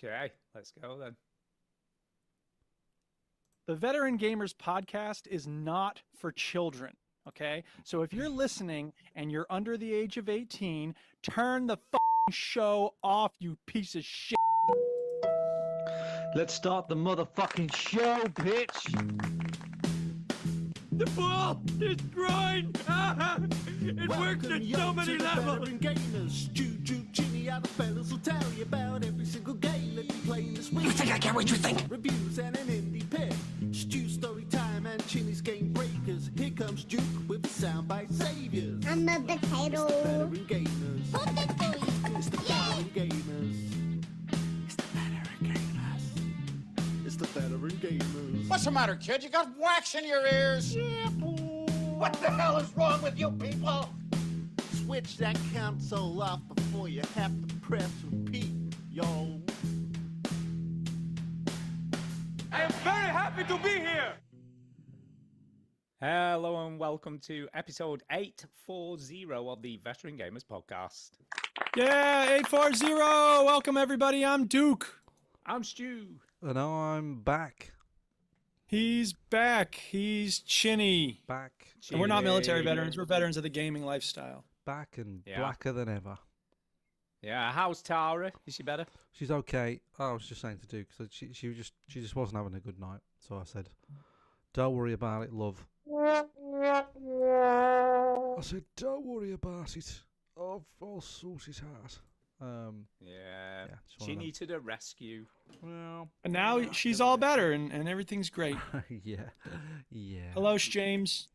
Okay, let's go then. The Veteran Gamers podcast is not for children, okay? So if you're listening and you're under the age of 18, turn the show off, you piece of shit. Let's start the motherfucking show, bitch! The ball is groin! It works at so many levels! Gamers, Juju, Ginny, other fellas will tell you about every single game that you're playing this week. You think I care what you think? Reviews and an indie pick. Stu story time and Chinny's game breakers. Here comes Duke with the soundbite saviors. I'm a potato. Veteran Gamers. It's the Veteran Gamers. It's the Veteran Gamers. It's the Veteran Gamers. What's the matter, kid? You got wax in your ears? Yeah, boy. What the hell is wrong with you people? Switch that console off before you have to press repeat, yo. I am very happy to be here! Hello and welcome to episode 840 of the Veteran Gamers podcast. Yeah, 840. Welcome, everybody. I'm Duke. I'm Stu. And I'm back. He's back. He's Chinny. Back. And we're not military veterans. We're veterans of the gaming lifestyle. Back and Yeah. blacker than ever. Yeah, how's Tara? Is she better? She's okay. I was just saying to Duke, so she just wasn't having a good night. So I said, "Don't worry about it, love." I said, "Don't worry about it. I'll sort it out." Yeah. it's one She of them. needed a rescue. Well, And now she's all better and everything's great. yeah. Hello, James.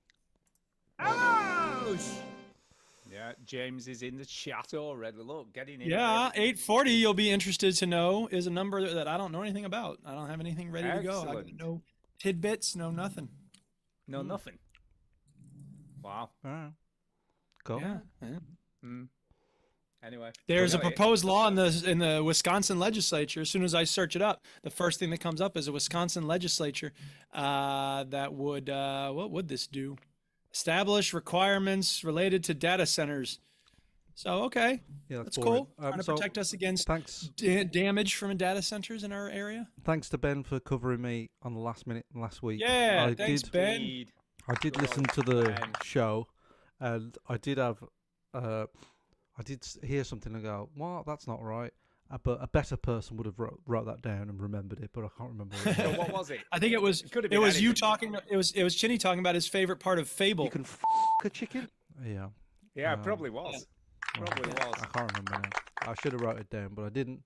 Yeah, James is in the chat already. Look, getting in. Yeah, there. 840, you'll be interested to know, is a number that I don't know anything about. I don't have anything ready to go. I got Excellent. no tidbits, no nothing. No, nothing. Wow. Cool. Yeah. Mm. Anyway. There's a Well, no, proposed law in the Wisconsin legislature. As soon as I search it up, the first thing that comes up is a Wisconsin legislature that would, what would this do? Establish requirements related to data centers. So, okay, Yeah, that's boring. cool. Trying to So, protect us against Thanks. damage from data centers in our area. Thanks to Ben for covering me on the last minute last week. Yeah, thanks, Ben. Indeed. I did Good listen old to the Ben. show, and I did have, I did hear something and go, "What? That's not right." But a better person would have wrote that down and remembered it, but I can't remember. What it So was. what was it? I think it was could have it been was you anything. talking. It was Chinny talking about his favorite part of Fable. You can a chicken? Yeah, Yeah, it Um, probably was. Probably was. I can't remember now. I should have wrote it down, but I didn't.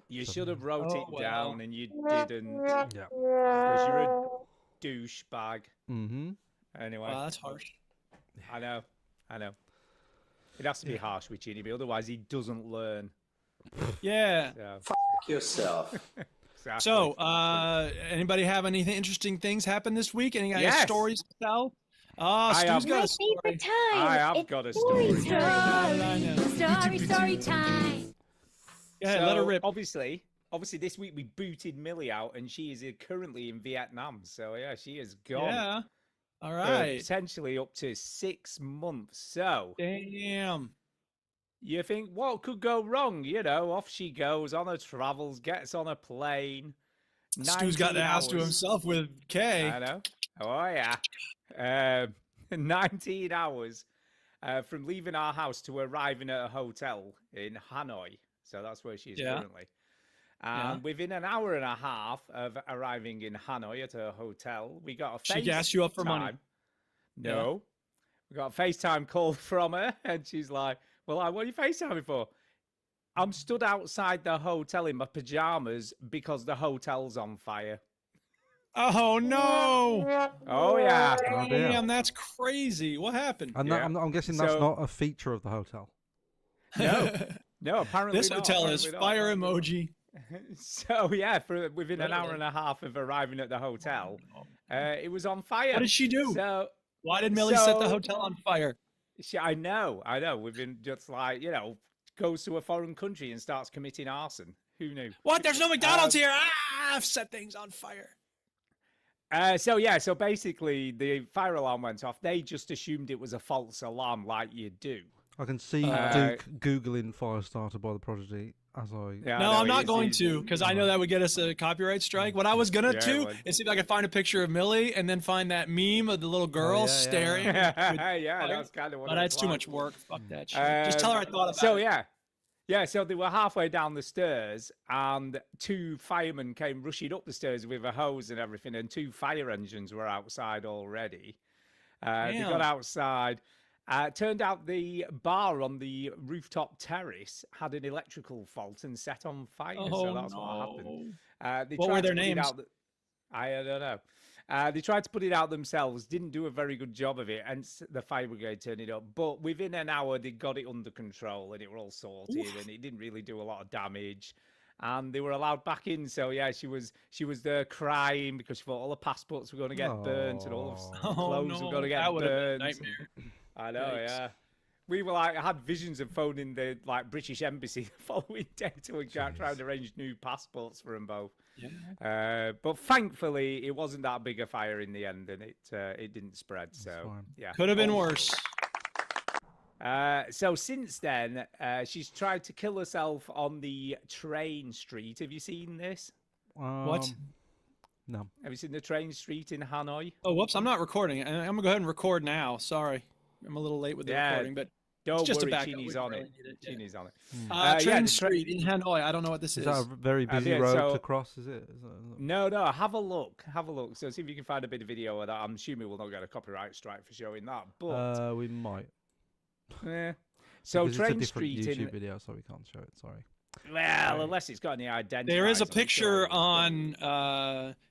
You should have wrote Oh, it well. down and you didn't. Yeah. Because you're a douchebag. Mm-hmm. Anyway, Wow, that's harsh. I know. It has to be harsh with Ginny, otherwise he doesn't learn. Yeah. So, Yourself. exactly. So, anybody have anything interesting things happen this week? Any Yes. stories to tell? I Stu's have- got a story. Favorite time. I have It's got a story story. time. Story time. Yeah, let her rip. Obviously, this week we booted Millie out, and she is currently in Vietnam. So yeah, she is gone. Yeah. All for right. potentially up to 6 months. So Damn. you think what could go wrong? You know, off she goes on her travels, gets on a plane. Stu's got the 19 house to hours. himself with Kay. I know. Oh yeah. 19 hours from leaving our house to arriving at a hotel in Hanoi. So that's where she is Yeah. currently. And within an hour and a half of arriving in Hanoi at her hotel, we got a She gassed you up for money. FaceTime. No. We got a FaceTime call from her, and she's like, well, what are you FaceTiming for? I'm stood outside the hotel in my pajamas because the hotel's on fire. Oh no! Oh, yeah. Oh, dear. Damn, that's crazy. What happened? And Yeah. I'm guessing that's So- not a feature of the hotel. No. No, apparently This not, hotel is apparently not. fire emoji. So yeah, within an hour and a half of arriving at the hotel, it was on fire. What did she do? So Why did Millie set the so- hotel on fire? I know. We've been just like, goes to a foreign country and starts committing arson. Who knew? What? There's no McDonald's here. I've set things on fire. So basically the fire alarm went off. They just assumed it was a false alarm like you do. I can see Uh, Duke Googling Firestarter by the Prodigy as I. Yeah, I No, know I'm it not is going easy. to because I know that would get us a copyright strike. What I was gonna Yeah, it do would. is see if I could find a picture of Millie and then find that meme of the little girl yeah, yeah, staring. Yeah, that's kind of what But it's that's too like. much work. Fuck that shit. Just tell her I thought about So it. yeah. So they were halfway down the stairs, and 2 firemen came rushing up the stairs with a hose and everything, and 2 fire engines were outside already. They got Damn. outside. Turned out the bar on the rooftop terrace had an electrical fault and set on fire. So that's what happened. They What tried were to their put it names? out I don't know. They tried to put it out themselves, didn't do a very good job of it, and the fire brigade turned it up. But within an hour, they got it under control, and it were all sorted, and it didn't really do a lot of damage. And they were allowed back in. So yeah, she was there crying because she thought all the passports were going to get burnt and all of Aw. the clothes were going to get that would have been a burnt. nightmare. I know, Yikes. yeah. We were like, I had visions of phoning the British embassy the following day to try and arrange new passports for them both. Yeah. But thankfully, it wasn't that big a fire in the end, and it didn't spread. So fine. yeah, Could have been all worse. good. So since then, she's tried to kill herself on the train street. Have you seen this? What? No. Have you seen the train street in Hanoi? Oh, whoops! I'm not recording. I'm gonna go ahead and record now. Sorry, I'm a little late with the Yeah, recording, but Don't just a worry, backup. Chini's We on really it. need it, yeah. Chini's on it. Train yeah, the Street in Hanoi. I don't know what this Is is. that a very busy yeah, road so- to cross? Is it? No, have a look. Have a look. So see if you can find a bit of video of that. I'm assuming we'll not get a copyright strike for showing that. But We might. so Because Train it's a different Street YouTube in video, so we can't show it. Sorry. well, unless it's got any identity. There is a picture on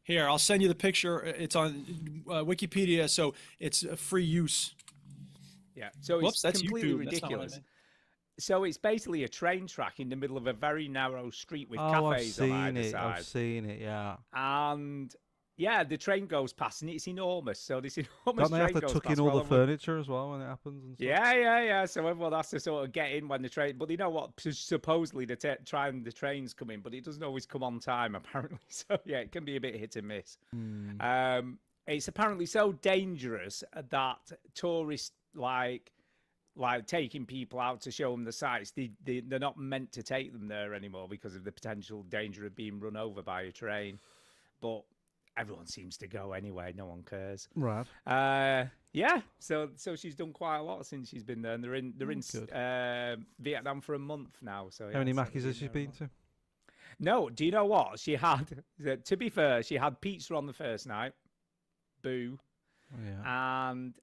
here. I'll send you the picture. It's on Wikipedia, so it's free use. Yeah. So Whoops, it's that's completely YouTube. That's not what I ridiculous. meant. So it's basically a train track in the middle of a very narrow street with Oh, I've cafes on seen either it. side. I've seen it. Yeah. And yeah, the train goes past and it's enormous. So this enormous Don't they train have to goes tuck past in all while the everyone- furniture as well when it happens and stuff? Yeah. So everyone has to sort of get in when the train. But you know what? Supposedly the trains come in, but it doesn't always come on time apparently. So yeah, it can be a bit hit and miss. Hmm. It's apparently so dangerous that tourists like taking people out to show them the sights. They're not meant to take them there anymore because of the potential danger of being run over by a train. But everyone seems to go anyway. No one cares. Right. Yeah. So she's done quite a lot since she's been there, and they're in Good. Vietnam for a month now. So How many yeah, so Mackies has she they've there a been month. to? No, do you know what she had? To be fair, she had pizza on the first night. Boo. Oh, yeah. And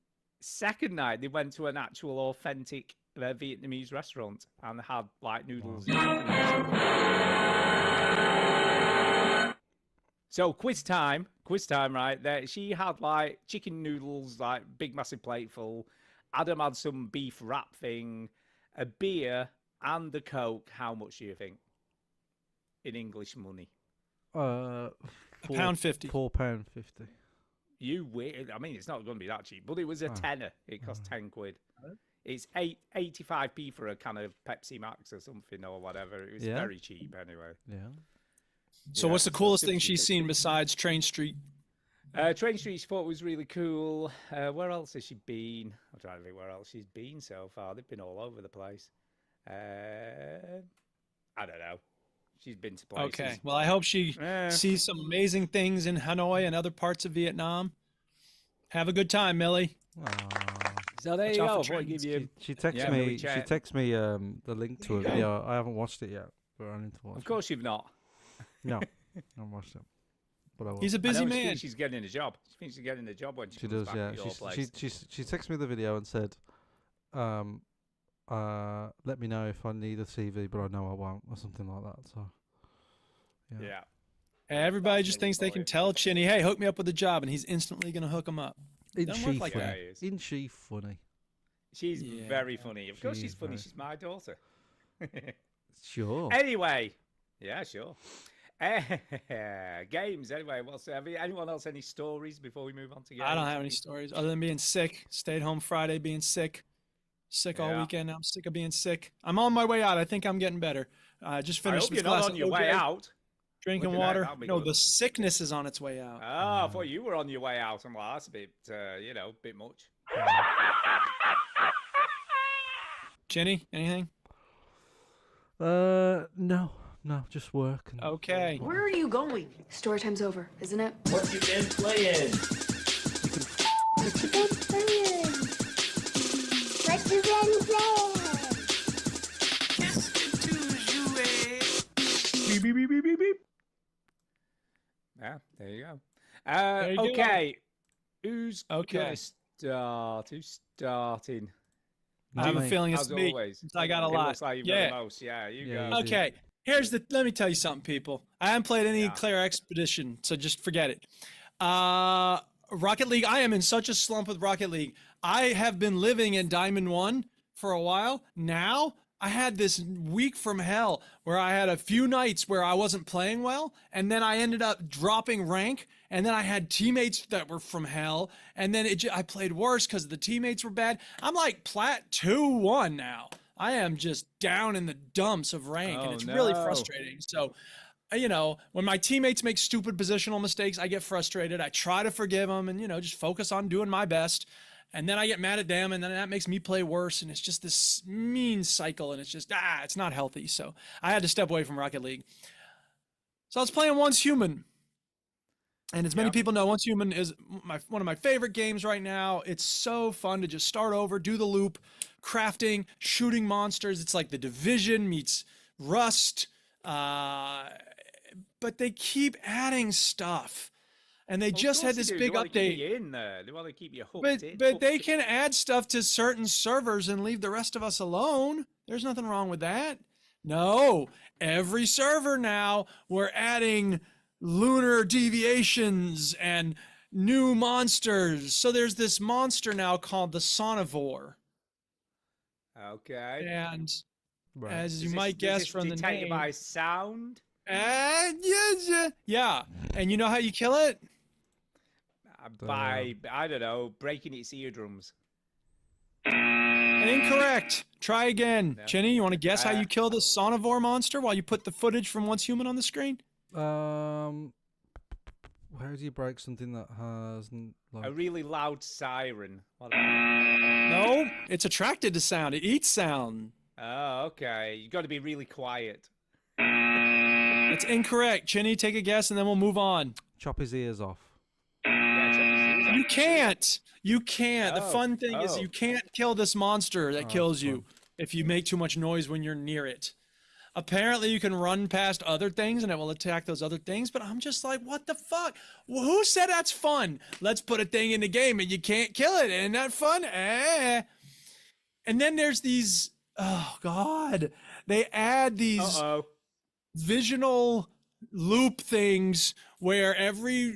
second night, they went to an actual authentic Vietnamese restaurant and had like noodles. And chicken and stuff. So quiz time, right there. She had like chicken noodles, like big massive plate full. Adam had some beef wrap thing, a beer, and a Coke. How much do you think in English money? £1.50. £4.50. You win. I mean, it's not going to be that cheap, but it was a tenner. It cost 10 quid. It's 85p for a can of Pepsi Max or something or whatever. It was Yeah. very cheap anyway. Yeah. So Yeah, what's the so coolest super thing she's cheap. seen besides Train Street? Train Street she thought was really cool. Where else has she been? I'm trying to think where else she's been so far. They've been all over the place. I don't know. She's been to places. Okay. Well, I hope she Eh. sees some amazing things in Hanoi and other parts of Vietnam. Have a good time, Millie. Aw. So there Watch you out go. for I thought I'd trains, give you. She texts Yeah, me. we She chat. texts me the link to a video. I haven't watched it yet, but I need to watch. Of course you've not. it. No, I haven't watched it, but I will. He's a I busy know she man. thinks she's getting a job. She thinks she's getting a job when she She comes does, back yeah. to your place. She texted me the video and said, let me know if I need a TV, but I know I won't, or something like that. So, Yeah. Everybody That's just really thinks they can boring. tell Chinny, hey, hook me up with a job, and he's instantly going to hook him up. Isn't Doesn't she work like funny? that. Yeah, it is. Isn't she funny? She's Yeah. very funny. Of course She she's is funny. very- She's my daughter. Sure. Anyway. Yeah, sure. Games, anyway. Have anyone else any stories before we move on to games? I don't have any stories other than being sick. Stayed home Friday being sick. Sick all Yeah. weekend. I'm sick of being sick. I'm on my way out. I think I'm getting better. Just I finished hope this you're glass not of on your way OJ, out. Drinking Looking at it, water. that'll be No, good. the sickness is on its way out. Oh, I thought you were on your way out. I'm like, that's a bit, bit much. Jenny, anything? No, just work. And Okay. Where are you going? Story time's over, isn't it? What you been playing? What you been playing? What you been playing? Beep, beep, beep, beep, beep, beep. Yeah, there you go. There you go. Okay. Who's Okay. gonna start? Who's starting? I have a Mate. feeling it's As me. always. since I got a It lot. looks like you've Yeah. got the most. Yeah, you Yeah, go. you do. Okay. Let me tell you something, people. I haven't played any Yeah. Claire Expedition, so just forget it. Rocket League, I am in such a slump with Rocket League. I have been living in Diamond 1 for a while. Now, I had this week from hell where I had a few nights where I wasn't playing well, and then I ended up dropping rank, and then I had teammates that were from hell, and then I played worse because the teammates were bad. I'm like plat 2-1 now. I am just down in the dumps of rank, and Oh, it's really no. frustrating. So, when my teammates make stupid positional mistakes, I get frustrated. I try to forgive them and, just focus on doing my best. And then I get mad at them, and then that makes me play worse. And it's just this mean cycle, and it's just, it's not healthy. So I had to step away from Rocket League. So I was playing Once Human. And as many Yep. people know, Once Human is one of my favorite games right now. It's so fun to just start over, do the loop, crafting, shooting monsters. It's like The Division meets Rust. But they keep adding stuff. And they Well, of just had course this they do. big They wanna keep update. you in there. They want to keep you hooked But in. but hooked they in. can add stuff to certain servers and leave the rest of us alone. There's nothing wrong with that. No, every server now we're adding lunar deviations and new monsters. So there's this monster now called the Sonivore. Okay. And Right. as you Is might this guess from the detected name, by sound? yeah. And you know how you kill it? By I don't know, breaking its eardrums. Incorrect. Try again. No. Chinny, you want to guess how Uh, you kill this Sonivore monster while you put the footage from Once Human on the screen? How do you break something that has A really loud siren. What No, it's attracted to sound. It eats sound. Oh, okay. You got to be really quiet. It's incorrect. Chinny, take a guess and then we'll move on. chop his ears off? Yeah, check his ears You out. can't. You can't. The Oh, fun thing is oh. you can't kill this monster that Oh, kills that's you fun. if you make too much noise when you're near it. Apparently, you can run past other things and it will attack those other things, but I'm just like, what the fuck? Who said that's fun? Let's put a thing in the game and you can't kill it. Isn't that fun? And then there's these, oh God, they add these Uh-oh. visional loop things where every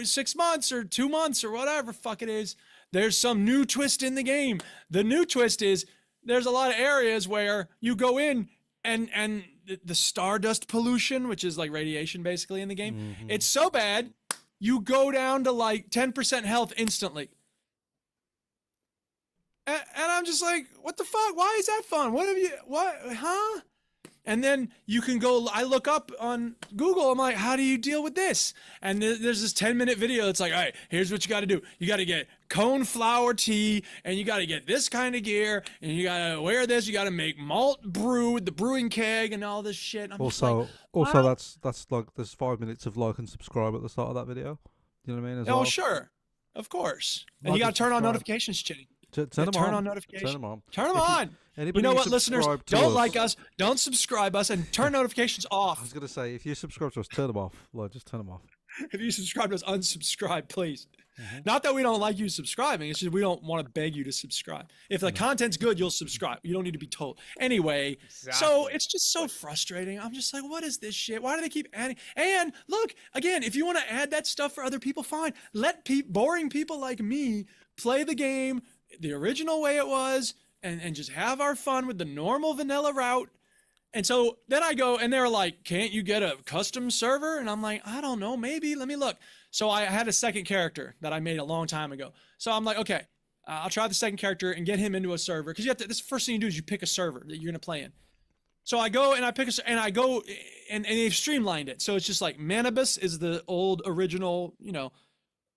6 months or 2 months or whatever fuck it is, there's some new twist in the game. The new twist is there's a lot of areas where you go in and the stardust pollution, which is like radiation basically in the game, Mhm. it's so bad you go down to like 10% health instantly. And I'm just like, what the fuck? Why is that fun? Huh? And then you can go, I look up on Google, I'm like, how do you deal with this? And there's this 10-minute video that's like, all right, here's what you got to do. You got to get cone flour tea, and you got to get this kind of gear, and you got to wear this. You got to make malt brew with the brewing keg and all this shit. I'm just Also, like, wow. that's like there's 5 minutes of like and subscribe at the start of that video. You know what I mean? As Oh, well. sure. Of course. And Like you got and to turn on subscribe. notifications, Chinny. Turn Yeah, them turn on. on notifications. Turn them on. Turn them If you- on. Anybody You know who what, listeners? subscribe to Don't like us. Don't subscribe us and turn notifications I was off. gonna say, if you subscribe to us, turn them off. Like, just turn them off. If you subscribe to us, unsubscribe, please. Mhm. Not that we don't like you subscribing. It's just we don't want to beg you to subscribe. If the content's good, you'll subscribe. You don't need to be told. Anyway, so Exactly. it's just so frustrating. I'm just like, what is this shit? Why do they keep adding? And look, again, if you want to add that stuff for other people, fine. Let boring people like me play the game the original way it was and just have our fun with the normal vanilla route. And so then I go and they're like, can't you get a custom server? And I'm like, I don't know, maybe. Let me look. So I had a second character that I made a long time ago. So I'm like, okay, I'll try the second character and get him into a server. Because you have to, this first thing you do is you pick a server that you're going to play in. So I go and I pick and they've streamlined it. So it's just like Manibus is the old original,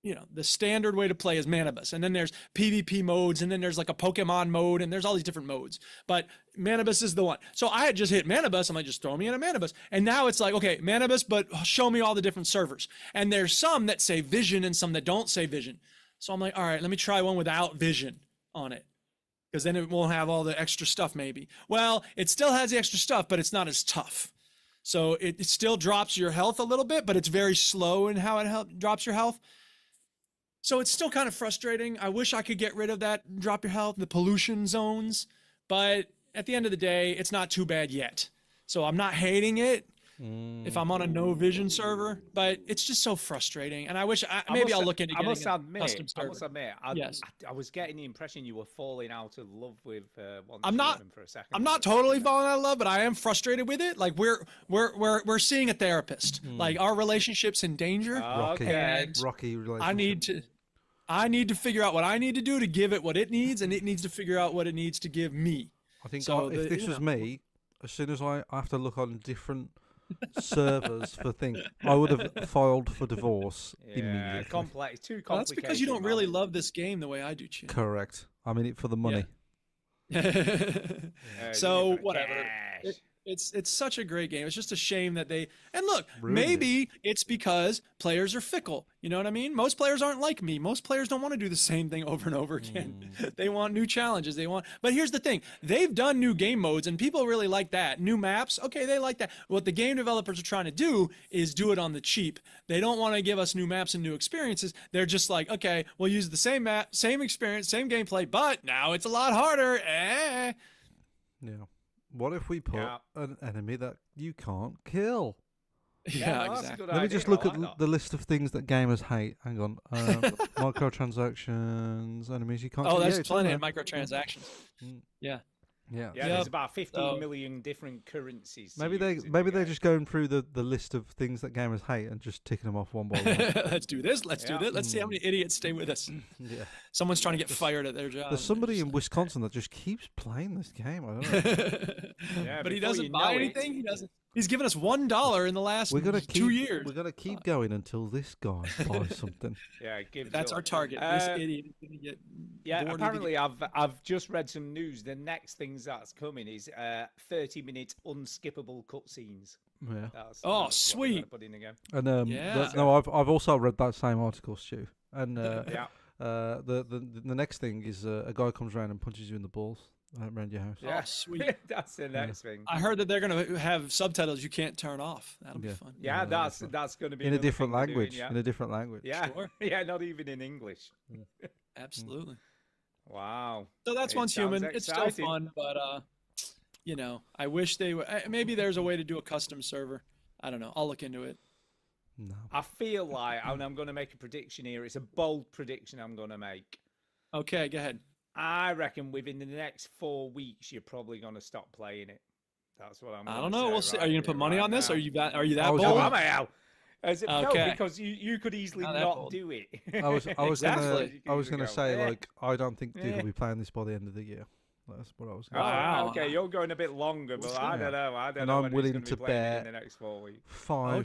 the standard way to play is Manibus, and then there's PvP modes, and then there's like a Pokemon mode, and there's all these different modes. But Manibus is the one. So I had just hit Manibus. I'm like, just throw me in a Manibus. And now it's like, okay, Manibus, but show me all the different servers. And there's some that say Vision and some that don't say Vision. So I'm like, all right, let me try one without Vision on it, because then it won't have all the extra stuff maybe. Well, it still has the extra stuff, but it's not as tough. So it still drops your health a little bit, but it's very slow in how it drops your health. So it's still kind of frustrating. I wish I could get rid of that drop your health, the pollution zones, but at the end of the day, it's not too bad yet. So I'm not hating it if I'm on a no vision server, but it's just so frustrating. And I wish maybe I'll look into getting a custom server. I must admit, I was getting the impression you were falling out of love with One I'm not for a second. I'm not totally falling out of love, but I am frustrated with it. Like we're seeing a therapist. Like our relationship's in danger. Rocky relationship. I need to figure out what I need to do to give it what it needs, and it needs to figure out what it needs to give me. I think So if this was me, as soon as I have to look on different servers for things, I would have filed for divorce immediately. Too complicated. Well, that's because you don't really love this game the way I do, Chin. Correct. I'm in it for the money. So whatever. It's such a great game. It's just a shame that look, maybe it's because players are fickle. You know what I mean? Most players aren't like me. Most players don't want to do the same thing over and over again. They want new challenges. But here's the thing. They've done new game modes and people really like that. New maps. Okay, they like that. What the game developers are trying to do is do it on the cheap. They don't want to give us new maps and new experiences. They're just like, okay, we'll use the same map, same experience, same gameplay, but now it's a lot harder. Yeah. What if we put an enemy that you can't kill? Yeah, exactly. Let me just look at the list of things that gamers hate. Hang on. Microtransactions, enemies you can't kill. Oh, there's plenty of microtransactions. Yeah. Yeah. There's about 15 million different currencies. Maybe they're just going through the list of things that gamers hate and just ticking them off one by one. Let's do this. Let's do this. Let's see how many idiots stay with us. Yeah. Someone's trying to get fired at their job. There's somebody in Wisconsin that just keeps playing this game. I don't know. But he doesn't buy anything. He doesn't. He's given us $1 in the last 2 years. We're gonna keep going until this guy buys something. That's our target. This idiot is gonna get. Apparently I've just read some news. The next things that's coming is 30-minute unskippable cutscenes. Yeah. That's sweet. Put in again. And I've also read that same article, Stu. And the next thing is a guy comes around and punches you in the balls around your house. Yeah, sweet. That's the next thing. I heard that they're gonna have subtitles you can't turn off. That'll be fun. Yeah, that's going to be in a different language. In a different language. Yeah, sure. Yeah, not even in English. Absolutely. Wow. So that's Once Human. It's still fun, but I wish they were. Maybe there's a way to do a custom server. I don't know. I'll look into it. No. I feel like, and I'm going to make a prediction here. It's a bold prediction I'm going to make. Okay, go ahead. I reckon within the next 4 weeks, you're probably going to stop playing it. That's what I'm. I don't know. We'll see. Are you going to put money on this? Or are you that bold? Oh, am I now? Okay. No, because you could easily not do it. I was Exactly. gonna say like I don't think Duke will be playing this by the end of the year. That's what I was going to say. Wow. Okay, you're going a bit longer, but I don't know. I don't And know. I'm when willing he's to gonna be playing it bet in the next 4 weeks.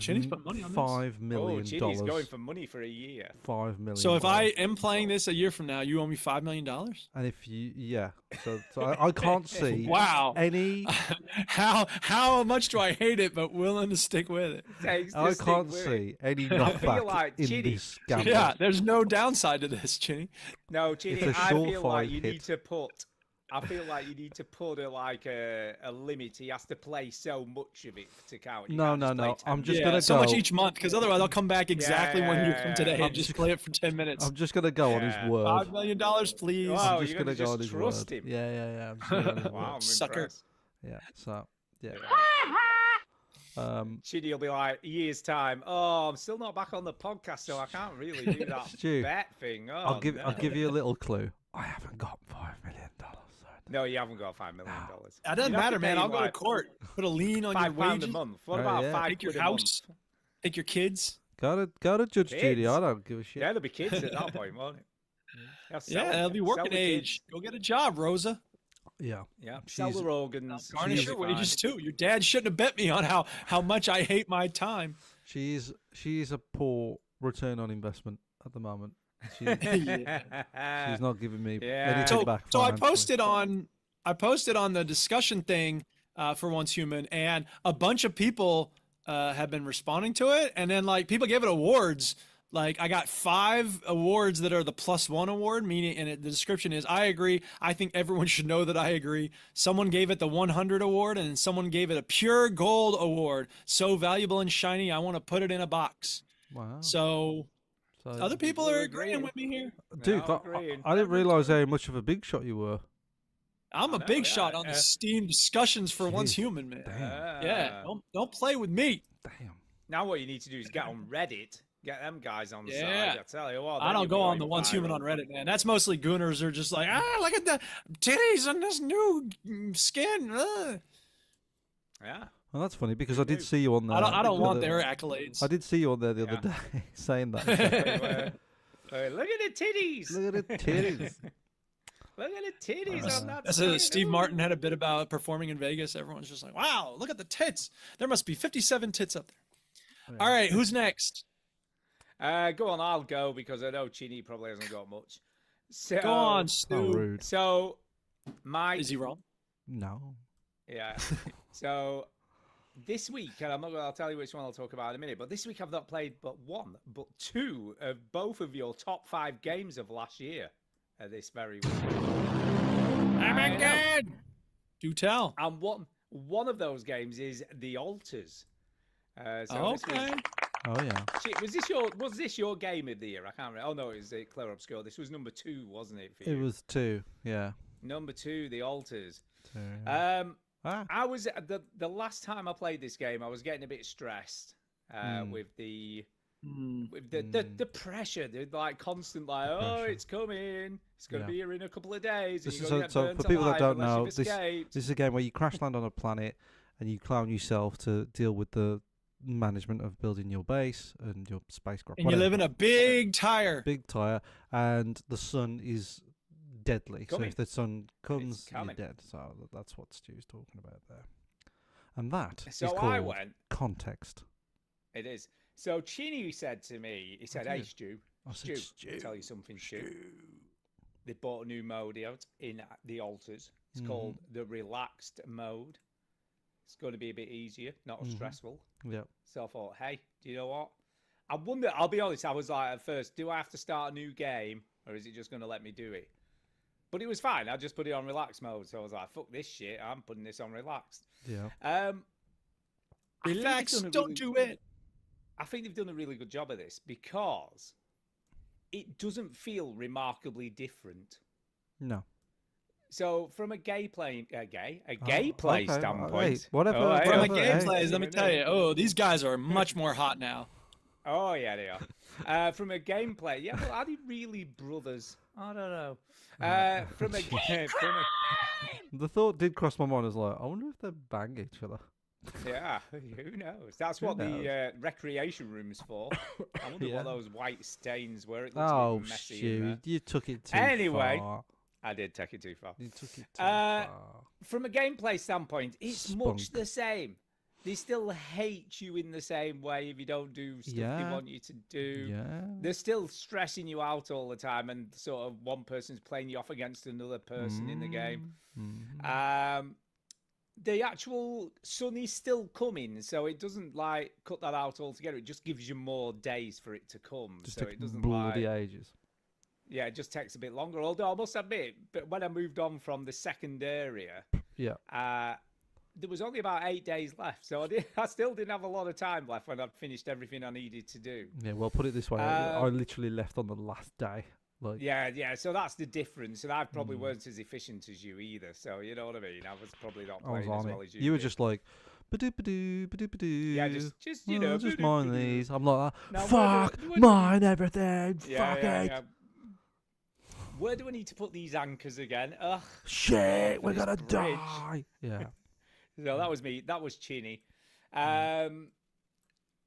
Chinny's put money on this. $5 million. Chitty's going for money for a year. $5 million. So if I am playing this a year from now, you owe me $5 million. And if you, so I can't see. Wow. Any. How much do I hate it, but willing to stick with it? I can't see any knockback in this gamble. Yeah, there's no downside to this, Chinny. No, Chitty, It's a I feel surefire like you hit. need to put. I feel like you need to put a limit. He has to play so much of it to count. You No. can't just play 10 I'm just minutes. gonna so go. much each month, because otherwise I'll come back exactly when you come today I'm and just play it for 10 minutes. I'm just gonna go on his word. $5 million, please. Wow, I'm just you're gonna go on his trust word. him. Yeah. I'm just gonna go on his Wow, I'm word. Sucker. impressed. Yeah. So yeah. Chitty will be like, years time. Oh, I'm still not back on the podcast, so I can't really do that Stu, bet thing. Oh, I'll give you a little clue. I haven't got $5 million. No, you haven't got $5 million. That doesn't matter, man. I'll go to court. Put a lien on your £5 wages. a month. What Right, about yeah. £5 Take your quid a house. month? Take your kids. Go to Judge Judy. Kids? I don't give a shit. Yeah, there'll be kids at that point, won't it? Yeah, they'll be working age. Go get a job, Rosa. Yeah. Yeah, sell She's- their organs. Garnish she'll your be fine. wages too. Your dad shouldn't have bet me on how much I hate my time. She's a poor return on investment at the moment. Yeah. She's not giving me Yeah. anything So, back. so I financially. posted on the discussion thing for Once Human, and a bunch of people have been responding to it, and then like people gave it awards. Like I got 5 awards that are the +1 award, meaning, and the description is, I agree. I think everyone should know that I agree. Someone gave it the 100 award, and someone gave it a pure gold award. So valuable and shiny, I want to put it in a box. Wow. So other people are agreeing. agreeing with me here. Dude, I'm agreeing. I didn't realise how much of a big shot you were. I'm a know, big yeah, shot on the Steam discussions for Once Jeez, Human, man. Damn. Yeah, don't play with me. Damn. Now what you need to do is get on Reddit. Get them guys on the Yeah. side. I tell you what. I then don't you'll go be on going the Once Human viral. on Reddit, man. That's mostly gooners are just like, look at the titties on this new skin. Yeah. Well, that's funny because I did see you on there. I don't the want other- their accolades. I did see you on there the other Yeah. day saying that. Look at the titties. Look at the titties. Look at the titties on that. That's side. Steve Ooh. Martin had a bit about performing in Vegas. Everyone's just like, wow, look at the tits. There must be 57 tits up there. All right, who's next? Go on, I'll go because I know Chini probably hasn't got much. So, Go on, How Stu. rude. So, my Is he wrong? No. yeah. So this week, and I'll tell you which one I'll talk about in a minute. But this week I've not played but 1, but 2 of both of your top 5 games of last year. This very week. I'm I know. again. Do tell. And one of those games is The Altars. So this was- Okay. Oh yeah. Shit, was this your game of the year? I can't remember. Oh no, it was Clear Obscure. This was number 2, wasn't it? For It you? was 2. Yeah. Number 2, The Altars. 2. I was the last time I played this game, I was getting a bit stressed with the pressure, dude. Like constant, like, oh, Pressure. it's coming. It's gonna Yeah. be here in a couple of days. And This you're is gonna get so burnt for people that alive don't unless know, you've this escaped. is a game where you crash land on a planet and you clown yourself to deal with the management of building your base and your spacecraft. And you live in a big tire. big tire, and the sun is deadly. So Coming. if the sun comes, you're coming. dead. So that's what Stu's talking about there. And that So is I called went. context. It is. So Chini said to me, he said, What "Hey did Stu, I said, Stu, I'll tell you something, Stu. They bought a new mode out in the Altars. It's called the Relaxed mode. It's going to be a bit easier, not as stressful." Yeah. So I thought, hey, do you know what? I wonder, I'll be honest, I was like at first, do I have to start a new game or is it just going to let me do it? But it was fine. I just put it on relaxed mode. So I was like, fuck this shit. I'm putting this on relaxed. Yeah. I think they've Relax, done a don't really- do it. I think they've done a really good job of this because it doesn't feel remarkably different. No. So from a gameplay okay, standpoint, hey, whatever, Oh, hey, From a whatever, okay. game hey. plays, let me tell you. Oh, these guys are much more hot now. Oh yeah, they are. From a gameplay, yeah. Well, are they really brothers? I don't know. From a game, The thought did cross my mind. I was like, I wonder if they bang each other. yeah. Who knows? That's Who what knows? the recreation room's for. I wonder Yeah. what those white stains were. It looks a Oh, bit messy. in there. shoot. You took it too Anyway, far. I did take it too far. You took it too Uh, far. From a gameplay standpoint, it's much Spunk. the same. They still hate you in the same way if you don't do stuff they Yeah. want you to do. Yeah. They're still stressing you out all the time, and sort of one person's playing you off against another person in the game. The actual sun is still coming, so it doesn't like cut that out altogether. It just gives you more days for it to come. Just so took it doesn't bloody like, ages. yeah, it just takes a bit longer. Although I must admit, but when I moved on from the second area, Yeah. there was only about 8 days left, so I still didn't have a lot of time left when I'd finished everything I needed to do. Yeah. Well, put it this way. I literally left on the last day. Like. Yeah, so that's the difference. And I probably Mm. weren't as efficient as you either. So you know what I mean. I was probably not I was playing as on well it. as you. You were did. just like, ba-doo, ba-doo. Yeah, just you Oh, know, just mine these. I'm like, Now, where fuck, do we- mine everything. Yeah, Fuck yeah, it. yeah. Where do I need to put these anchors again? Ugh. Shit, for we're this gonna bridge. die. Yeah. So that was me. That was Chinny. Mm.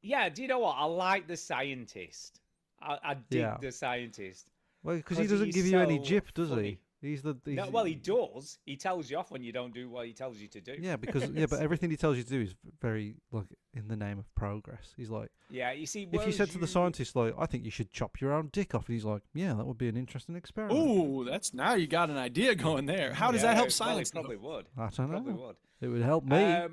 Yeah. Do you know what? I like the scientist. I dig Yeah. the scientist. Well, because he 'Cause doesn't he's give you any so jip, does funny. he? He's the. He's, No, well, he does. He tells you off when you don't do what he tells you to do. Yeah, because but everything he tells you to do is very like in the name of progress. He's like, Yeah, you see, if you whereas said to the scientist like, I think you should chop your own dick off, and he's like, yeah, that would be an interesting experiment. Ooh, that's now you got an idea going there. How does that help well, science? It probably would. I don't Probably know. would. It would help me.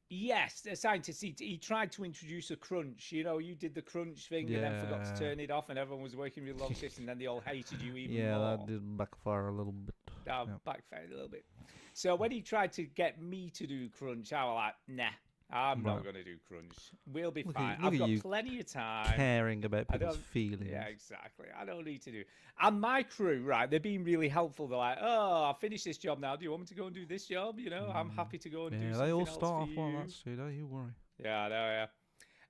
Yes, the scientist, he tried to introduce a crunch. You know, you did the crunch thing and then forgot to Yeah. turn it off, and everyone was working really long shifts, and then they all hated you even Yeah, more. that did backfire a little bit. That Yeah. backfired a little bit. So when he tried to get me to do crunch, I was like, nah, I'm not Right. going to do crunch. We'll be Look fine. at- look I've at got you plenty of time. Caring about I people's don't- feelings. Yeah, exactly. I don't need to do. And my crew, right? They're being really helpful. They're like, "Oh, I finished this job now. Do you want me to go and do this job? You know, I'm happy to go and do Yeah, something they all else start for off like you." that, Stu. Don't you worry. Yeah, I know.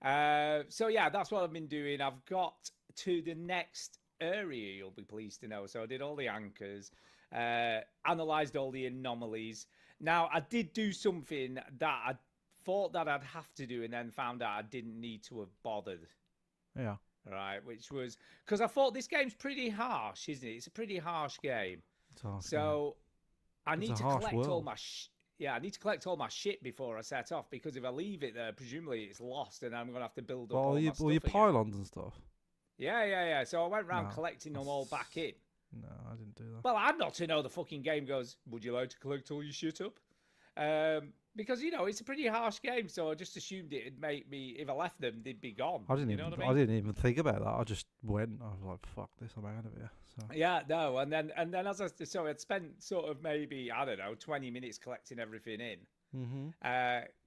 Yeah. So yeah, that's what I've been doing. I've got to the next area. You'll be pleased to know. So I did all the anchors, analysed all the anomalies. Now I did do something that I thought that I'd have to do, and then found out I didn't need to have bothered. Yeah. Right, which was because I thought this game's pretty harsh, isn't it? It's a pretty harsh game. It's a harsh game. So I It's need a to harsh collect all world. my I need to collect all my shit before I set off, because if I leave it there, presumably it's lost, and I'm gonna have to build up all my stuff all your again. pylons and stuff. Yeah. So I went round No, collecting them all back in. No, I didn't do that. Well, I'm not to know the fucking game goes, would you like to collect all your shit up? Because, you know, it's a pretty harsh game, so I just assumed it'd make me, if I left them, they'd be gone. I didn't you even. know what I mean? didn't even think about that. I just went. I was like, "Fuck this! I'm out of here." So Yeah, no, and then as so I'd spent sort of maybe, I don't know, 20 minutes collecting everything in.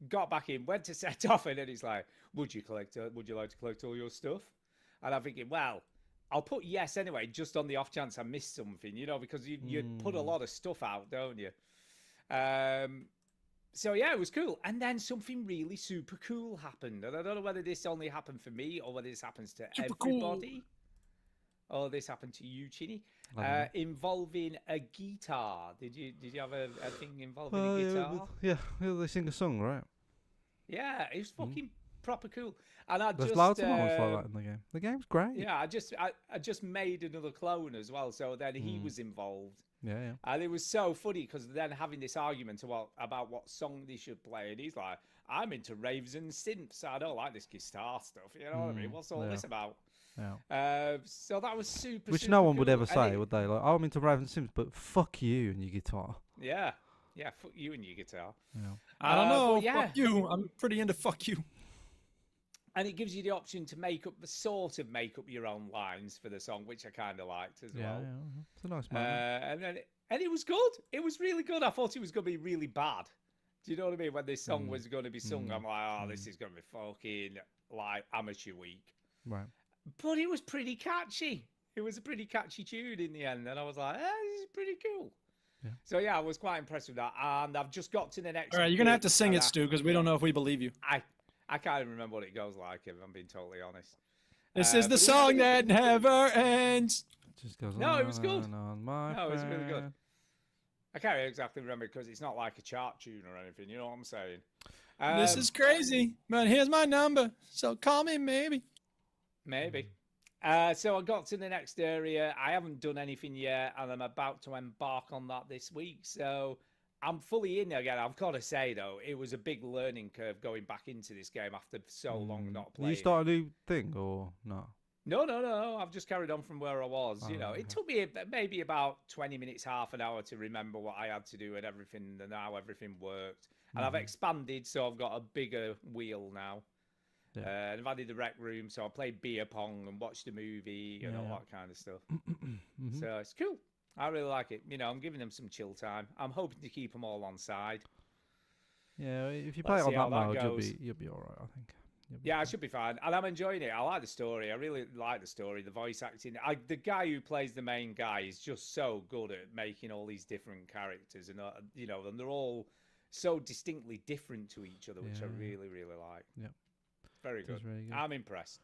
Got back in, went to set off, and then he's like, would you like to collect all your stuff? And I'm thinking, well, I'll put yes anyway, just on the off chance I missed something, you know, because you put a lot of stuff out, don't you? So yeah, it was cool. And then something really super cool happened. And I don't know whether this only happened for me or whether this happens to Super cool. everybody. Or this happened to you, Chinny. I don't know. Involving a guitar. Did you have a thing involving a guitar? yeah, they sing a song, right? Yeah, it was fucking proper cool. And I There's just loads of moments like that in the game. The game's great. yeah, I just made another clone as well, so then he was involved. Yeah. And it was so funny because then having this argument about what song they should play, and he's like, I'm into raves and synths. I don't like this guitar stuff. You know what I mean? What's all this about? Yeah. So that was super Which super no one would cool. ever And say, it- would they? Like, oh, I'm into Raven Sims, but fuck you and your guitar. Yeah. Yeah, fuck you and your guitar. Yeah. I don't know. but yeah. Fuck you. I'm pretty into fuck you. And it gives you the option to make up your own lines for the song, which I kind of liked as Yeah, well. yeah. It's a nice moment. And it was good. It was really good. I thought it was going to be really bad. Do you know what I mean? When this song was going to be sung, I'm like, oh, this is going to be fucking like amateur week. Right. But it was pretty catchy. It was a pretty catchy tune in the end, and I was like, this is pretty cool. Yeah. So yeah, I was quite impressed with that, and I've just got to the next. All right, you're gonna have bit, to sing and it, Stu, because we don't know if we believe you. I can't even remember what it goes like, if I'm being totally honest. This is but the it was song really that good. never ends. It just goes No, it was on good. and on, my No, it was really good. friend. I can't exactly remember because it's not like a chart tune or anything. You know what I'm saying? This is crazy, but here's my number, so call me maybe. Maybe. So I got to the next area. I haven't done anything yet, and I'm about to embark on that this week. So I'm fully in again. I've got to say, though, it was a big learning curve going back into this game after so long not Will playing. you start a new thing or not? No. I've just carried on from where I was. You know, okay. it took me maybe about 20 minutes, half an hour to remember what I had to do and everything, and how everything worked. And I've expanded, so I've got a bigger wheel now. Yeah. And I've added the rec room, so I played beer pong and watched a movie and all that kind of stuff. So it's cool. I really like it. You know, I'm giving them some chill time. I'm hoping to keep them all on side. Yeah, if you play Let's it see on how that that mode, goes. you'll be all right. I think. Yeah, I should be fine. And I'm enjoying it. I like the story. I really like the story, the voice acting. The guy who plays the main guy is just so good at making all these different characters. And, you know, and they're all so distinctly different to each other, which I really, really like. Yep. Very It good. is really good. I'm impressed.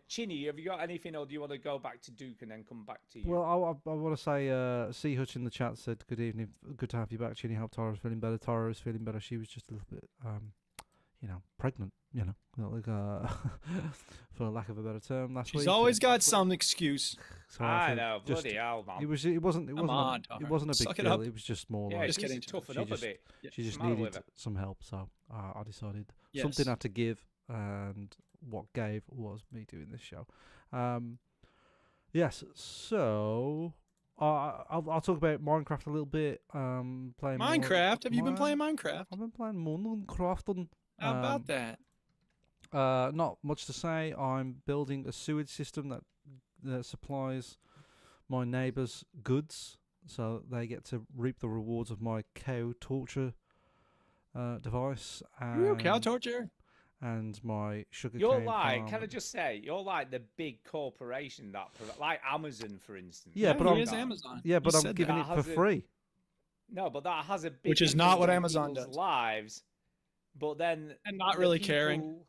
Chinny, have you got anything, or do you want to go back to Duke and then come back to you? Well, I want to say, C. Hutch in the chat said, "Good evening, good to have you back, Chinny. Hope Tara was feeling better. Tara was feeling better. She was just a little bit, pregnant. You know, like for lack of a better term, last week. She's always got some excuse. So I think know, just- bloody hell, man. It wasn't. Come on, It Dara. wasn't a big Suck it deal. up. It was just more Yeah, like Just she's kidding. toughen She up just- a bit. she just Smile with needed her. some help. So I decided Yes. something had to give, and what gave was me doing this show. Yes. So I'll talk about Minecraft a little bit. Playing more- Minecraft? Have you been playing Mine- Minecraft? I've been playing Minecraft. How about that? Not much to say. I'm building a sewage system that supplies my neighbours goods, so they get to reap the rewards of my cow torture device. You cow And, torture? and my sugar You're cane like, farm. can I just say, you're like the big corporation that, like Amazon, for instance. Yeah, but he I'm- is Amazon. Yeah, You but I'm said giving that. it for free. No, but that has a big Which is not what influence on Amazon people's does. lives. But then, And not the really caring. people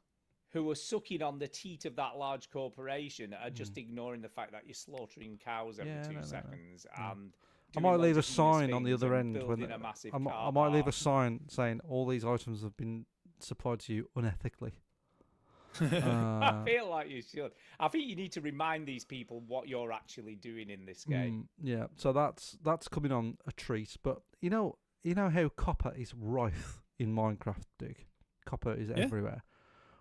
who are sucking on the teat of that large corporation are just ignoring the fact that you're slaughtering cows every Yeah, two no, no, no. seconds Yeah. and. I doing might loads leave a of heinous sign on the things other and end when building a massive I car might leave a park. sign saying all these items have been supplied to you unethically. I feel like you should. I think you need to remind these people what you're actually doing in this game. Yeah, so that's coming on a treat. But you know how copper is rife in Minecraft, Dig. Copper is everywhere.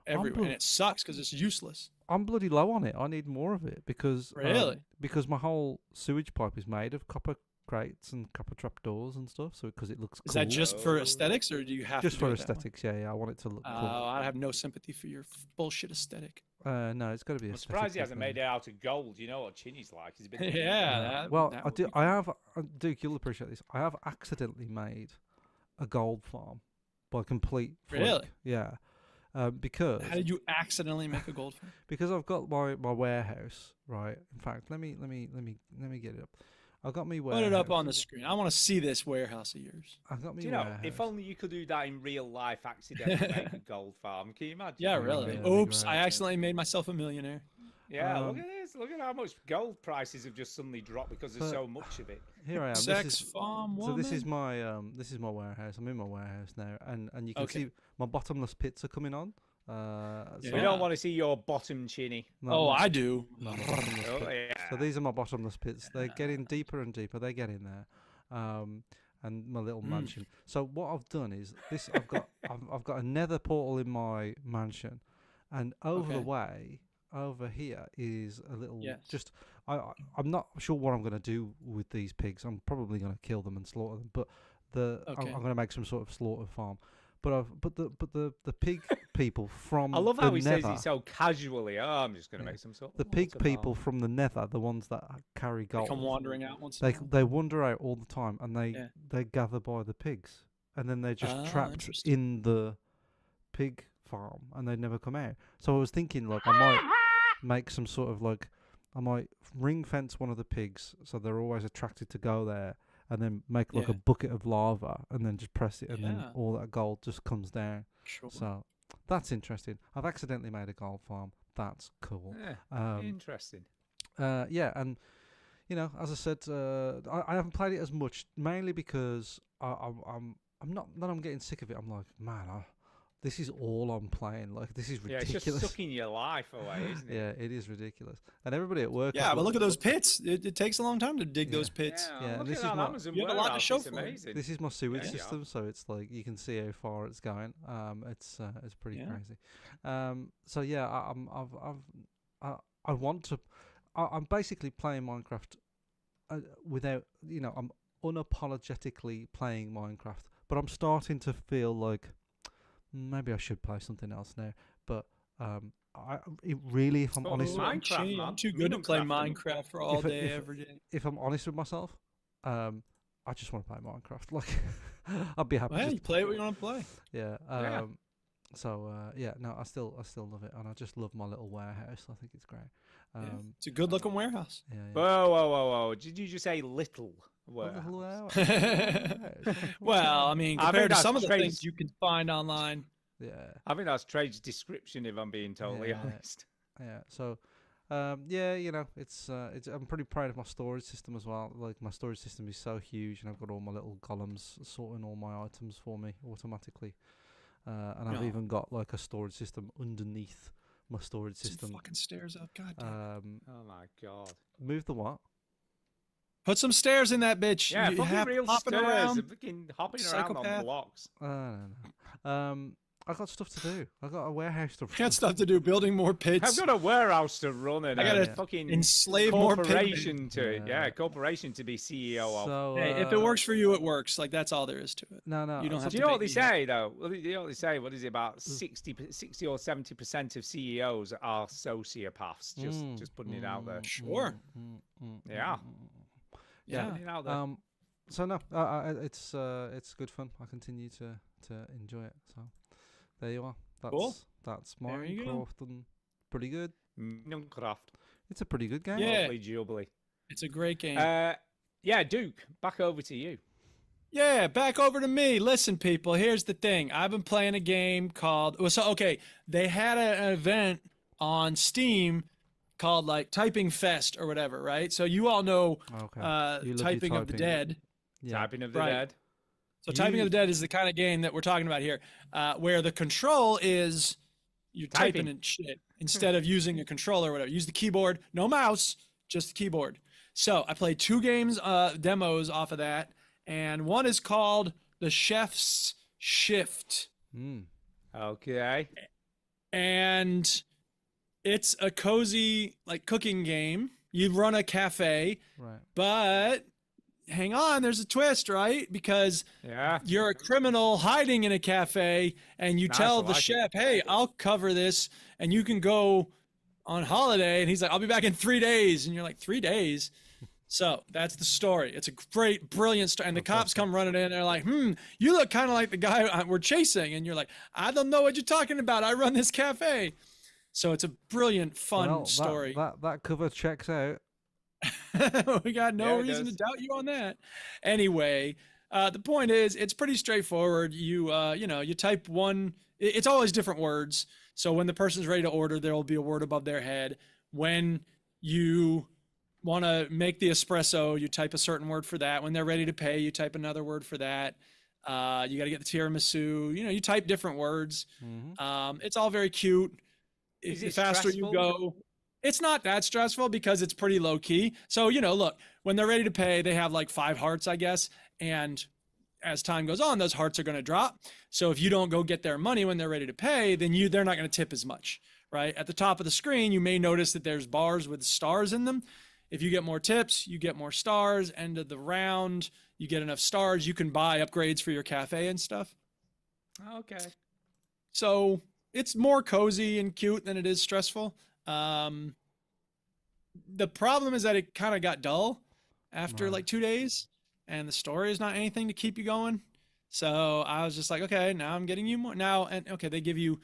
Everywhere. And it sucks because it's useless. I'm bloody low on it. I need more of it because Really? because my whole sewage pipe is made of copper crates and copper trapdoors and stuff. So because it looks Is cool. that just for aesthetics or do you have Just to do for it that way? aesthetics? Yeah, I want it to look cool. I have no sympathy for your bullshit aesthetic. No, it's got to be. I'm surprised he hasn't made it out of gold. You know what Chinny's like. He's been Yeah, that- Well, that I would do. be I have. Duke, you'll appreciate this. I have accidentally made a gold farm by complete. Fluke. Really? Yeah. Because How did you accidentally make a gold farm? because I've got my warehouse right. In fact, let me get it up. I've got me warehouse. Put it up on the screen. I want to see this warehouse of yours. I've got me Do you know, warehouse. if only you could do that in real life, accidentally make a gold farm. Can you imagine? Yeah, Yeah, really. that'd be Oops, great, I yeah. accidentally made myself a millionaire. Yeah, look Um, at this. Look at how much gold prices have just suddenly dropped because there's But- so much of it. Here I am. Sex This is, farm so woman. this is my warehouse. I'm in my warehouse now, and you can Okay. see my bottomless pits are coming on. We Yeah. don't want to see your bottom, Chinny. no, I do. no, my bottomless Oh, pits. yeah. So these are my bottomless pits. They're getting deeper and deeper. They get in there, and my little mansion. So what I've done is this: I've got a nether portal in my mansion, and over the Okay. way, over here is a little. Yes. Just I'm not sure what I'm going to do with these pigs. I'm probably going to kill them and slaughter them, but I'm Okay. going to make some sort of slaughter farm. But the pig people from I love the how he nether, says it so casually. Oh, I'm just going to Yeah. make some sort of the pig water people farm. from the nether, the ones that carry They gold. come wandering out once. in a They while. they wander out all the time, and Yeah. they gather by the pigs, and then they're just Ah, trapped interesting. in the pig farm, and they never come out. So I was thinking, like, I might make some sort of I might ring fence one of the pigs so they're always attracted to go there, and then make like a Yeah. bucket of lava, and then just press it, and then Yeah. all that gold just comes down. Sure. So that's interesting. I've accidentally made a gold farm. That's cool. Yeah, Um, interesting. yeah, and as I said, I haven't played it as much, mainly because I'm not that I'm getting sick of it. I'm like, man, this is all I'm playing. Like, this is Yeah, it's ridiculous. just sucking your life away, isn't it? Yeah, it is ridiculous. And everybody at work. Yeah, is but like- look at those pits. It takes a long time to dig those pits. Yeah, Yeah, look this at is that my- Amazon You have a lot to warehouse, show it's for it. amazing. This is my sewage Yeah. system, so it's like you can see how far it's going. It's pretty Yeah. crazy. So yeah, I want to. I'm basically playing Minecraft without, I'm unapologetically playing Minecraft, but I'm starting to feel like maybe I should play something else now. But if I'm Oh, honest, Minecraft, Chinny, man. I'm too We good to don't play craft them. Minecraft for all If- day, if- every day. if I'm honest with myself, I just want to play Minecraft. Like, I'd be happy. Well, just you play what you want to play. Yeah. Yeah. So no, I still love it, and I just love my little warehouse. I think it's great. Yeah, it's a good looking warehouse. Yeah. Whoa. Did you just say little? A Warehouse? little warehouse. Well, I mean, I think compared to that's some of the trades- things you can find online. Yeah. I think that's Trade's description, if I'm being totally Yeah. honest. Yeah. So, yeah, it's I'm pretty proud of my storage system as well. Like, my storage system is so huge, and I've got all my little golems sorting all my items for me automatically. and I've No. even got like a storage system underneath my storage Some system. fucking stairs up. God damn. Oh my god. Move the what? Put some stairs in that bitch. Yeah, You fucking have real hopping stairs. around. And fucking hopping around on Psychopath. blocks. No. I got stuff to do. I got a warehouse to. Got stuff to do. Building more pits. I've got a warehouse to run and I gotta a fucking enslave more corporation pigmen. to it. Yeah. Yeah, corporation to be CEO of. So Hey, if it works for you, it works. Like that's all there is to it. no, you don't so have Do to you know what they make me happy. say though? Well, you know what they say? What is it about 60 or 70% of CEOs are sociopaths? Just putting it out there. Sure. Yeah. Yeah. Putting it out there. So no, it's good fun. I continue to enjoy it. So there you are. That's Cool. that's There you go. Minecraft and pretty good. Minecraft. It's a pretty good game. Yeah. Lovely jubbly. It's a great game. Yeah, Duke, back over to you. Yeah, back over to me. Listen, people, here's the thing. I've been playing a game called they had an event on Steam called like Typing Fest or whatever, right? So you all know Okay. You love your Typing of the typing. Dead. Yeah. Typing of the Right. Dead. So Typing of the Dead is the kind of game that we're talking about here, where the control is you're typing Typing. and shit instead of using a controller or whatever. Use the keyboard, no mouse, just the keyboard. So I played 2 games, demos off of that, and one is called The Chef's Shift. Okay. And it's a cozy like cooking game. You run a cafe, Right. but hang on, there's a twist, right? Because Yeah. you're a criminal hiding in a cafe and you Nice, tell I the like it. chef, hey, I'll cover this and you can go on holiday. And he's like, I'll be back in 3 days. And you're like, 3 days? So that's the story. It's a great, brilliant story. And the cops come running in. They're like, you look kind of like the guy we're chasing. And you're like, I don't know what you're talking about. I run this cafe. So it's a brilliant, fun Well, story. That cover checks out. We got no Yeah, it reason to does. doubt you on that. Anyway, the point is, it's pretty straightforward. You type one. It's always different words. So when the person's ready to order, there will be a word above their head. When you want to make the espresso, you type a certain word for that. When they're ready to pay, you type another word for that. You got to get the tiramisu. You type different words. It's all very cute. Is The it faster you stressful? go, it's not that stressful because it's pretty low key. So, look, when they're ready to pay, they have like 5 hearts, I guess. And as time goes on, those hearts are going to drop. So if you don't go get their money when they're ready to pay, then they're not going to tip as much, right? At the top of the screen, you may notice that there's bars with stars in them. If you get more tips, you get more stars. End of the round, you get enough stars, you can buy upgrades for your cafe and stuff. Okay. So it's more cozy and cute than it is stressful. The problem is that it kind of got dull after Right. like 2 days, and the story is not anything to keep you going. So I was just like, okay, now I'm getting you more now. And okay, they give you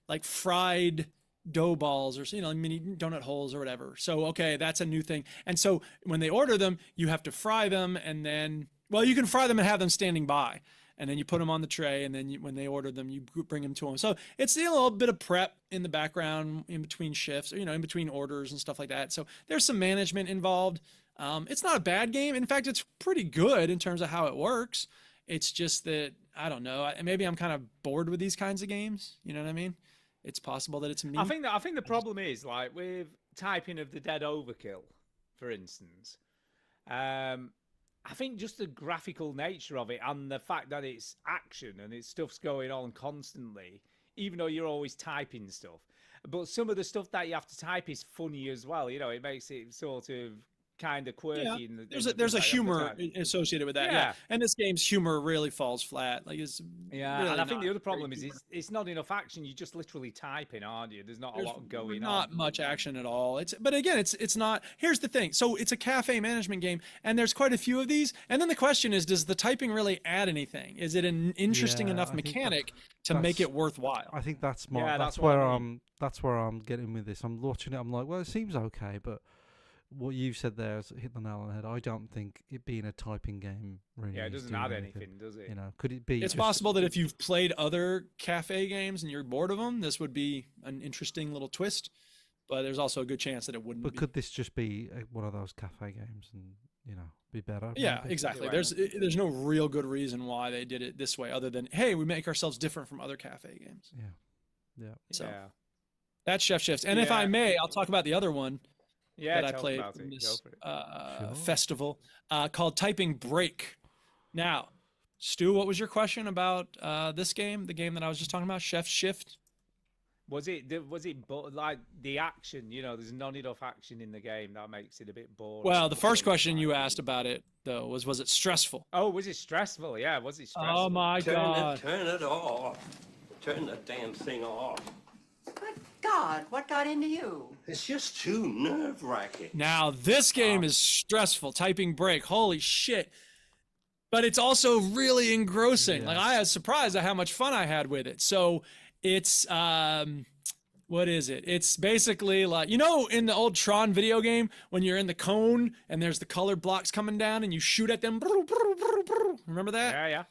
like fried dough balls or mini donut holes or whatever. So okay, that's a new thing. And so when they order them, you have to fry them, and then you can fry them and have them standing by. And then you put them on the tray, and then when they order them, you bring them to them. So it's a little bit of prep in the background in between shifts, or, in between orders and stuff like that. So there's some management involved. It's not a bad game. In fact, it's pretty good in terms of how it works. It's just that, I don't know, maybe I'm kind of bored with these kinds of games. You know what I mean? It's possible that it's me. I think the problem is like with Typing of the Dead Overkill, for instance. I think just the graphical nature of it and the fact that it's action and it's stuff's going on constantly, even though you're always typing stuff. But some of the stuff that you have to type is funny as well. It makes it sort of kind of quirky. Yeah, in the there's things a that you have to humor type. associated with that. Yeah. And this game's humor really falls flat. Like it's Yeah, really and I think the not other problem very is humor. it's not enough action. You're just literally typing, aren't you? There's not a There's lot going not on. much action at all. But again, it's not. Here's the thing. So it's a cafe management game, and there's quite a few of these. And then the question is, does the typing really add anything? Is it an interesting Yeah, enough I think mechanic to make that's- it worthwhile? I think that's my. Yeah, that's that's what where I mean. that's where I'm getting with this. I'm watching it. I'm like, well, it seems okay, but what you said there has hit the nail on the head. I don't think it being a typing game really. Yeah, it is doesn't doing add anything. anything, does it? Could it be? It's just- possible that if you've played other cafe games and you're bored of them, this would be an interesting little twist. But there's also a good chance that it wouldn't But be. could this just be one of those cafe games and be better. Yeah, maybe. exactly. Right. There's no real good reason why they did it this way, other than hey, we make ourselves different from other cafe games. Yeah. So Yeah. that's Chef Shifts. And if I Yeah. may, I'll talk about the other one Yeah. that I tell us played about in it. this Go for it. Sure. festival called Typing Break. Now, Stu, what was your question about this game? The game that I was just talking about, Chef Shift. Was it like the action? There's not enough action in the game that makes it a bit boring. Well, the first Or question you like- asked about it though was it stressful? Oh, was it stressful? Yeah, was it stressful? Oh my god. Turn it off. Turn the damn thing off. Good God, what got into you? It's just too nerve-wracking. Now, this game is stressful. Typing Break. Holy shit. But it's also really engrossing. Like I was surprised at how much fun I had with it. So it's what is it? It's basically like in the old Tron video game when you're in the cone and there's the colored blocks coming down and you shoot at them. Remember that? Yeah.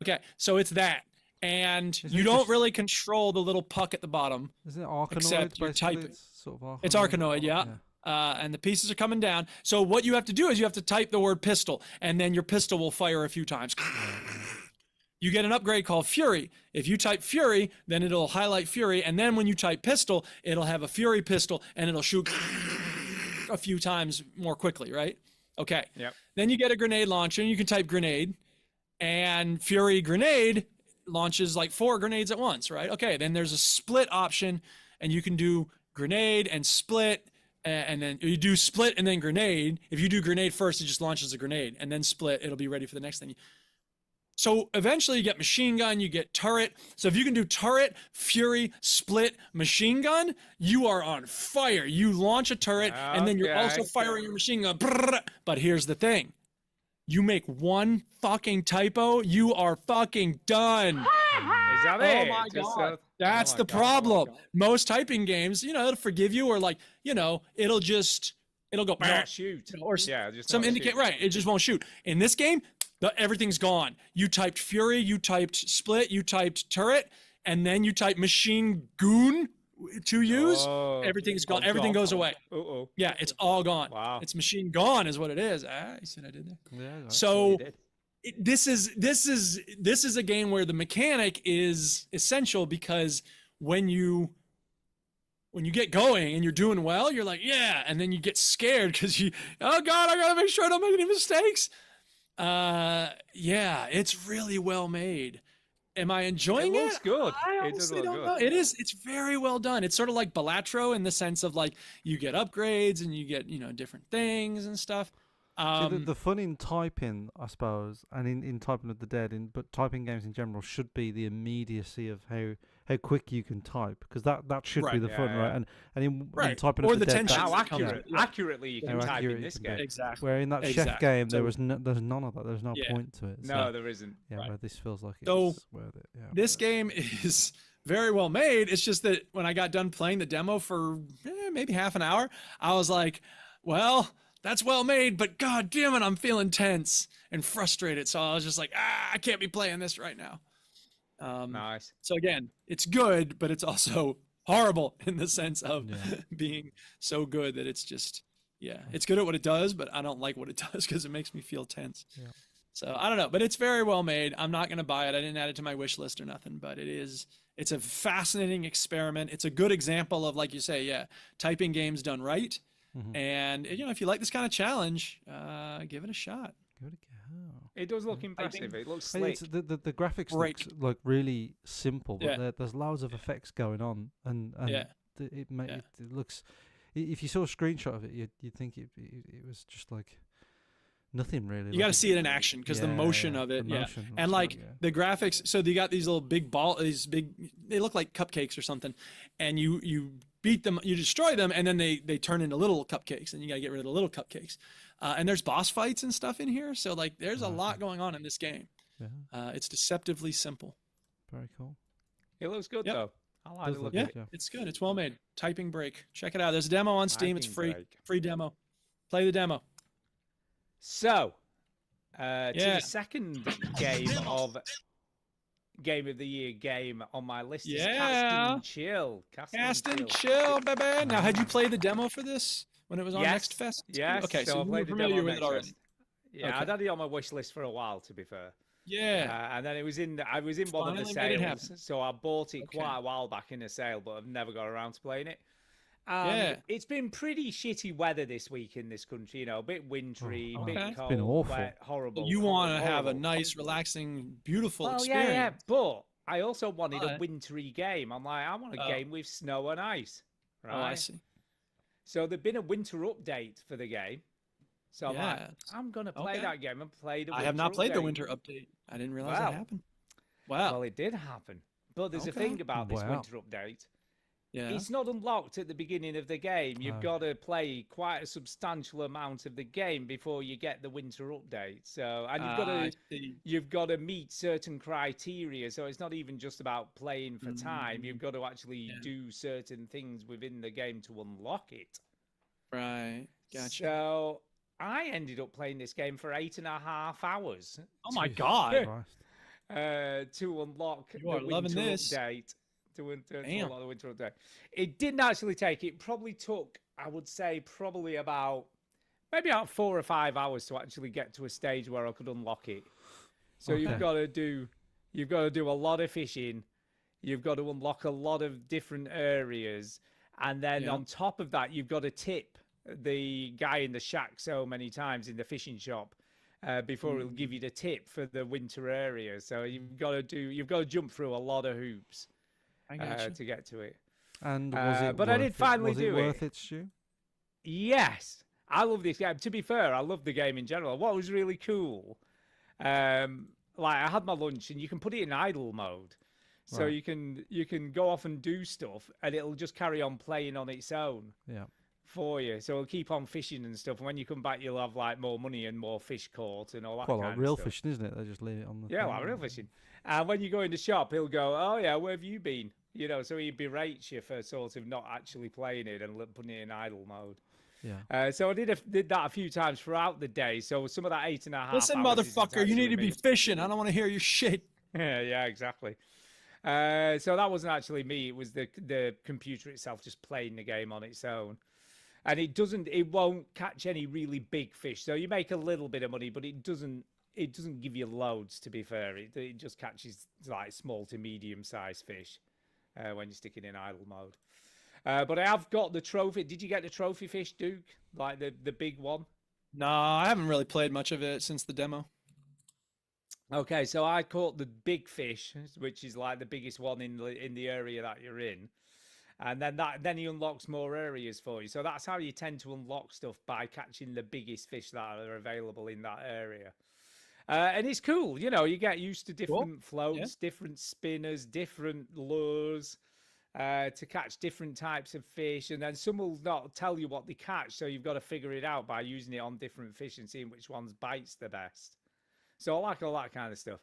Okay, so it's that. And Isn't you it don't just- really control the little puck at the bottom. Isn't it Arkanoid? Except you're basically? typing. It's sort of It's Arkanoid, yeah. And the pieces are coming down. So what you have to do is you have to type the word pistol, and then your pistol will fire a few times. You get an upgrade called Fury. If you type Fury, then it'll highlight Fury, and then when you type pistol, it'll have a Fury pistol, and it'll shoot a few times more quickly, right? Okay. Yep. Then you get a grenade launcher, and you can type grenade, and Fury grenade launches like 4 grenades at once, right? Okay, then there's a split option, and you can do grenade and split, and then you do split and then grenade. If you do grenade first, it just launches a grenade, and then split, it'll be ready for the next thing. So eventually you get machine gun, you get turret. So if you can do turret, Fury, split, machine gun, you are on fire. You launch a turret, and then you're also Okay. firing your machine gun. But here's the thing. You make one fucking typo, you are fucking done. Is that Oh it? my Just, God. That's oh my the God, oh my problem. God. Most typing games, it'll forgive you, or like, it'll go Not shoot. or Yeah, just some not indicate shoot. right. It just won't shoot. In this game, everything's gone. You typed Fury, you typed split, you typed turret, and then you type machine goon to use. Oh, Everything's gone. oh, Everything God. goes away. Uh-oh. Yeah, it's all gone. Wow. It's machine gone is what it is. You see what I did there? Yeah. Right. So You did. this is a game where the mechanic is essential, because when you get going and you're doing well, you're like, yeah, and then you get scared because oh god, I gotta make sure I don't make any mistakes. Yeah, it's really well made. Am I enjoying it? looks good. I It does honestly look don't good. know. It's very well done. It's sort of like Balatro in the sense of like you get upgrades and you get different things and stuff. See, the fun in typing, I suppose, and in Typing of the Dead, but typing games in general, should be the immediacy of how quick you can type, because that should be Right. the fun, Yeah, right? yeah. And in Right. Typing Or of the the Dead, tension. How that comes accurate, with it. accurately you can How type accurate in you this can be. game. Exactly. where in that chef Exactly. game So- there's none of that. There's no Yeah. point to it. No, So, there isn't. yeah, Right. where this feels like So, it's worth it. Yeah, This game is very well made. It's just that when I got done playing the demo for maybe half an hour, I was like, well, that's well made, but god damn it, I'm feeling tense and frustrated. So I was just like, I can't be playing this right now. Nice. So again, it's good, but it's also horrible in the sense of Yeah. being so good that it's just, it's good at what it does, but I don't like what it does because it makes me feel tense. Yeah. So I don't know, but it's very well made. I'm not going to buy it. I didn't add it to my wish list or nothing, but it's a fascinating experiment. It's a good example of, like you say, typing games done right. Mhm. And if you like this kind of challenge, give it a shot. Give it a go. It does look impressive. It looks I mean, slick. the graphics Break. looks like really simple, but Yeah. there's loads of effects going on, and Yeah. it looks. If you saw a screenshot of it, you'd think it was just like nothing really. You got to see it in action because the motion of it, and like the graphics. So you got these little big they look like cupcakes or something, and you beat them, you destroy them, and then they turn into little cupcakes, and you got to get rid of the little cupcakes. And there's boss fights and stuff in here, so like there's a lot going on in this game. Yeah, It's deceptively simple. very cool. It looks good Yep. though. I like Does the look look Yeah, of it. Yeah. it's good. It's well made. Typing Break. Check it out. There's a demo on Steam. It's Typing free. Break. Free demo. Play the demo. So, to Yeah. the second game of the year game on my list is Cast Yeah. and Chill. Cast and chill, baby. Now, had you played the demo for this when it was on Yes. Next Fest? Yes. Okay, so I you were played the familiar demo with it next already. Fest. Yeah, Okay. I'd had it on my wish list for a while, to be fair. Yeah. And then I was in one of the Finally made it happen. sales, so I bought it Okay. quite a while back in a sale, but I've never got around to playing it. Yeah. It's been pretty shitty weather this week in this country, a bit wintry, Oh, bit okay. It's cold, been awful. wet, horrible. You want to have a horrible. nice, relaxing, beautiful Well, experience. yeah, but I also wanted a But- wintry game. I'm like, I want a Oh. game with snow and ice, right? Oh, I see. So there'd been a winter update for the game. So I'm like, Yeah. I'm gonna play Okay. that game and play the. I have not played the update. winter update. I didn't realize Wow. that happened. Wow. Well, it did happen. But there's a Okay. thing about this Wow. winter update. Yeah. It's not unlocked at the beginning of the game. You've No. got to play quite a substantial amount of the game before you get the winter update. So, and I see. you've got to meet certain criteria. So it's not even just about playing for time. You've got to actually Yeah. do certain things within the game to unlock it. Right. Gotcha. So I ended up playing this game for 8.5 hours. Oh my Jesus God. Christ. To unlock You the are loving winter this. update. To Damn. unlock the winter update. It didn't actually take. It probably took, I would say, maybe about 4 or 5 hours to actually get to a stage where I could unlock it. So Okay. you've got to do a lot of fishing. You've got to unlock a lot of different areas, and then Yeah. on top of that, you've got to tip the guy in the shack so many times in the fishing shop before he'll give you the tip for the winter area. So you've got to jump through a lot of hoops I gotcha. to get to it. And was it but I did worth it? finally Was do it it. worth it, Stu? Yes, I love this game. To be fair, I love the game in general. What was really cool, like I had my lunch, and you can put it in idle mode, so Right. you can go off and do stuff, and it'll just carry on playing on its own Yeah. for you. So it'll keep on fishing and stuff. And when you come back, you'll have like more money and more fish caught and all that. Quite kind like of real stuff. fishing, isn't it? They just leave it on the Yeah, thing. like real fishing. And when you go in the shop, he'll go, "Oh yeah, where have you been?" So he berates you for sort of not actually playing it and putting it in idle mode. Yeah. So I did that a few times throughout the day. So some of that 8.5 Listen, hours is motherfucker, you need to actually be me. fishing. I don't want to hear your shit. Yeah, exactly. So that wasn't actually me. It was the computer itself just playing the game on its own. And it won't catch any really big fish. So you make a little bit of money, but it doesn't give you loads, to be fair. It just catches like small to medium sized fish when you stick it in idle mode. But I have got the trophy. Did you get the trophy fish, Duke? Like the big one? No, I haven't really played much of it since the demo. Okay, so I caught the big fish, which is like the biggest one in the area that you're in, and then he unlocks more areas for you. So that's how you tend to unlock stuff, by catching the biggest fish that are available in that area. And it's cool, you get used to different floats, different spinners, different lures. To catch different types of fish, and then some will not tell you what they catch, so you've got to figure it out by using it on different fish and seeing which ones bites the best. So I like all that kind of stuff.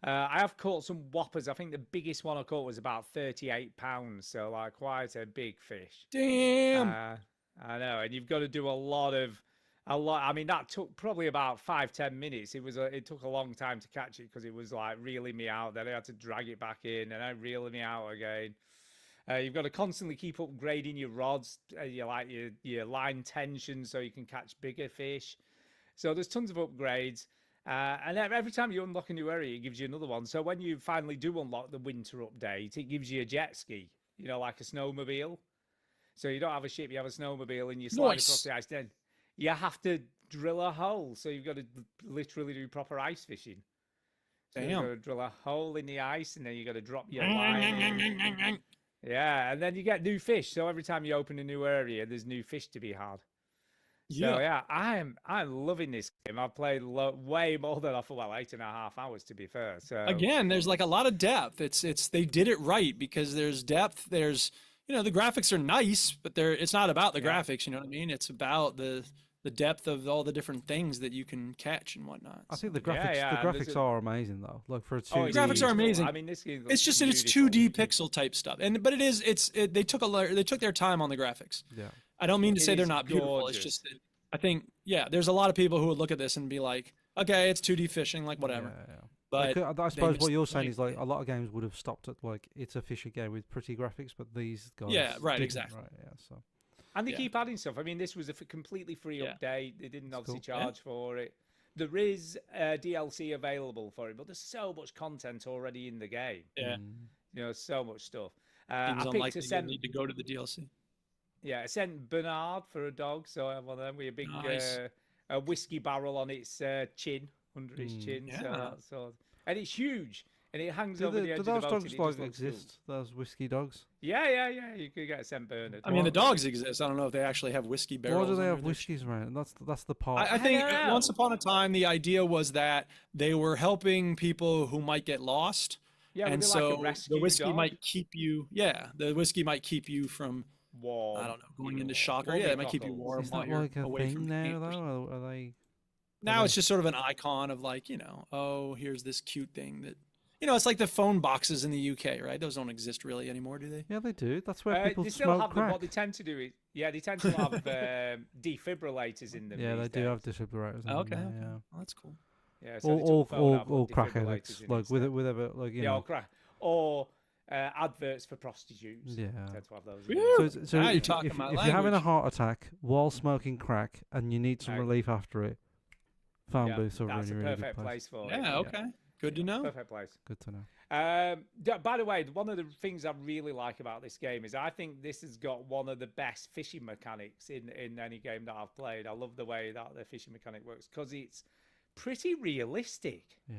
I have caught some whoppers. I think the biggest one I caught was about 38 pounds, so like quite a big fish. Damn. I know, and you've got to do a lot. I mean, that took probably about 5-10 minutes. It took a long time to catch it because it was like reeling me out. Then I had to drag it back in, and then reeling me out again. You've got to constantly keep upgrading your rods, your line tension, so you can catch bigger fish. So there's tons of upgrades, and every time you unlock a new area, it gives you another one. So when you finally do unlock the winter update, it gives you a jet ski, like a snowmobile. So you don't have a ship, you have a snowmobile, and you slide across the ice. Then you have to drill a hole, so you've got to literally do proper ice fishing. So you've got to drill a hole in the ice, and then you've got to drop your line in. Yeah, and then you get new fish. So every time you open a new area, there's new fish to be had. So yeah, I'm loving this game. I've played way more than I thought. Well, 8.5 hours, to be fair. So Again, there's like a lot of depth. It's they did it right, because there's depth. There's the graphics are nice, but it's not about the graphics. You know what I mean? It's about the depth of all the different things that you can catch and whatnot. I think the graphics are amazing though. Like for a 2D. The graphics are amazing. I mean, this game it's just that it's 2D pixel type stuff, but they took their time on the graphics. Yeah. I don't mean to It say they're is not beautiful. gorgeous. It's just that I think there's a lot of people who would look at this and be like, okay, it's 2D fishing, like whatever. Yeah. But I suppose what you're saying like, is like a lot of games would have stopped at like it's a fisher game with pretty graphics, but these guys. Yeah, right, didn't, exactly. Right, yeah, so. And they keep adding stuff. I mean, this was a completely free Yeah. update. They didn't obviously cool. charge for it. there is DLC available for it, but there's so much content already in the game. Yeah. You know, so much stuff. Seems I picked unlikely a you'll Saint, need to go to the DLC. yeah, a Saint Bernard for a dog. So I have one of them with a big Nice. a whiskey barrel on its chin, under its chin. So Yeah. that's all. And it's huge, and it hangs Do, over the edge do of the those boat. dogs and it like just looks cool. exist? Those whiskey dogs? Yeah. You could get a Saint Bernard. I mean, the dogs exist. I don't know if they actually have whiskey barrels. Why do they under have their whiskeys around? That's the part. I think don't know. once upon a time, the idea was that they were helping people who might get lost. Yeah, and would be so like a rescue the whiskey dog. might keep you, the whiskey might keep you from, Warm. I don't know, going into shock. Or Warm yeah, it might keep you cockles. warm Is while that you're like a away from thing the now, camp or something. though? Are they? Now it's just sort of an icon of like, oh, here's this cute thing that, it's like the phone boxes in the UK, right? Those don't exist really anymore, do they? Yeah, they do. That's where people they still smoke have them. crack. What they tend to do is, they tend to have defibrillators in them. Yeah, they these do have days. defibrillators. in Okay. them, yeah. Well, that's cool. Yeah, so they took All the phone out, put crack defibrillators addicts, in like instead. with ever, like you Yeah, know. or crack, or adverts for prostitutes. Yeah. Tend to have those. Woo! So Now you're if, talking if, my if you're having a language. heart attack while smoking crack and you need some Right. relief after it, phone Yeah, booths are that's really, a really good perfect place. place for it. Yeah, okay. Good to know. Perfect place. Good to know. By the way, one of the things I really like about this game is I think this has got one of the best fishing mechanics in any game that I've played. I love the way that the fishing mechanic works because it's pretty realistic. Yeah.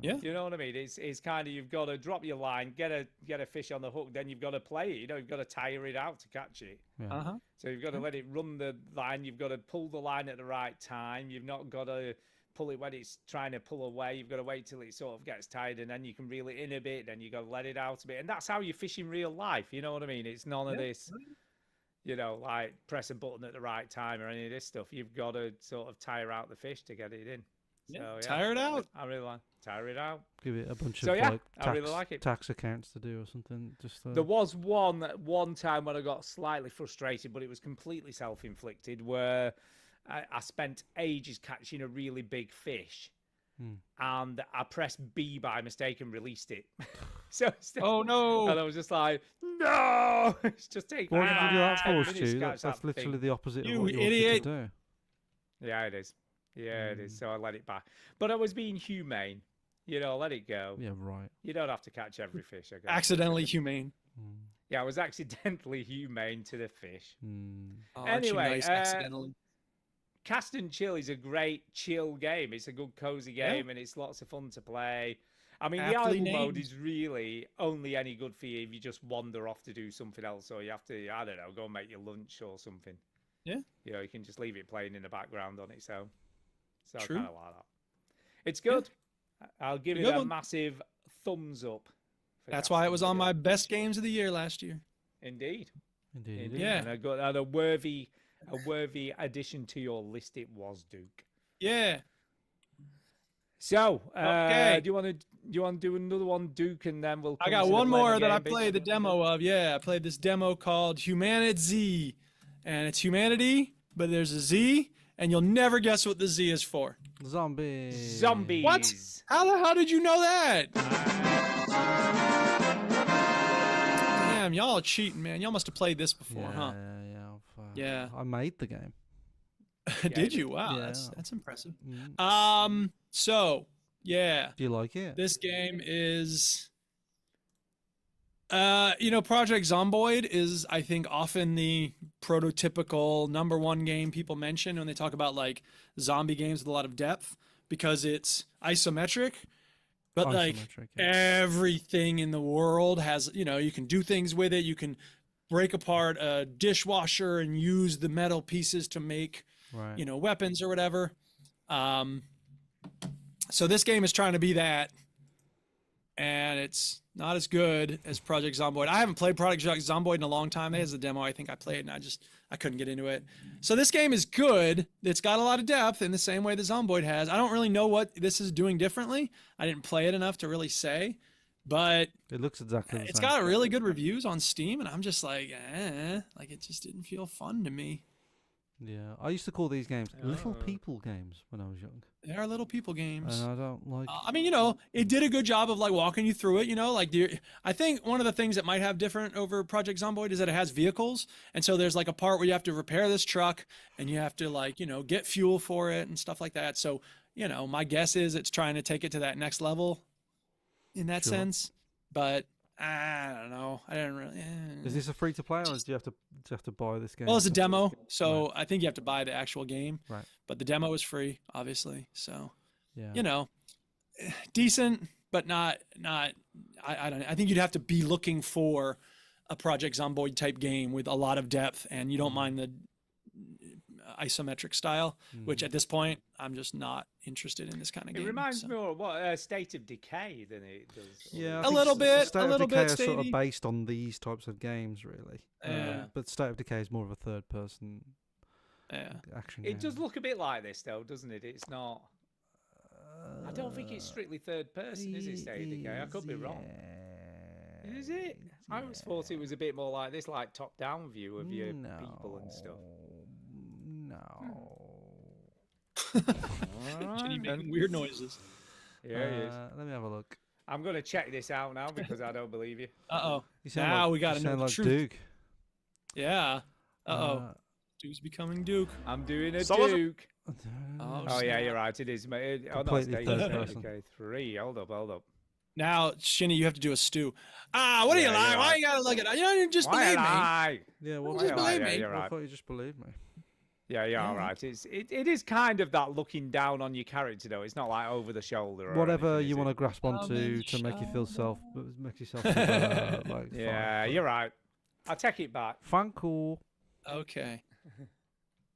Yeah. You know what I mean? It's kind of, you've got to drop your line, get a fish on the hook, then you've got to play it. You've got to tire it out to catch it. Yeah. Uh-huh. So you've got to let it run the line. You've got to pull the line at the right time. You've not got to pull it when it's trying to pull away. You've got to wait till it sort of gets tired, and then you can reel it in a bit. Then you've got to let it out a bit. And that's how you fish in real life. You know what I mean? It's none of this, like press a button at the right time or any of this stuff. You've got to sort of tire out the fish to get it in. Yeah, So, tire it out. I really like tire it out. Give it a bunch So, of yeah, like I really like it. tax accounts to do or something. Just There was one time when I got slightly frustrated, but it was completely self-inflicted, where I spent ages catching a really big fish, and I pressed B by mistake and released it. Oh no! And I was just like, no! It's just taking Why did you do that 10 for, minutes Stu? to That's catch that literally thing. the opposite You of what you idiot. wanted to Yeah, it is. Yeah, it is. So I let it back. But I was being humane. Let it go. do. Yeah, right. You don't have to catch every fish. I guess. Accidentally humane. Yeah, I was accidentally humane to the fish. Oh, aren't you Anyway, nice accidentally. Cast and Chill is a great chill game. It's a good cozy Yeah. game, and it's lots of fun to play. I mean, Aptly the idle mode named. is really only any good for you if you just wander off to do something else, or you have to, I don't know, go and make your lunch or something. Yeah. You can just leave it playing in the background on its own. So True. I kind of like that. It's good. I'll give A it good a one. massive thumbs up. for That's Cast why it and was on Chill. my best games of the year last year. Indeed. Indeed. Indeed. Yeah. And a worthy addition to your list it was, Duke. Yeah. So, Okay. do you want to do another one, Duke, and then we'll. I come got to the one play more the that I game bit? played the demo of. Yeah, I played this demo called Humanity, and it's humanity, but there's a Z, and you'll never guess what the Z is for. Zombie. Zombies. What? How did you know that? Damn, y'all are cheating, man. Y'all must have played this before, Yeah, huh? yeah. Yeah. I made the game. Did you? Wow, Yeah. that's impressive. Mm. So yeah, Do you like it? this game is Project Zomboid is, I think, often the prototypical #1 game people mention when they talk about like zombie games with a lot of depth, because it's isometric, but like Isometric, yeah. everything in the world has, you can do things with it. You can break apart a dishwasher and use the metal pieces to make Right. weapons or whatever. So this game is trying to be that, and it's not as good as Project Zomboid. I haven't played Project Zomboid in a long time. There's a demo I think I played, and I couldn't get into it. So this game is good. It's got a lot of depth in the same way that Zomboid has. I don't really know what this is doing differently. I didn't play it enough to really say, but It looks exactly the it's same. got really good reviews on Steam, and I'm just like, like it just didn't feel fun to me. Yeah, I used to call these games little Oh. people games when I was young, They are little people games. and I don't like. I mean, it did a good job of like walking you through it. I think one of the things that might have different over Project Zomboid is that it has vehicles, and so there's like a part where you have to repair this truck, and you have to like get fuel for it and stuff like that. So my guess is it's trying to take it to that next level in that Sure. sense. But I don't know. I didn't really. Is this a free to play, or do you have to buy this game? Well, it's a demo, so I think you have to buy the actual game. Right. But the demo is free, obviously. So, Yeah. Decent, but not. I don't. I think you'd have to be looking for a Project Zomboid type game with a lot of depth, and you don't mind the isometric style, which at this point I'm just not interested in this kind of game. It reminds so. me more of what State of Decay than it does. Yeah, I A think little bit, State a of little Decay bit, is sort of Stady. based on these types of games, really. Yeah. But State of Decay is more of a third-person Yeah. action game. It does look a bit like this, though, doesn't it? It's not. I don't think it's strictly third person, is it, State of Decay? I could be wrong. Is it? I always thought it was a bit more like this, like top-down view of your people and stuff. No. Jenny making weird noises. Yeah, he is. Let me have a look. I'm going to check this out now because I don't believe you. Uh-oh. You sound Now like, we got you to know sound the like truth. Duke. Yeah. Uh-oh. Duke's becoming Duke. I'm doing a So was it- Duke. Oh, Oh, yeah, snap. you're right. It is. Oh, no, Completely State third of person. Decay 3. Hold up. Now, Shinny, you have to do a stew. What do you Yeah, like? you're Why right. you gotta look at it? You just Why believe me. lie? Yeah, Well, what? just believe yeah, me. you're I right. thought you just believed me. Yeah, you're all right. It is kind of that looking down on your character, though. It's not like over the shoulder. Or Whatever anything, you is want to it? grasp onto the to make you feel make yourself feel like Yeah, fine. you're right. I'll take it back. Fun, cool. Okay.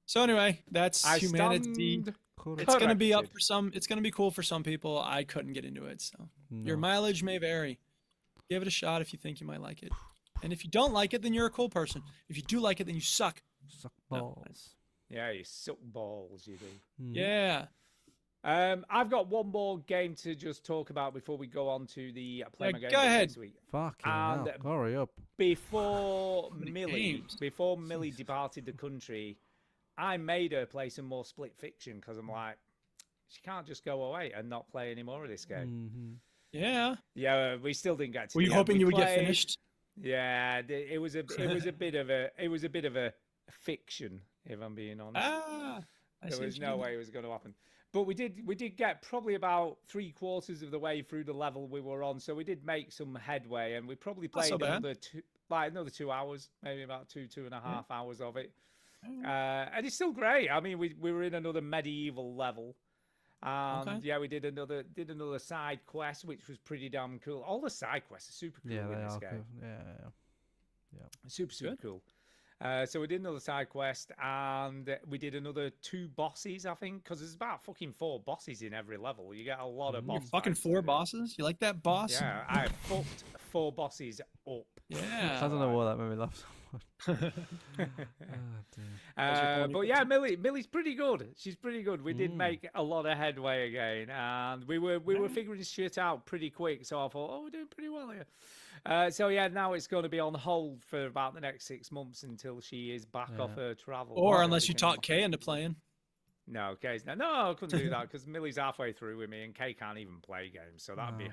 So anyway, that's I humanity. stand Cool. It's gonna be up corrected. for some. It's gonna be cool for some people. I couldn't get into it, so your No. mileage may vary. Give it a shot if you think you might like it. And if you don't like it, then you're a cool person. If you do like it, then you suck. Suck No. balls. Yeah, you suck balls, you do. Mm. Yeah. I've got one more game to just talk about before we go on to the play Yeah, my game go ahead. next week. Fucking And hell. Hurry up. Before many Millie, games? before Millie departed the country, I made her play some more Split Fiction because I'm like, she can't just go away and not play any more of this game. Mhm. Yeah. Yeah, we still didn't get to. Were you the end. hoping We you would get played- finished? Yeah, it was a bit of a fiction, if I'm being honest. I There see was what you no mean. way it was going to happen. But we did get probably about 3/4 of the way through the level we were on, so we did make some headway, and we probably Not played so bad. another 2 hours, maybe about 2.5 hours of it. And it's still great. I mean, we were in another medieval level. Okay. Yeah, we did another side quest, which was pretty damn cool. All the side quests are super cool Yeah, in they this are. game. Cool. Yeah. Super cool. So we did another side quest, and we did another 2 bosses, I think, because there's about fucking 4 bosses in every level. You get a lot of You're boss fucking fights 4 to do. bosses? You like that boss? Yeah, I fucked 4 bosses up. Yeah. I don't know why that made me laugh so much. Oh, dear. But yeah, Millie's pretty good. She's pretty good. We did make a lot of headway again, and we were figuring shit out pretty quick. So I thought, oh, we're doing pretty well here. So yeah, now it's going to be on hold for about the next 6 months until she is back off her travel. Or and unless you everything. talk Kay into playing. No, Kay's no, I couldn't do that because Millie's halfway through with me, and Kay can't even play games, so that'd be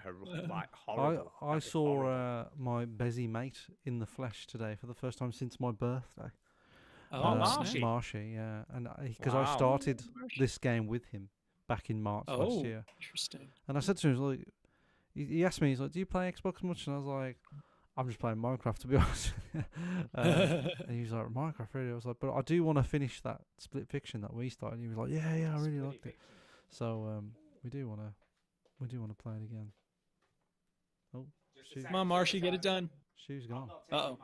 like horrible. I That'd be saw horrible. my Bezzy mate in the flesh today for the first time since my birthday. Oh, Marshy. Marshy, yeah, and because I Wow. started this game with him back in March last Oh, year, interesting. and I said to him, like, he asked me, he's like, "Do you play Xbox much?" And I was like, "I'm just playing Minecraft, to be honest." And he was like, "Minecraft, really?" I was like, "But I do want to finish that Split Fiction that we started." And he was like, "Yeah, I really Split liked it." Fiction. So we do want to play it again. Oh, Stu, Come on, Marshy, get it done. Stu's gone. Uh-oh.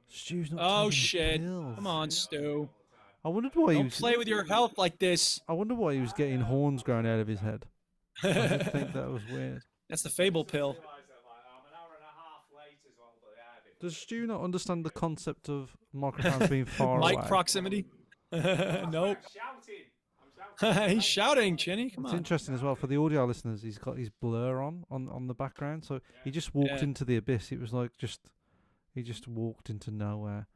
Stu's not. Oh, taking the shit. pills. Come on, Stu. I wondered why he Don't was. play with your health like this. I wonder why he was getting horns growing out of his head. I did think that was weird. That's the Fable pill. Does Stu not understand the concept of microphones being far Mic away? proximity. Nope. He's shouting, Chinny. Come It's on. interesting as well for the audio listeners. He's got his blur on the background, so he just walked Yeah. into the abyss. It was like he just walked into nowhere,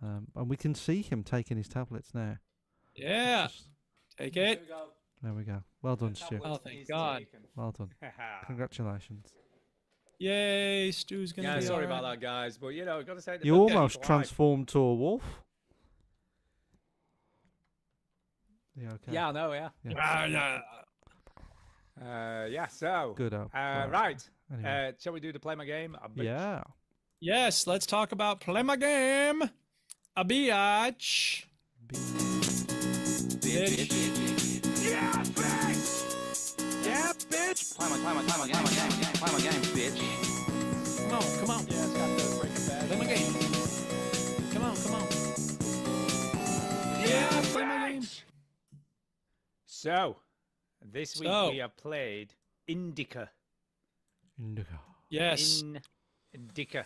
and we can see him taking his tablets now. Yeah. Just- Take it. there we go. Well done, Stu. Oh, thank God. Well done. Congratulations. Yay, Stu's gonna Yeah, be sorry alright. about that, guys, but got to say You almost transformed to a wolf. Yeah. Okay. Yeah, I know. Yeah. Yeah. So. Good up. Right. Anyway. Shall we do the play my game? Yeah. Yes, let's talk about play my game. A biatch. Bitch. Yeah, bitch! Yeah, bitch! Play my game, bitch. Come on. Yeah, it's got the break of bad. Play my game. Come on. Yeah, play my game. So, this week So. we have played Indica. Indica. Yes. Indica.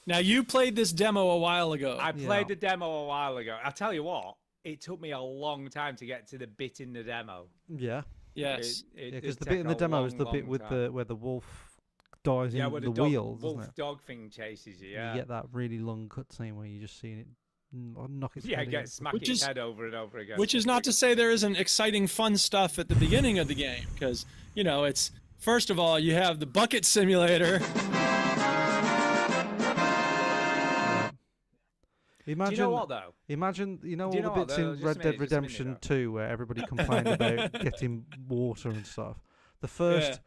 Now you played this demo a while ago. I played Yeah. the demo a while ago. I'll tell you what, it took me a long time to get to the bit in the demo. Yeah. Yes. It Yeah, because did the bit in the take a demo is the long, bit long with time. where the wolf dies Yeah, in where the dog, wheels, wolf isn't it? dog thing chases you. Yeah, You get that really long cutscene where you just see it knock its yeah, head get in. smack Which its is- head over and over again. Which is not to say there isn't exciting, fun stuff at the beginning of the game, because it's first of all you have the bucket simulator. Imagine, Do you know what though? imagine, Do you all know the what, bits though? in Just a Red minute, Dead just a minute, Redemption though. 2 where everybody complained about getting water and stuff. The first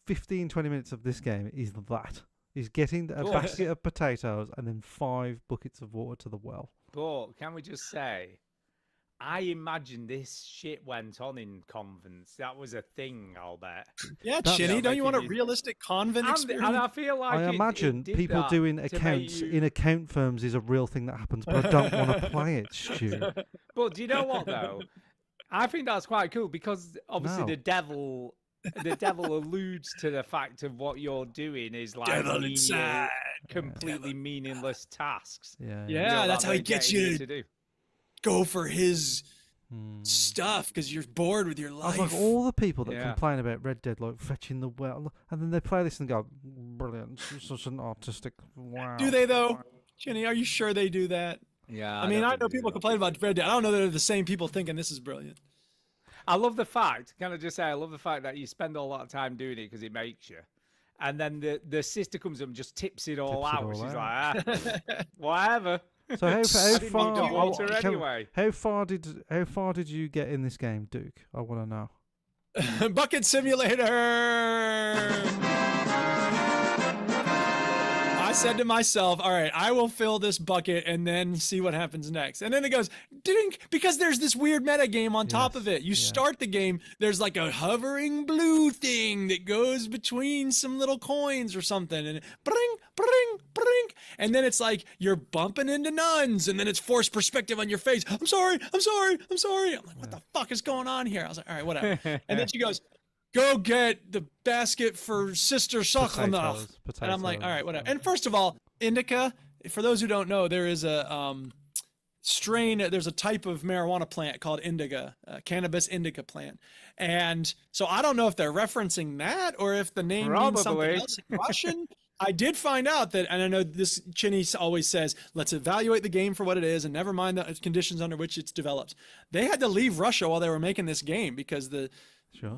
15, 20 minutes of this game is that. Is getting a But- basket of potatoes and then 5 buckets of water to the well. But can we just say, I imagine this shit went on in convents. That was a thing, I'll bet. Yeah, That's- Chinny, Yeah, don't you like want a it is. realistic convent And experience? I feel like I imagine it did people that doing to make accounts you- in account firms is a real thing that happens, but I don't want to play it, Stu. But do you know what though? I think that's quite cool because obviously No. the devil alludes to the fact of what you're doing is like Devil menial, inside. completely meaningless tasks. Yeah. Yeah, you know, that's that how he they're gets getting you to do. Go for his Hmm. stuff because you're bored with your I life. was like, all the people that Yeah. complain about Red Dead, like fetching the well, and then they play this and go, brilliant, such an artistic, wow. Do they though? Chinny, are you sure they do that? Yeah, I mean, don't I think know they do people that. complain about Red Dead. I don't know that they're the same people thinking this is brilliant. I love the fact. Can I just say, I love the fact that you spend a lot of time doing it because it makes you. And then the sister comes up and just tips it all Tips it out. all She's out. like, whatever. So how I didn't need far? the water anyway. How far did you get in this game, Duke? I want to know. Bucket Simulator! I said to myself, all right, I will fill this bucket and then see what happens next. And then it goes, ding, because there's this weird meta game on top of it. You start the game, there's like a hovering blue thing that goes between some little coins or something. And bring, bring, bring. And then it's like you're bumping into nuns and then it's forced perspective on your face. I'm sorry, I'm sorry, I'm sorry. I'm like, what the fuck is going on here? I was like, all right, whatever. And then she goes, go get the basket for Sister Saklanach. And I'm like, all right, whatever. And first of all, indica, for those who don't know, there is a there's a type of marijuana plant called indica, cannabis indica plant. And so I don't know if they're referencing that or if the name means something Probably. else in Russian. I did find out that, and I know this Chinny always says, let's evaluate the game for what it is and never mind the conditions under which it's developed. They had to leave Russia while they were making this game because the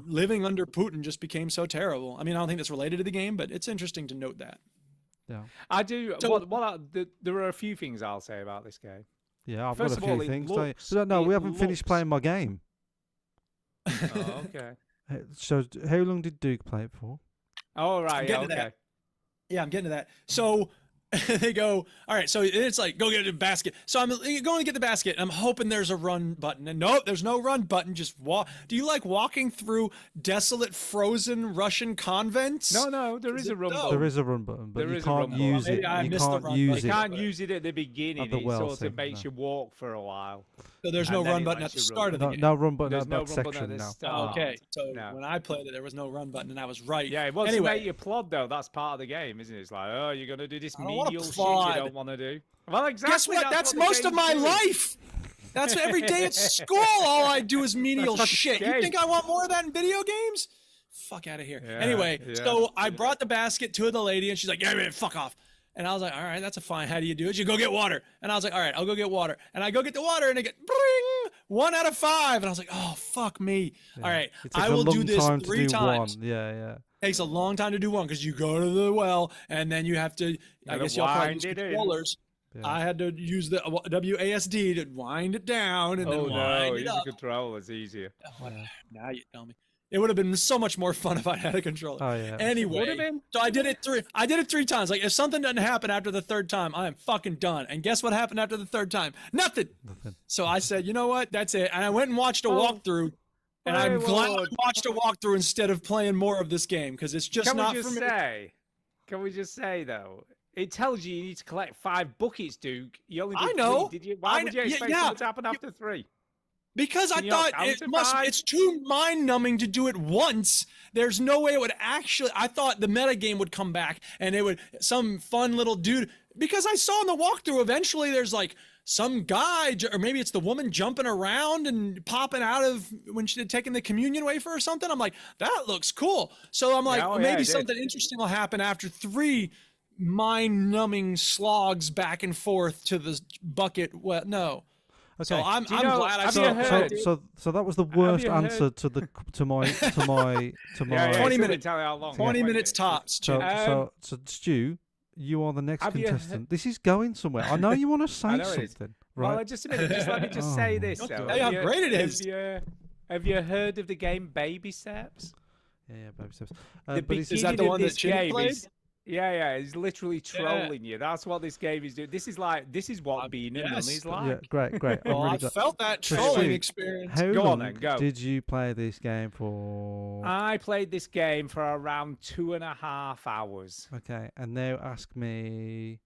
living under Putin just became so terrible. I mean, I don't think that's related to the game, but it's interesting to note that. Yeah. I do. So- There are a few things I'll say about this game. Yeah, I've First got of a all, few it things. looks- No, we it haven't finished looks- playing my game. Oh, okay. So, how long did Duke play it for? Oh, right. Yeah, getting to okay. that. Yeah, I'm getting to that. So they go, all right, so it's like, go get a basket. So I'm going to get the basket, and I'm hoping there's a run button. And nope, there's no run button. Just walk. Do you like walking through desolate, frozen Russian convents? No, there is a run No. button. There is a run button, but There you is a run can't button. use it. Maybe I You missed the can't run use button. You it. can't use it at the beginning. At the It well sort of thing, makes no. you walk for a while. So there's And no then run it button at lets the you start run. of the No, game. no run button There's at no that run button section at the now. start. Okay, so No. when I played it, there was no run button, and I was right. Yeah, it wants anyway, to make you plod though. That's part of the game, isn't it? It's like, oh, you're gonna do this I don't wanna menial shit plod. you don't want to do. Well, exactly. guess what? That's the most of game's my doing. life. That's what every day at school. All I do is menial That's shit. You okay. think I want more of that in video games? Fuck out of here. Yeah, Anyway, yeah. so I brought the basket to the lady, and she's like, "Yeah, man, fuck off." And I was like, "All right, that's a fine. How do you do it? You go get water." And I was like, "All right, I'll go get water." And I go get the water, and I get bring 1 out of 5. And I was like, "Oh fuck me." All right, It takes I a will long do this time to 3 do times. one. Yeah. Takes a long time to do one because you go to the well, and then you have to. I Gotta guess y'all probably wind use it in. controllers. Yeah. I had to use the WASD to wind it down and Oh then wind no, it use up. the controller's easier. Yeah. Now you tell me. It would have been so much more fun if I had a controller. Oh yeah. Anyway, been. so I did it 3 times. Like if something doesn't happen after the third time, I am fucking done. And guess what happened after the third time? Nothing. Nothing. So I said, you know what? That's it. And I went and watched a Oh. walkthrough. And I'm Hey, glad I Lord. watched a walkthrough instead of playing more of this game because it's just Can not we for just me. say? Can we just say though? It tells you need to collect 5 buckets, Duke. You only did I know. 3, did you? Why I would you kn- yeah, expect yeah. something to happen after 3? Because I Can you not thought count it to must. 5? It's too mind numbing to do it once. There's no way it would actually. I thought the meta game would come back and it would some fun little dude. Because I saw in the walkthrough eventually there's like some guy or maybe it's the woman jumping around and popping out of when she's taking the communion wafer or something. I'm like that looks cool. So I'm like Yeah, oh, yeah, maybe it did. something interesting will happen after 3 mind-numbing slogs back and forth to the bucket. Well, no. Okay. So I'm Do you know- glad I have saw you it. heard- So that was the worst you answer heard- to the to my to my Yeah, yeah, 20 it doesn't minutes. tell you how long. 20 Yeah. minutes tops. so Jim. so Stu, you are the next Have you contestant. This is going somewhere. I know you want to say know it is. something, Well, right? just a minute. Just let me just Oh say my this. God. though. Tell you how great it is. Have you heard of the game Baby Steps? Yeah, baby steps. The But it's, Is that the beginning of one that this Chinny game played? is- Yeah, it's literally trolling you. That's what this game is doing. This is what being a nun yes. is like. yeah, great. I'm Well, really I glad. felt that So, trolling Stu, experience. How Go long on then, go. did you play this game for? I played this game for around 2.5 hours. Okay, and now ask me.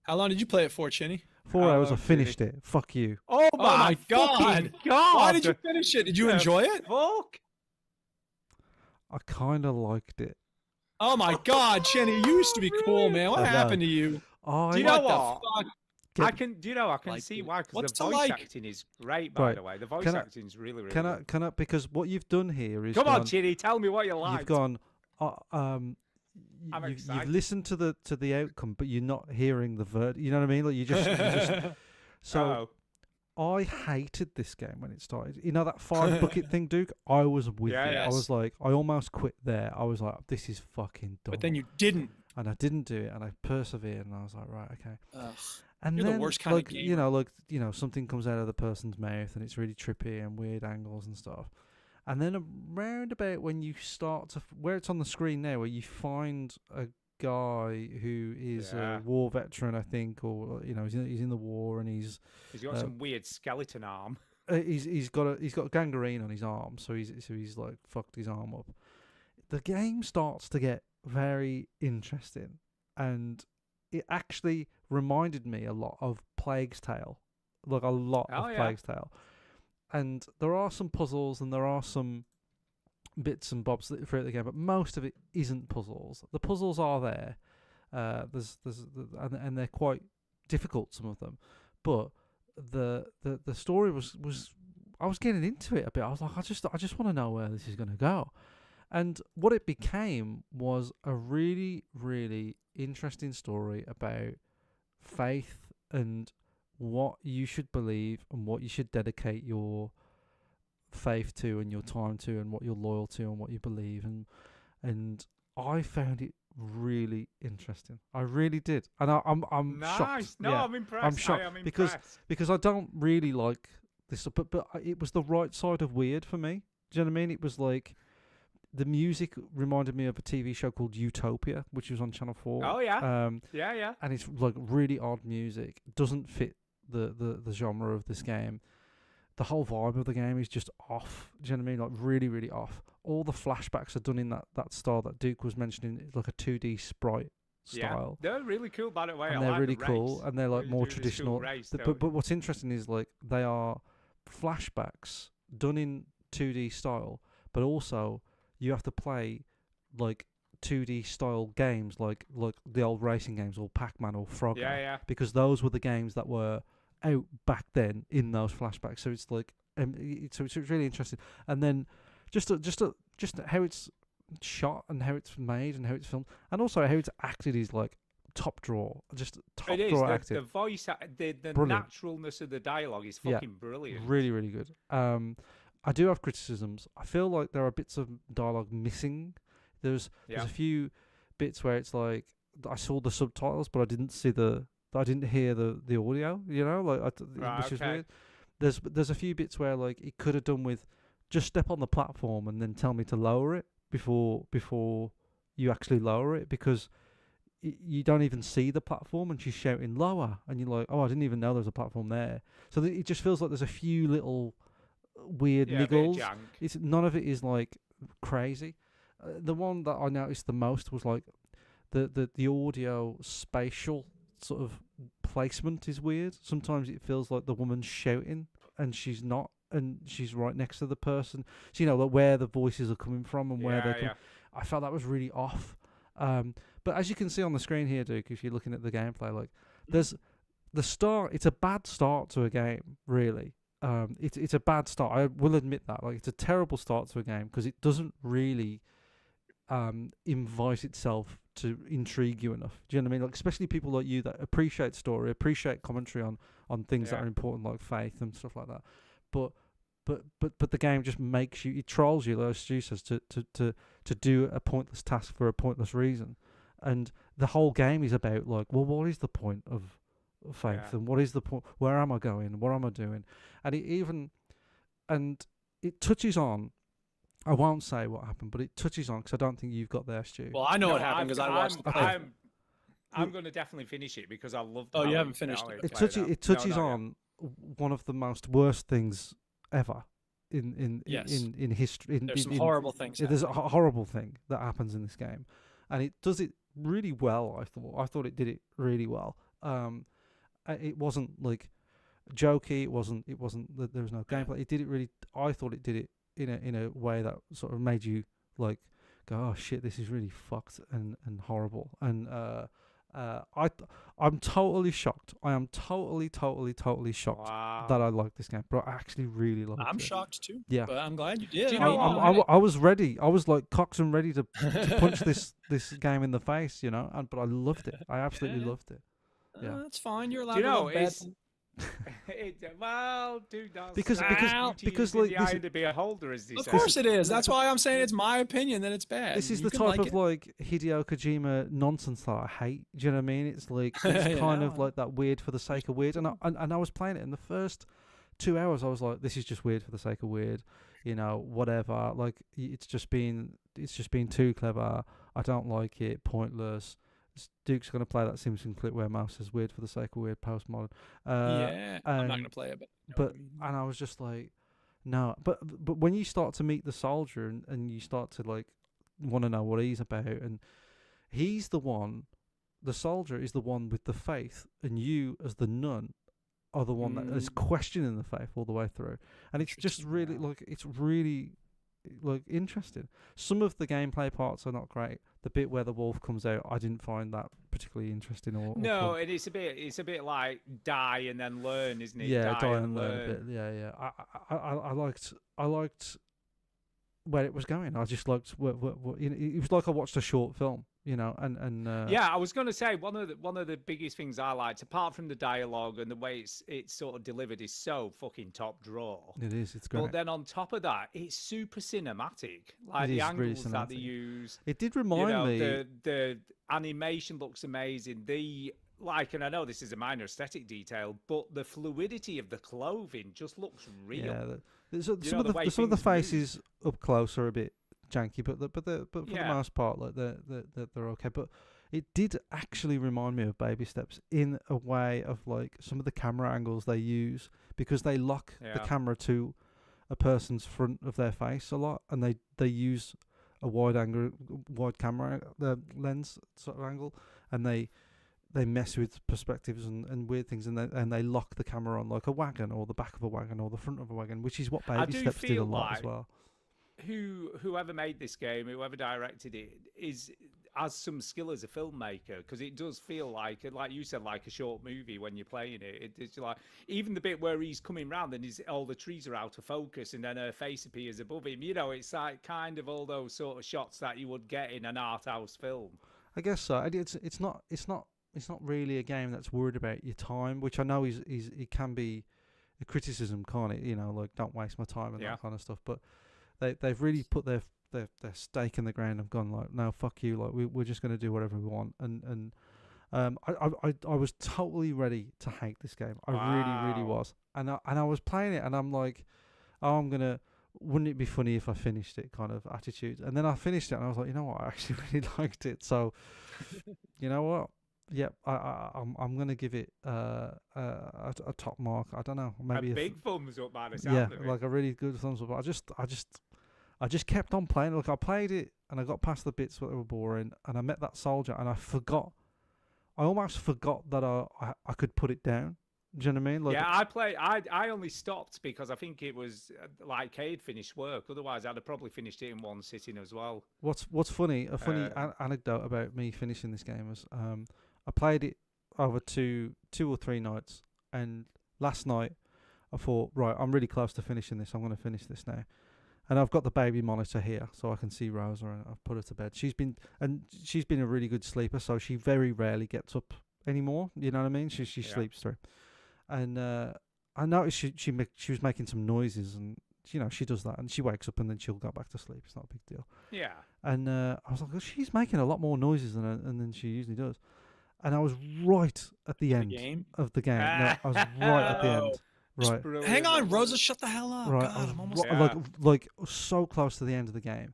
How long did you play it for, Chinny? 4 How hours. I long did finished it. Fuck you. Oh my God. fucking God! Why did you finish it? Did you The enjoy it? Fuck! I kind of liked it. Oh my God, Chinny, you used to be cool, man. What I know. happened to you? I Do you know What what? the fuck? I can. Do you know? I can Like see it. why. Because What's the to voice like? acting is great. By Right. the way, the voice Can I- acting is really, really. Can I? good. Can I? Because what you've done here is Come on, gone- Chitty, tell me what you like. You've gone. I'm You've excited. listened to the outcome, but you're not hearing the verdict. You know what I mean? Like you just. So I hated this game when it started. You know that 5 bucket thing, Duke? I was with Yeah, it. I yes. was like, I almost quit there. I was like, this is fucking dumb. But then you didn't. And I didn't do it, and I persevered, and I was like, right, okay. Ugh. And You're the then, worst kind of like, something comes out of the person's mouth, and it's really trippy and weird angles and stuff. And then around about when you start to, where it's on the screen now, where you find a guy who is Yeah. a war veteran, I think, or he's in the war, and he's got some weird skeleton arm. he's got gangrene on his arm, so he's like fucked his arm up. The game starts to get very interesting, and it actually reminded me a lot of Plague's Tale, like a lot Oh, of yeah. Plague's Tale. And there are some puzzles and there are some bits and bobs throughout the game, but most of it isn't puzzles. The puzzles are there, and they're quite difficult, some of them, but the story was I was getting into it a bit. I was like, I just want to know where this is going to go. And what it became was a really, really interesting story about faith and what you should believe and what you should dedicate your faith to and your time to and what you're loyal to and what you believe. And I found it really interesting. I really did. And I'm Nice. shocked. No, Yeah. I'm impressed. I'm shocked I am because impressed. because I don't really like this, but it was the right side of weird for me. Do you know what I mean? It was like the music reminded me of a TV show called Utopia, which was on Channel 4. Oh yeah. Um, Yeah. and it's like really odd music. Doesn't fit the genre of this game. The whole vibe of the game is just off. Do you know what I mean? Like really, really off. All the flashbacks are done in that style that Duke was mentioning. It's like a 2D sprite style. Yeah. They're really cool, by the way. And I they're like really the cool, race. and they're like Really more do this cool traditional. race, But what's interesting is like they are flashbacks done in 2D style, but also you have to play like 2D style games, like the old racing games, or Pac-Man or Frogger, Yeah. because those were the games that were out back then in those flashbacks. So it's like, it's really interesting. And then just how it's shot and how it's made and how it's filmed, and also how it's acted is like top drawer, just top It is. drawer The acted. voice, the Brilliant. naturalness of the dialogue is Yeah. fucking brilliant. Really, really good. I do have criticisms. I feel like there are bits of dialogue missing. There's Yeah. a few bits where it's like I saw the subtitles, but I didn't see the that I didn't hear the audio. You know, like Right, which is okay. weird. There's a few bits where like it could have done with just step on the platform and then tell me to lower it before you actually lower it, because you don't even see the platform and she's shouting lower and you're like, oh, I didn't even know there was a platform there. So it just feels like there's a few little weird Yeah, a bit of niggles. jank. It's none of it is like crazy. The one that I noticed the most was like the audio spatial sort of placement is weird. Sometimes it feels like the woman's shouting and she's not, and she's right next to the person. So you know, like where the voices are coming from and where they're Yeah, I felt that was really off. But as you can see on the screen here, Duke, if you're looking at the gameplay, like there's the start. It's a bad start to a game, really. It's a bad start. I will admit that. Like it's a terrible start to a game because it doesn't really invite itself to intrigue you enough. Do you know what I mean? Like especially people like you that appreciate story, appreciate commentary on things that Yeah. are important like faith and stuff like that. But the game just makes you, it trolls you, like Stu says, to do a pointless task for a pointless reason. And the whole game is about like, well, what is the point of faith, Yeah. and what is the point? Where am I going? What am I doing? And it touches on. I won't say what happened, but it touches on because I don't think you've got there, Stu. Well, I know No, what happened because I watched the playthrough. I'm going to definitely finish it because I love. Oh, you how haven't finished it. It played touches. out. It touches No, not yet. on one of the most worst things ever in Yes. in history. There's some horrible things. There's a happening. horrible thing that happens in this game, and it does it really well. I thought it did it really well. It wasn't like jokey. It wasn't. There was no gameplay. It did it really. I thought it did it in a way that sort of made you like go, oh shit, this is really fucked and horrible. And I'm totally shocked. I am totally shocked Wow. that I like this game, but I actually really love it. I'm shocked too. Yeah. But I'm glad you did. Do you I know mean, what? I was ready. I was like cocks and ready to punch this game in the face, you know. But I loved it. I absolutely Yeah. loved it. Yeah. That's fine. You're allowed Do you to know love bad it's things. well, dude, that's Because- because like, the this eye is- to be a holder, as they Of say. course it is. That's why I'm saying it's my opinion that it's bad. This is You the can type like of it. like Hideo Kojima nonsense that I hate. Do you know what I mean? It's like it's Yeah, kind I of know. like that weird for the sake of weird. And I was playing it in the first 2 hours. I was like, this is just weird for the sake of weird. You know, whatever. Like it's just been too clever. I don't like it. Pointless. Duke's gonna play that Simpson clip where Mouse says weird for the sake of weird postmodern. Yeah, I'm not and- gonna play it, but you know but what I mean. and I was just like, no. But when you start to meet the soldier and you start to like want to know what he's about, and he's the one, the soldier is the one with the faith, and you as the nun are the one that is questioning the faith all the way through, and it's just Interesting, really yeah. like it's really like interesting. Some of the gameplay parts are not great. The bit where the wolf comes out, I didn't find that particularly interesting or No, fun. and it's a bit like die and then learn, isn't it? Yeah, die and learn a bit. Yeah. I liked where it was going. I just liked what you know, it was like I watched a short film, you know, and Yeah, I was going to say one of the biggest things I liked, apart from the dialogue and the way it's sort of delivered, is so fucking top draw. it is. It's great. But then on top of that, it's super cinematic. Like It the is really angles that they cinematic. use. It did You remind know, me. the animation looks amazing. And I know this is a minor aesthetic detail, but the fluidity of the clothing just looks real. Yeah, know, some the way of the things move. faces up close are a bit janky, but for the Yeah. most part, like they're okay. But it did actually remind me of Baby Steps in a way of like some of the camera angles they use, because they lock the Yeah. camera to a person's front of their face a lot, and they use a wide camera lens sort of angle, and they mess with perspectives and weird things, and they lock the camera on like a wagon or the back of a wagon or the front of a wagon, which is what I Baby do Steps did a feel lot as like well. Whoever made this game, whoever directed it, has some skill as a filmmaker, because it does feel like you said, like a short movie when you're playing it. It's like even the bit where he's coming round and all the trees are out of focus and then her face appears above him. You know, it's like kind of all those sort of shots that you would get in an art house film. I guess so. It's not really a game that's worried about your time, which I know it can be a criticism, can't it? You know, like don't waste my time and Yeah. that kind of stuff. But they've really put their stake in the ground and gone like, no, fuck you, like we're just going to do whatever we want, and I was totally ready to hate this game. I really Wow. was. And I was playing it, and I'm like, oh, wouldn't it be funny if I finished it kind of attitude. And then I finished it, and I was like, you know what, I actually really liked it. So, you know what? Yep, I'm gonna give it a top mark. I don't know, maybe a a big thumbs up by the sound yeah, of it. like a really good thumbs up. I just kept on playing. Like I played it, and I got past the bits that were boring, and I met that soldier, and I almost forgot that I could put it down. Do you know what I mean? Like, yeah, I only stopped because I think it was like Cade finished work. Otherwise, I'd have probably finished it in one sitting as well. What's funny? A funny anecdote about me finishing this game was I played it over two or three nights, and last night I thought, right, I'm really close to finishing this. I'm going to finish this now, and I've got the baby monitor here, so I can see Rosa, and I've put her to bed. She's been a really good sleeper, so she very rarely gets up anymore. You know what I mean? She sleeps through, and I noticed she was making some noises, and you know she does that, and she wakes up and then she'll go back to sleep. It's not a big deal. Yeah. And I was like, oh, she's making a lot more noises than she usually does. And I was right at the end of the game. No, I was right at the end. Right. Hang on, Rosa, shut the hell up. Right. God, I'm almost like so close to the end of the game.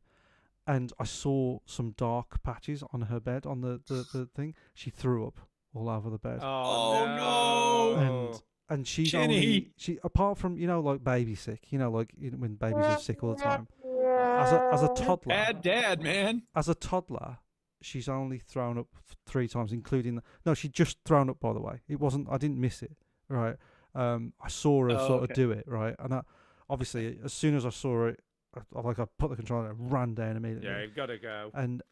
And I saw some dark patches on her bed on the thing. She threw up all over the bed. Oh no. And she's Jenny. apart from, you know, like baby sick, you know, like when babies are sick all the time. As a toddler. Bad dad, man. As a toddler, she's only thrown up 3 times, including no, she just thrown up. By the way, it wasn't. I didn't miss it. Right. I saw her sort of do it. Right, and obviously, as soon as I saw it, I put the controller, and ran down immediately. Yeah, you've got to go. And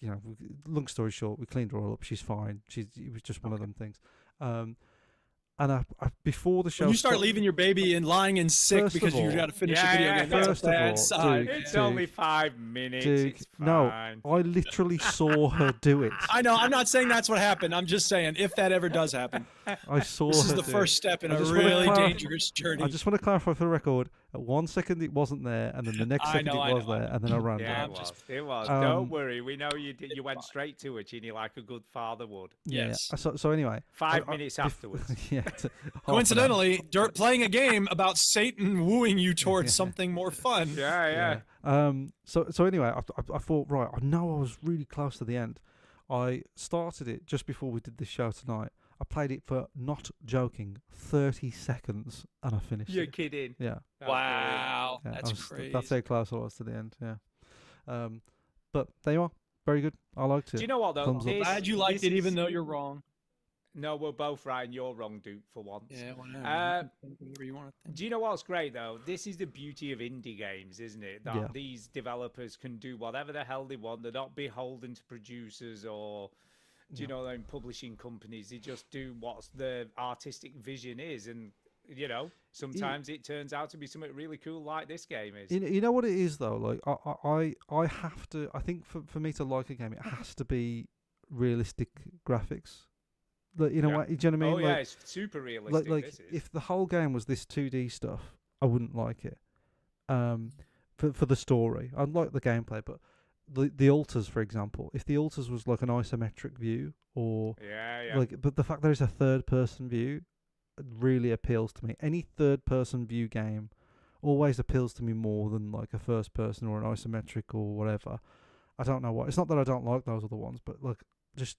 you know, long story short, we cleaned her all up. She's fine. It was just one of them things. And I before the show, When you start leaving your baby and lying in sick First because of you all- got to finish a Yeah, video yeah, game, that's first a of bad all, sign. Duke, It's only 5 minutes. Duke, It's no, fine. I literally saw her do it. I know. I'm not saying that's what happened. I'm just saying if that ever does happen, I saw this is her the do first it. step in I a just wanna really clarify- dangerous journey. I just want to clarify for the record. At 1 second it wasn't there, and then the next I second know, it I was know, I there, know. and then I ran Yeah, down. it was. It was. Um, Don't worry. We know you did. You went straight to it, Ginny, like a good father would. Yeah. Yes. So anyway, 5 minutes afterwards. yeah. half an hour. Coincidentally, playing a game about Satan wooing you towards something more fun. Yeah, yeah. So anyway, I thought, right, I know I was really close to the end. I started it just before we did this show tonight. I played it for, not joking, 30 seconds, and I finished You're it. kidding. Yeah. That's Wow, Yeah, that's I was- crazy. That's how close I was to the end. Yeah. But there you are. Very good. I liked it. Do you know what though? Thumbs up. This- Glad you liked this it, even is- though you're wrong. No, we're both right, and you're wrong, Duke, for once. Yeah, whatever. Uh, Whatever you want to think. Do you know what's great though? This is the beauty of indie games, isn't it? That Yeah. these developers can do whatever the hell they want. They're not beholden to producers or, do you know, publishing companies. They just do what the artistic vision is, and you know, sometimes it turns out to be something really cool, like this game is. You know what it is though. Like I have to. I think for me to like a game, it has to be realistic graphics. Like, you know Yeah. what? Do you know what I Oh mean? yeah, Like, it's super realistic. like this is. if the whole game was this 2D stuff, I wouldn't like it. For the story, I'd like the gameplay, but the altars, for example, if the altars was like an isometric view, or Yeah. like, but the fact there is a third person view really appeals to me. Any third person view game always appeals to me more than like a first person or an isometric or whatever. I don't know what. It's not that I don't like those other ones, but like just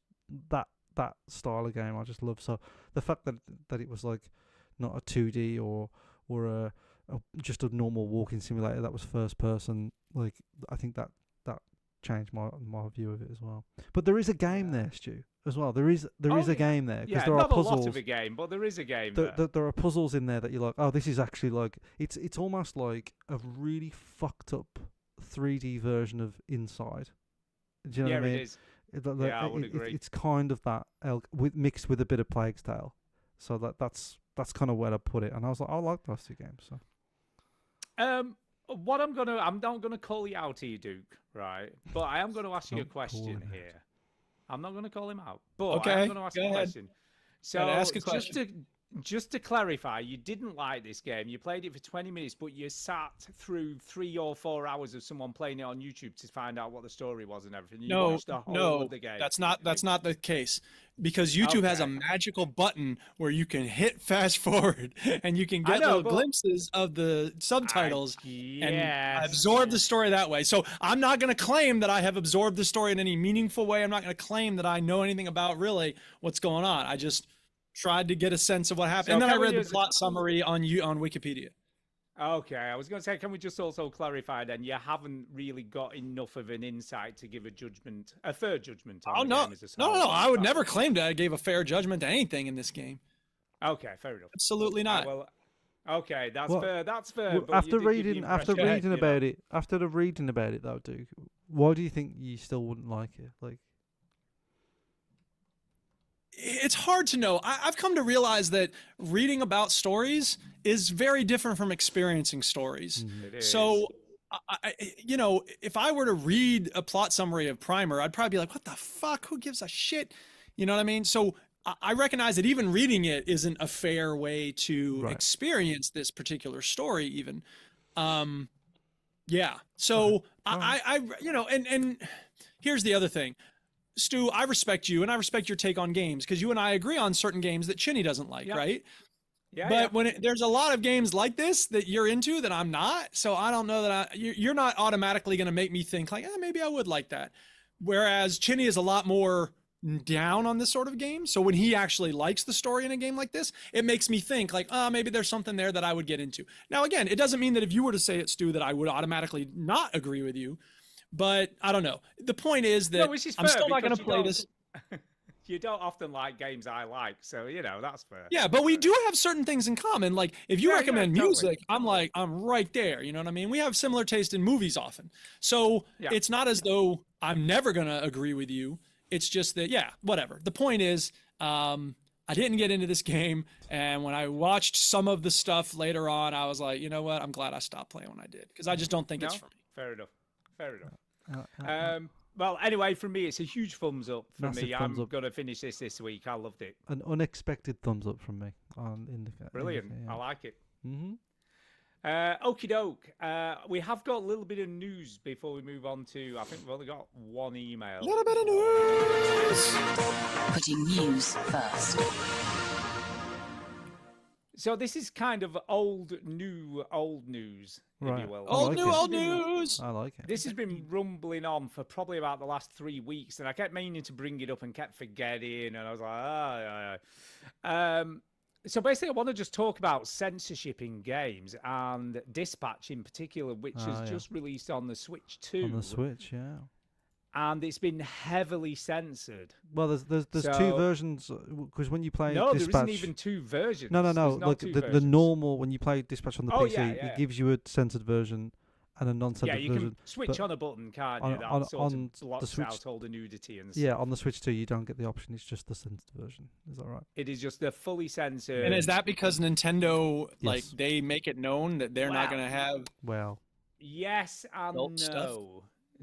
that style of game I just love. So the fact that it was like not a 2D or a just a normal walking simulator that was first person, like I think that changed my view of it as well. But there is a game there, Stu, as well. There is a game there, because Yeah, there are not a puzzles. lot of a game, but there is a game There, there. there are puzzles in there that you're like, oh, this is actually like it's almost like a really fucked up 3D version of Inside. Do you know Yeah, what I mean? it is. Like, Yeah, I would agree. It's kind of that mixed with a bit of Plague's Tale. So that's kind of where I put it, and I was like, I like those two games. So What I'm not gonna call you out here, Duke, right? But I am gonna ask you a Don't call question him out. here. I'm not gonna call him out, but I Okay, am gonna ask go you a ahead. question. So Gotta ask a just to just to clarify, you didn't like this game. You played it for 20 minutes, but you sat through 3 or 4 hours of someone playing it on YouTube to find out what the story was and everything. You watched the whole of the game. That's not the case. Because YouTube has a magical button where you can hit fast forward and you can get little glimpses of the subtitles and absorb the story that way. So I'm not going to claim that I have absorbed the story in any meaningful way. I'm not going to claim that I know anything about really what's going on. I just tried to get a sense of what happened. So and then I read the plot summary on Wikipedia. Okay, I was going to say, can we just also clarify then, you haven't really got enough of an insight to give a fair judgment on the game as a no, I would never claim that I gave a fair judgment to anything in this game. Okay, fair enough. Absolutely not. Well, okay, that's fair. That's fair. Well, but after you did give reading the after impression, reading you know. about it, after the reading about it though, Duke, why do you think you still wouldn't like it? Like, it's hard to know. I've come to realize that reading about stories is very different from experiencing stories. It is. So, you know, if I were to read a plot summary of Primer, I'd probably be like, what the fuck? Who gives a shit? You know what I mean? So I recognize that even reading it isn't a fair way to experience this particular story even. Yeah. So I you know, and here's the other thing. Stu, I respect you and I respect your take on games because you and I agree on certain games that Chinny doesn't like, right? Yeah. But when there's a lot of games like this that you're into that I'm not, so I don't know that you're not automatically going to make me think like, maybe I would like that. Whereas Chinny is a lot more down on this sort of game. So when he actually likes the story in a game like this, it makes me think like, maybe there's something there that I would get into. Now, again, it doesn't mean that if you were to say it, Stu, that I would automatically not agree with you. But I don't know. The point is that I'm still not going to play this. You don't often like games I like, so you know that's fair. Yeah, but we do have certain things in common. Like if you recommend music, I'm right there. You know what I mean? We have similar taste in movies often. So it's not as though I'm never going to agree with you. It's just that, whatever. The point is, I didn't get into this game. And when I watched some of the stuff later on, I was like, you know what? I'm glad I stopped playing when I did because I just don't think it's for me. Fair enough. Fair enough. Well, anyway, for me, it's a huge thumbs up for Massive me. thumbs I'm up. going to finish this week. I loved it. an unexpected thumbs up from me on Indica. Brilliant. Indica, I like it. Mm-hmm. Okie doke. We have got a little bit of news before we move on to, I think we've only got one email. A little bit of news. Putting news first. So this is kind of old news, if you will. Old news. I like it. This has been rumbling on for probably about the last 3 weeks, and I kept meaning to bring it up and kept forgetting, and I was like, so basically, I want to just talk about censorship in games and Dispatch in particular, which has just released on the Switch 2. On the Switch, yeah. And it's been heavily censored. Well, there's two versions because when you play no, Dispatch, there isn't even two versions. No. There's not Look, two the versions. normal when you play Dispatch on the PC, yeah. it gives you a censored version and a non-censored Yeah, you version. can switch on a button, can't you? That on sort the of blocks Switch, out all the nudity and stuff. yeah, on the Switch 2, you don't get the option. It's just the censored version. Is that right? It is just the fully censored. And is that because Nintendo, like, they make it known that they're not going to have... Well... Yes and no. stuff?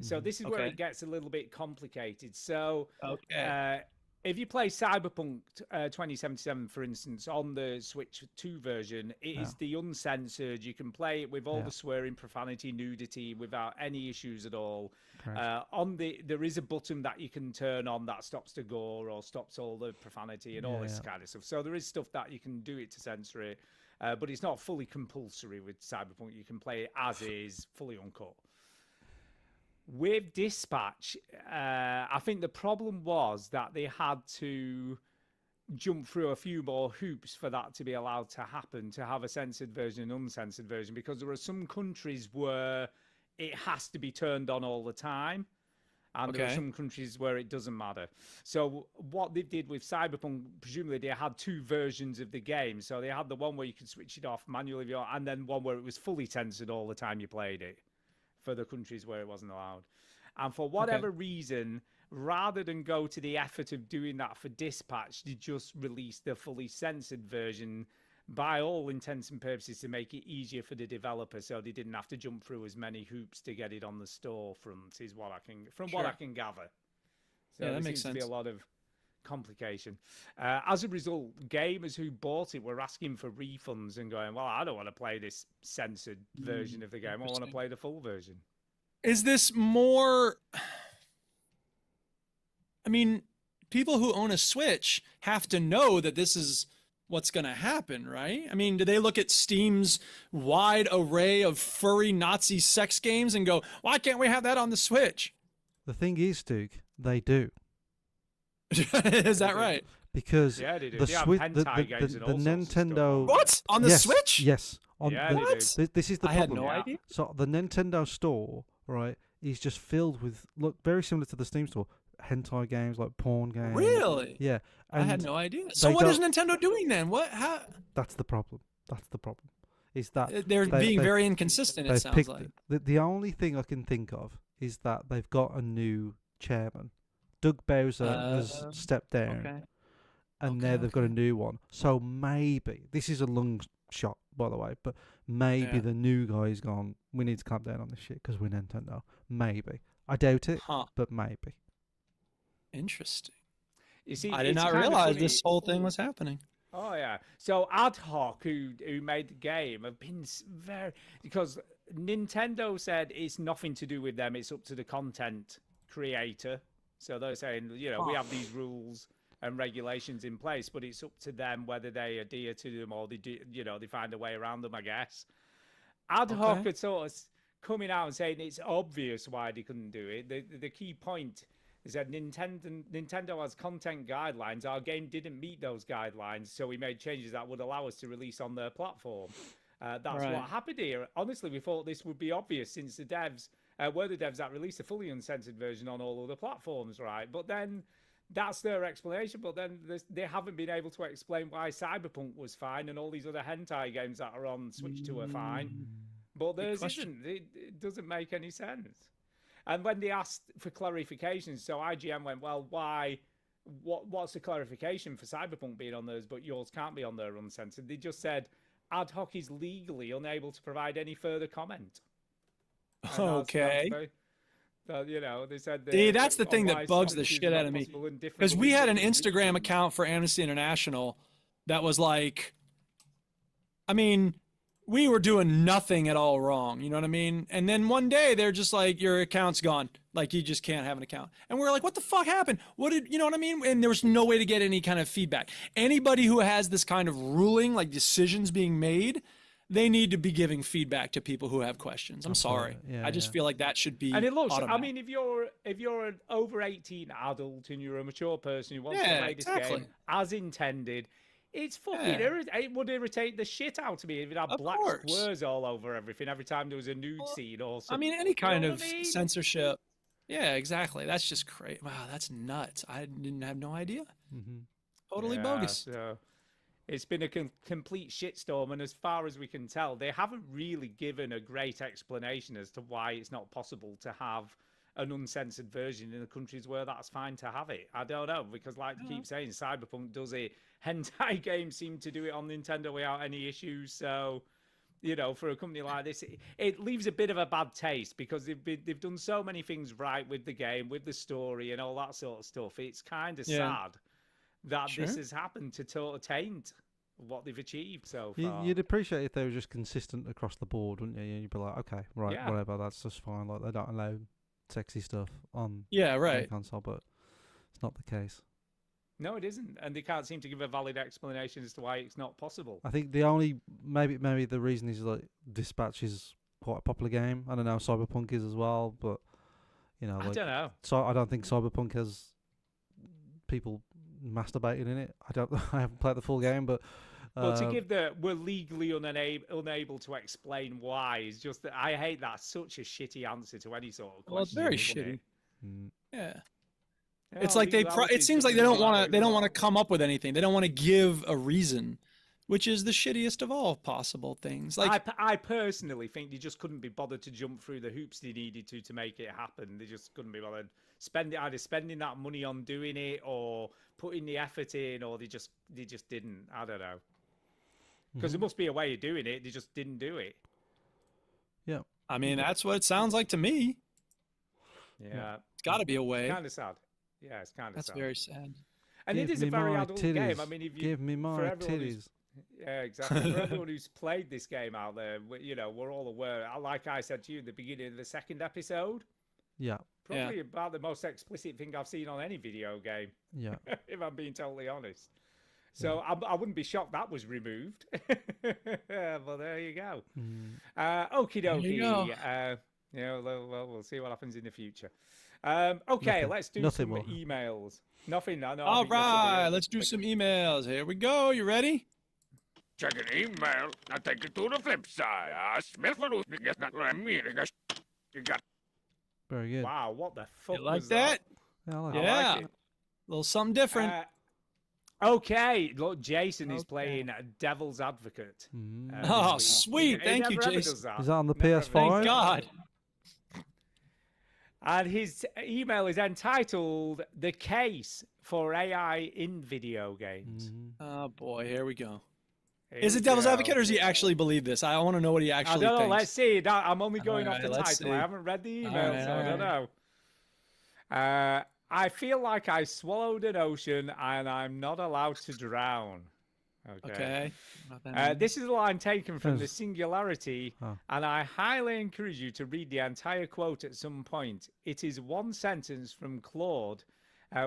So this is where Okay. it gets a little bit complicated. So Okay. if you play Cyberpunk 2077, for instance, on the Switch 2 version, it is the uncensored. You can play it with all the swearing, profanity, nudity without any issues at all. There is a button that you can turn on that stops the gore or stops all the profanity and all this kind of stuff. So there is stuff that you can do it to censor it, but it's not fully compulsory with Cyberpunk. You can play it as is, fully uncut. With Dispatch, I think the problem was that they had to jump through a few more hoops for that to be allowed to happen, to have a censored version and uncensored version, because there are some countries where it has to be turned on all the time, and there are some countries where it doesn't matter. So what they did with Cyberpunk, presumably they had two versions of the game. So they had the one where you could switch it off manually, and then one where it was fully censored all the time you played it, for the countries where it wasn't allowed. And for whatever reason, rather than go to the effort of doing that for Dispatch, they just released the fully censored version by all intents and purposes to make it easier for the developer, so they didn't have to jump through as many hoops to get it on the storefront, is what I can gather. So that there makes seems to be sense. a lot of complication. As a result, gamers who bought it were asking for refunds and going, well, I don't want to play this censored version of the game. I want to Interesting. play the full version. Is this more? I mean, people who own a Switch have to know that this is what's going to happen, right? I mean, do they look at Steam's wide array of furry Nazi sex games and go, why can't we have that on the Switch? The thing is, Duke, they do. Is that right? Because Yeah, they do. the They have Switch, hentai games and the all sorts of stuff Nintendo. on What? On the yes, Switch? Yes. On Yeah, the, they do. What? This is the I had problem. no idea. So the Nintendo store, right, is just filled with very similar to the Steam store, hentai games like porn games. Really? Yeah. I had and no idea. So they what is don't- Nintendo doing then? What? How? That's the problem. That's the problem. Is that They're being they- very inconsistent. It they've sounds picked like. the only thing I can think of is that they've got a new chairman. Doug Bowser has stepped down, Okay. and now they've got a new one. So maybe this is a long shot, by the way, but maybe Yeah. the new guy's gone. We need to clamp down on this shit because we're Nintendo. Maybe. I doubt it, Huh. but maybe. Interesting. You see, I did it's not kinda realize funny. this whole thing was happening. Oh yeah. So Ad Hoc, who made the game, have been very, because Nintendo said it's nothing to do with them. It's up to the content creator. So they're saying, you know, we have these rules and regulations in place, but it's up to them whether they adhere to them or they do, you know, they find a way around them, I guess. Ad Hoc Okay. had sort of coming out and saying it's obvious why they couldn't do it. The key point is that Nintendo has content guidelines. Our game didn't meet those guidelines, so we made changes that would allow us to release on their platform. That's Right. what happened here. Honestly, we thought this would be obvious since the devs were the devs that released a fully uncensored version on all other platforms, right? But then that's their explanation. But then they haven't been able to explain why Cyberpunk was fine and all these other hentai games that are on Switch 2 are fine. But theirs question. isn't. It doesn't make any sense. And when they asked for clarification, so IGN went, well, why? What's the clarification for Cyberpunk being on theirs, but yours can't be on there uncensored? They just said Ad Hoc is legally unable to provide any further comment. And Okay. you know, they said. See, that's the thing why that bugs the censorship is shit not out of me. possible in different Because we had an countries. Instagram account for Amnesty International that was like, I mean, we were doing nothing at all wrong. You know what I mean? And then one day they're just like, your account's gone. Like, you just can't have an account. And we're like, what the fuck happened? What did, you know what I mean? And there was no way to get any kind of feedback. Anybody who has this kind of ruling, like decisions being made, they need to be giving feedback to people who have questions. I'm sorry. Absolutely. Yeah, I just yeah. feel like that should be And it looks. I automatic. mean, if you're an over 18 adult and you're a mature person who wants to Yeah, play this exactly. game as intended, it's fucking Yeah. it would irritate the shit out of me if it had Of black course. squares all over everything every time there was a nude scene or I something. mean, any You know kind what of I mean? censorship. Yeah, exactly. That's just crazy. Wow, that's nuts. I didn't have no idea. Mm-hmm. Totally Yeah, bogus. So it's been a complete shitstorm, and as far as we can tell, they haven't really given a great explanation as to why it's not possible to have an uncensored version in the countries where that's fine to have it. I don't know, because like I keep saying, Cyberpunk does it. Hentai games seem to do it on Nintendo without any issues. So, you know, for a company like this, it leaves a bit of a bad taste because they've done so many things right with the game, with the story, and all that sort of stuff. It's kind of Yeah. sad that Sure. this has happened to total taint what they've achieved so far. You'd appreciate if they were just consistent across the board, wouldn't you? You'd be like, okay, right, Yeah. whatever, that's just fine. Like they don't allow sexy stuff on Yeah, the right. console, but it's not the case. No, it isn't, and they can't seem to give a valid explanation as to why it's not possible. I think the only maybe the reason is like Dispatch is quite a popular game. I don't know, Cyberpunk is as well, but you know, I like, don't know. so I don't think Cyberpunk has people masturbating in it. I haven't played the full game, but But to give we're legally unable to explain why is just that I hate that. Such a shitty answer to any sort of question. Well, it's very isn't shitty. it? Yeah. Yeah, It's like it legality seems like they doesn't don't want matter to they don't want to anymore. come up with anything. They don't want to give a reason, which is the shittiest of all possible things. Like I personally think they just couldn't be bothered to jump through the hoops they needed to make it happen. They just couldn't be bothered either spending that money on doing it or putting the effort in, or they just didn't. I don't know, because there must be a way of doing it. They just didn't do it. yeah, I mean, that's what it sounds like to me. Yeah, It's got to be a way. Kind of sad. Yeah, it's kind of That's sad. very sad. And it Give is a me very my adult game. I titties. mean, if you Give me for my everyone who's- titties. Yeah, exactly. For everyone who's played this game out there, we're all aware. Like I said to you in the beginning of the second episode, Yeah, probably about the most explicit thing I've seen on any video game, yeah. if I'm being totally honest. So I wouldn't be shocked that was removed. But there you go. Okie There you go. dokie. We'll see what happens in the future. Okay, Nothing. let's do Nothing some will happen. emails. Nothing. No, All right, let's do some emails. Here we go. You ready? Check an email. Now take it to the flip side. Smell for you get not what I mean. You got Very good. Wow, what the fuck You like was that? Yeah, I like I it. Yeah. like it. A little something different. Okay, look, Jason is Okay. playing Devil's Advocate. Mm. Oh, this week. sweet. He Thank you, never ever Jason. does that. Is that on the Never ever. PS5? Thank God. And his email is entitled "The Case for AI in Video Games." Mhm. Oh boy, here we go. Here Is we it Devil's go. Advocate or does he actually believe this? I want to know what he I actually don't know. thinks. Let's see. I'm only going off Alright, the let's title. I see. haven't read the email, Alright, so I don't know. I feel like I swallowed an ocean and I'm not allowed to drown. Okay. Not that This is a line taken from the Yes. Singularity, Oh. and I highly encourage you to read the entire quote at some point. It is one sentence from Claude,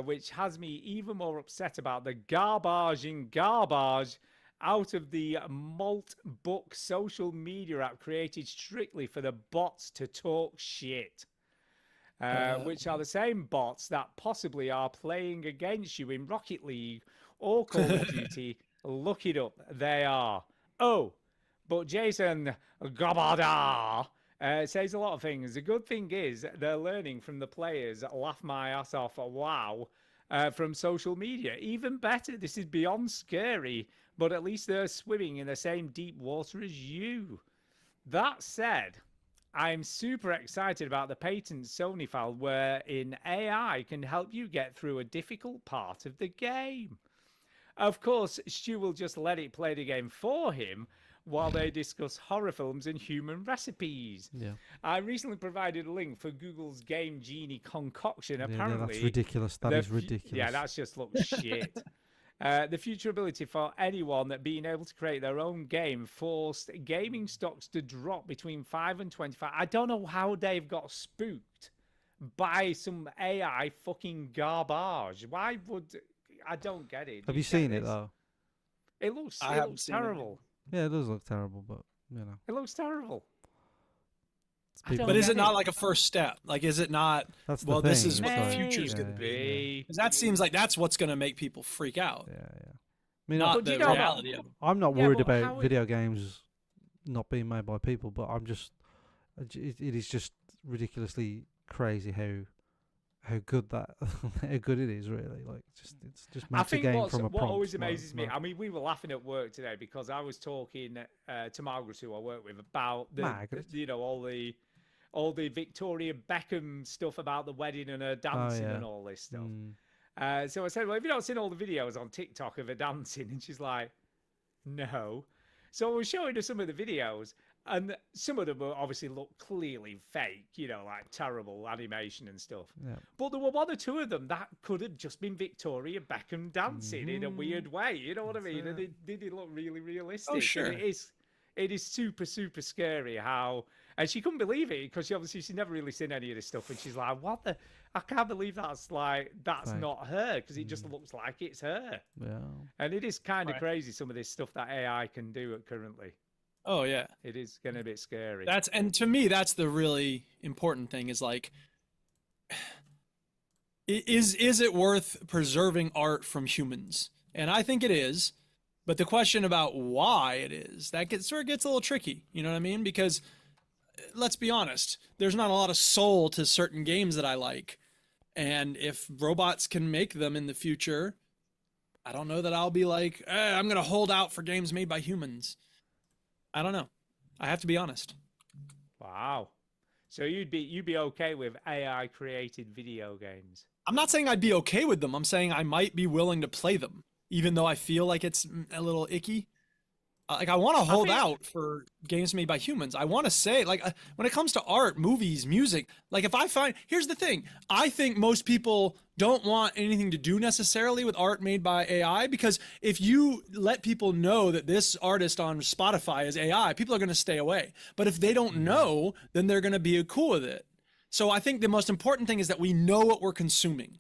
which has me even more upset about the garbage in garbage out of the Malt Book social media app created strictly for the bots to talk shit. Which are the same bots that possibly are playing against you in Rocket League or Call of Duty. Look it up. They are. Oh, but Jason Gabada says a lot of things. The good thing is they're learning from the players. Laugh my ass off. Wow. From social media. Even better. This is beyond scary, but at least they're swimming in the same deep water as you. That said, I'm super excited about the patent Sony filed wherein AI can help you get through a difficult part of the game. Of course, Stu will just let it play the game for him while they discuss horror films and human recipes. Yeah. I recently provided a link for Google's Game Genie concoction. Yeah, Apparently, that's ridiculous. That the is ridiculous. Yeah, that's just looks shit. The future ability for anyone that being able to create their own game forced gaming stocks to drop between 5 and 25. I don't know how they've got spooked by some AI fucking garbage. Why would I don't get it. Have Do you get seen it this? though? It looks I it haven't looks seen it, no. terrible. Yeah, it does look terrible, but you know. It looks terrible. I people- don't But is get it not like a first step? Like, is it not? That's the Well, this thing, is what it's the like- future's yeah, going to be. Be. Because that seems like that's what's going to make people freak out. Yeah, yeah. I mean, Not But the you know what? reality of it. I'm not Yeah, worried but how about it- video games not being made by people, but I'm just, it is just ridiculously crazy how good that how good it is really. Like, it's just I makes a think game what from a prompt. always like, amazes me. like- I mean, we were laughing at work today because I was talking to Margaret, who I work with, about Margaret? all the Victoria Beckham stuff about the wedding and her dancing yeah. and all this stuff. Mm, So I said, well, have you not seen all the videos on TikTok of her dancing? And she's like, no. So I was showing her some of the videos, and some of them were obviously look clearly fake, like terrible animation and stuff. yeah. But there were one or two of them that could have just been Victoria Beckham dancing in a weird way. You know what I mean? And they did look really realistic. And sure. It is super, super scary how... And she couldn't believe it because she's never really seen any of this stuff. And she's like, what the... I can't believe that's Fake. not her because it just looks like it's her. Yeah. And it is kind of Right. crazy, some of this stuff that AI can do currently. Oh yeah. It is getting a bit scary. And to me, that's the really important thing is like, is it worth preserving art from humans? And I think it is, but the question about why it is, that gets a little tricky. You know what I mean? Because let's be honest, there's not a lot of soul to certain games that I like. And if robots can make them in the future, I don't know that I'll be like, I'm going to hold out for games made by humans. I don't know. I have to be honest. Wow. So you'd be okay with AI created video games? I'm not saying I'd be okay with them. I'm saying I might be willing to play them, even though I feel like it's a little icky. Like, I want to hold out for games made by humans. I want to say, like, when it comes to art, movies, music, like, if I find, here's the thing. I think most people don't want anything to do necessarily with art made by AI, because if you let people know that this artist on Spotify is AI, people are going to stay away. But if they don't know, then they're going to be cool with it. So I think the most important thing is that we know what we're consuming.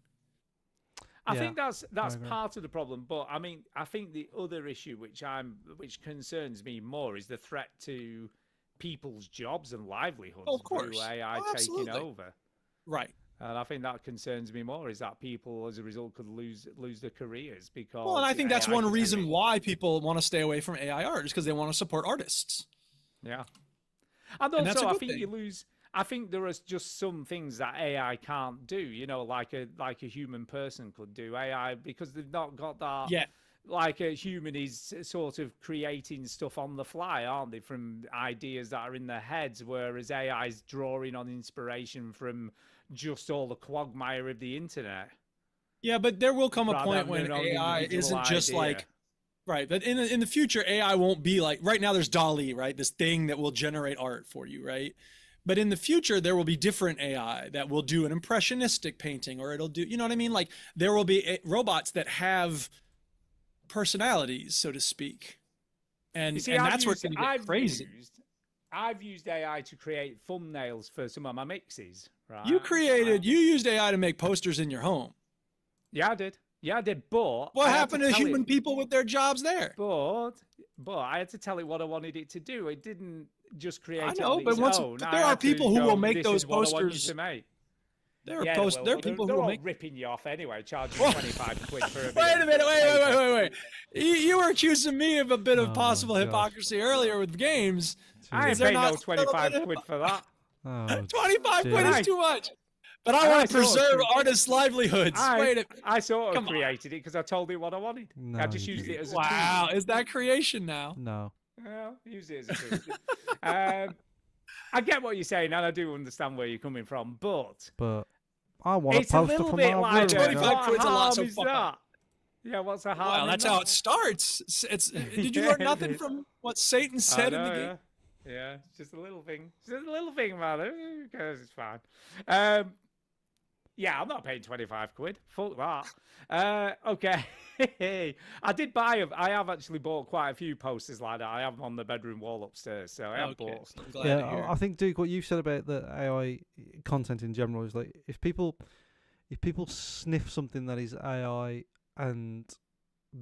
I Yeah, think that's agree. part of the problem, but I mean, I think the other issue which concerns me more is the threat to people's jobs and livelihoods Oh, of course. through AI Oh, taking absolutely. over. Right. And I think that concerns me more is that people, as a result, could lose their careers because. Well, and I think that's AI one could reason create- why people want to stay away from AI art, is because they want to support artists. Yeah, and And that's also a I good think thing. you lose. I think there are just some things that AI can't do. You know, like a human person could do. AI, because they've not got that. Yeah. Like a human is sort of creating stuff on the fly, aren't they, from ideas that are in their heads, whereas AI is drawing on inspiration from just all the quagmire of the internet. Yeah, but there will come a Rather point than when their own AI individual isn't just idea. like, right. But in the future, AI won't be like, right now there's DALL-E, right? This thing that will generate art for you, right? But in the future, there will be different AI that will do an impressionistic painting, or it'll do, you know what I mean? Like there will be robots that have personalities, so to speak. And, You see, and I've that's where it's used- going to get crazy. I've used AI to create thumbnails for some of my mixes. Right? You used AI to make posters in your home. Yeah, I did. Yeah, I did. But What I had happened to tell human it- people with their jobs there? But I had to tell it what I wanted it to do. It didn't just create. I know, it on but its once own. but I there are had to people who go, will make "This those is what I want you posters. to make." There are Yeah, there are well, people they're who will all make. ripping you off anyway, charging Whoa. 25 quid for a Wait video. a minute! Wait! You were accusing me of a bit Oh of my possible gosh. hypocrisy earlier with games. I ain't Is there paying no not still a bit 25 of- quid for that. Oh, 25 quid dear. is too much. But I I want to saw it preserve too. artists' livelihoods. Wait a I sort Come of on. created it because I told it what I wanted. I No, just you used it as a Wow, is that creation now? No. tool. Well, use it as a tool. I get what you're saying, and I do understand where you're coming from, but But I want a it's a poster little for bit my like room. 25 what quid's a lot, harm so is fuck that? off. Yeah, what's a harm? Wow, in that's that? how it starts. It's did you Yeah, learn it nothing is. from what Satan I said in know, the game? yeah, it's just a little thing. Just a little thing, man. Who cares? It's fine. Yeah, I'm not paying 25 quid. Fuck that. Okay. I have actually bought quite a few posters like that. I have them on the bedroom wall upstairs. So I have Okay, bought. I'm glad Yeah, to hear. I think, Duke, what you've said about the AI content in general is like if people sniff something that is AI and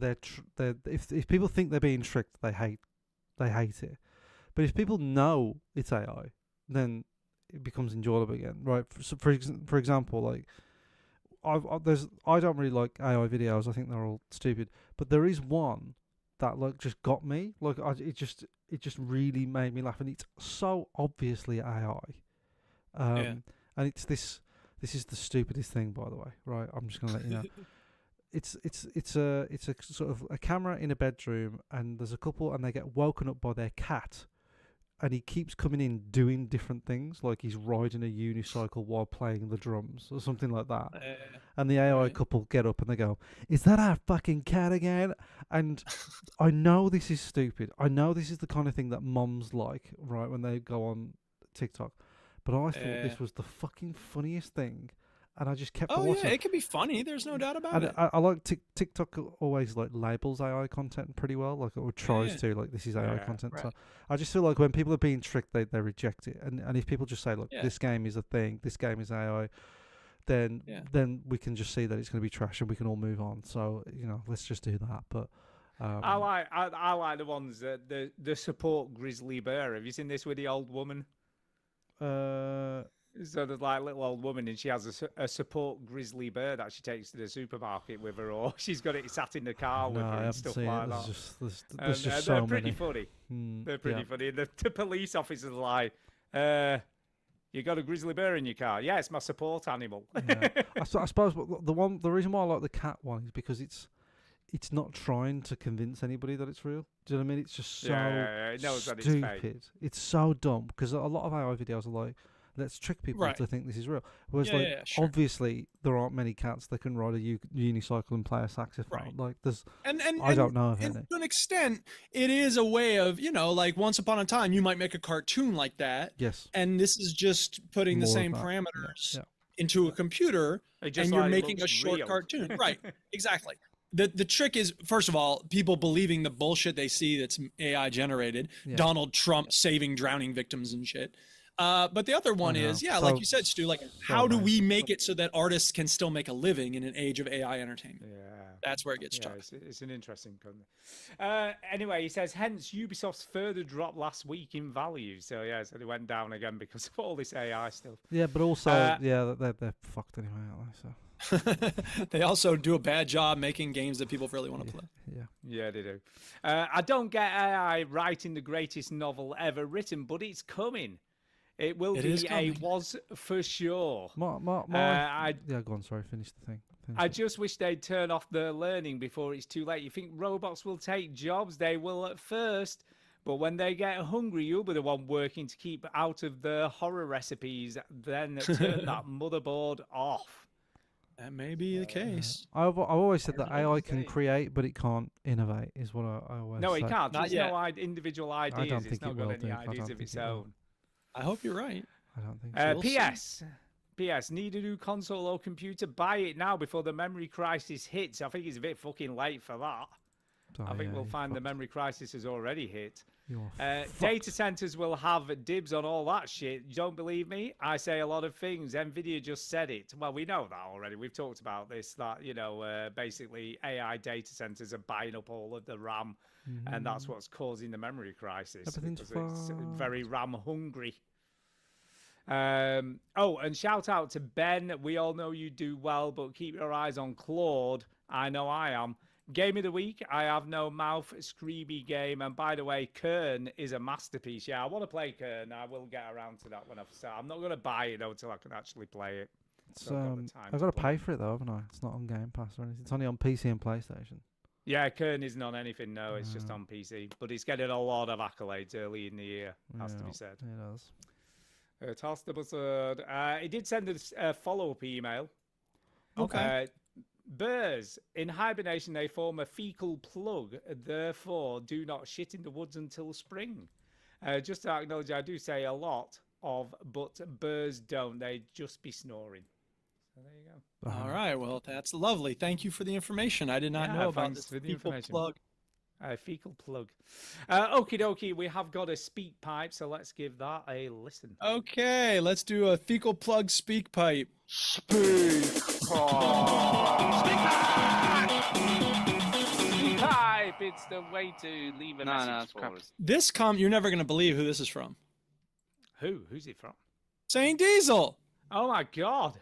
if people think they're being tricked, they hate it. But if people know it's AI, then it becomes enjoyable again, right? For example, like I don't really like AI videos. I think they're all stupid. But there is one that like just got me. Like it just really made me laugh, and it's so obviously AI. And it's this is the stupidest thing, by the way. Right, I'm just gonna let you know. It's a sort of a camera in a bedroom, and there's a couple, and they get woken up by their cat, and he keeps coming in doing different things, like he's riding a unicycle while playing the drums or something like that. And the AI right. couple get up and they go, "Is that our fucking cat again?" And I know this is stupid. I know this is the kind of thing that moms like, right, when they go on TikTok. But I thought this was the fucking funniest thing. And I just kept Oh watching. yeah, it can be funny. There's no doubt about And it. I like TikTok always like labels AI content pretty well, like or tries to, like this is AI Yeah, content. right. So I just feel like when people are being tricked, they reject it. And if people just say, look, Yeah. this game is a thing, this game is AI, then we can just see that it's going to be trash and we can all move on. So let's just do that. But I like the ones that the support grizzly bear. Have you seen this with the old woman? So there's like a little old woman, and she has a support grizzly bear that she takes to the supermarket with her, or she's got it sat in the car with no, her I and haven't stuff seen like it. that. There's And, just they're so pretty many. funny. They're pretty Yeah. funny. The police officer's like, you got a grizzly bear in your car? Yeah, it's my support animal. Yeah. I suppose the reason why I like the cat one is because it's not trying to convince anybody that it's real. Do you know what I mean? It's just so It knows that it's fake. stupid. It's so dumb because a lot of AI videos are like, let's trick people Right. to think this is real. Whereas Yeah, sure. obviously there aren't many cats that can ride a unicycle and play a saxophone. Right. Like there's And I don't know of and any. to an extent, it is a way of, like once upon a time, you might make a cartoon like that. Yes. And this is just putting the More of same that. parameters Yeah. into a computer It just and you're like making a looks short real. cartoon. Right. Exactly. The trick is, first of all, people believing the bullshit they see that's AI generated. Yeah. Donald Trump saving drowning victims and shit. But the other one know. is, yeah, So- like you said, Stu, like so how do we amazing. make it so that artists can still make a living in an age of AI entertainment? Yeah. That's where it gets Yeah, tough. it's an interesting company. Anyway, he says, hence Ubisoft's further drop last week in value. So yeah, so they went down again because of all this AI stuff. Yeah, but also, yeah, they're fucked anyway, aren't they? So They also do a bad job making games that people really want to play. yeah. Yeah, they do. I don't get AI writing the greatest novel ever written, but it's coming. It will It be is a coming. was for sure. Yeah, go on. Sorry, finish the thing. I just wish they'd turn off the learning before it's too late. You think robots will take jobs? They will at first, but when they get hungry, you'll be the one working to keep out of the horror recipes. Then turn that motherboard off. That may be the case. I've always said that AI can create, but it can't innovate. Is what I always No, say. it can't. Not There's yet. no individual ideas. don't It's think not it got will any do. I ideas don't of think its it will. own. I hope you're right. I don't think so. We'll see. PS, need a new console or computer? Buy it now before the memory crisis hits. I think it's a bit fucking late for that. Oh, I think yeah, we'll you're find the fucked. memory crisis has already hit. You are Data centers will have dibs on all that shit. You don't believe me? I say a lot of things. Nvidia just said it. Well, we know that already. We've talked about this. That basically AI data centers are buying up all of the RAM, and that's what's causing the memory crisis. Everything's because it's fucked. very RAM hungry. And shout out to Ben. We all know you do well, but keep your eyes on Claude. I know I am. Game of the week, I have no mouth, Screeby game. And by the way, Kern is a masterpiece. Yeah, I want to play Kern. I will get around to that when I start. I'm not going to buy it, though, until I can actually play it. It's, So I've got the time I've to got to play pay for it though, haven't I? It's not on Game Pass or anything. It's only on PC and PlayStation. Yeah, Kern isn't on anything, no. It's just on PC. But it's getting a lot of accolades early in the year, has to be said. It does. It has to be said. He did send us a follow-up email. Okay. Birds in hibernation, they form a fecal plug, therefore do not shit in the woods until spring. Just to acknowledge, I do say a lot of, but birds don't. They just be snoring. So there you go. All right. Well, that's lovely. Thank you for the information. I did not Yeah, know about thanks this for the fecal information. plug. Fecal plug. Okie dokie, we have got a speak pipe, so let's give that a listen. Okay, let's do a fecal plug speak pipe. Pipe, it's the way to leave a message for us. This you're never going to believe who this is from. Who's it from? Saint Diesel. Oh my god.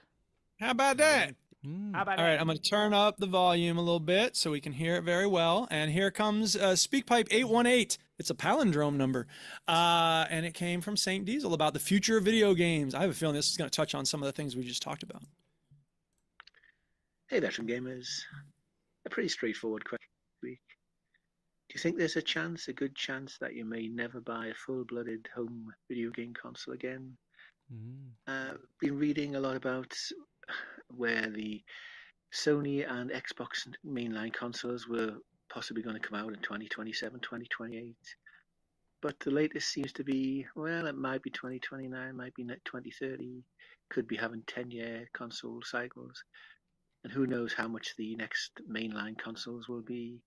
How about that? How about All right, that? I'm going to turn up the volume a little bit so we can hear it very well. And here comes SpeakPipe 818. It's a palindrome number. And it came from Saint Diesel about the future of video games. I have a feeling this is going to touch on some of the things we just talked about. Hey, veteran gamers. A pretty straightforward question this week. Do you think there's a good chance, that you may never buy a full-blooded home video game console again? Been reading a lot about where the Sony and Xbox mainline consoles were possibly going to come out in 2027, 2028. But the latest seems to be, well, it might be 2029, might be 2030, could be having 10-year console cycles. And who knows how much the next mainline consoles will be.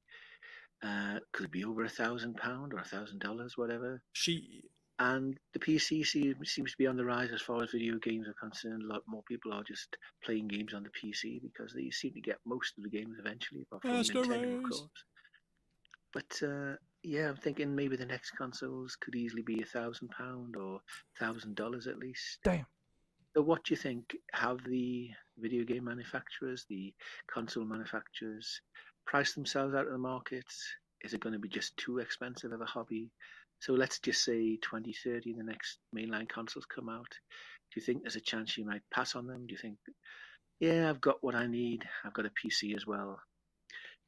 Could be over £1,000 or $1,000, whatever. And the PC seems to be on the rise as far as video games are concerned. A lot more people are just playing games on the PC because they seem to get most of the games eventually, apart from Nintendo, of course. But yeah, I'm thinking maybe the next consoles could easily be £1,000 or $1,000 at least. Damn. So what do you think? Have the video game manufacturers, the console manufacturers, priced themselves out of the market? Is it going to be just too expensive of a hobby? So let's just say 2030, the next mainline consoles come out. Do you think there's a chance you might pass on them? Do you think, yeah, I've got what I need. I've got a PC as well.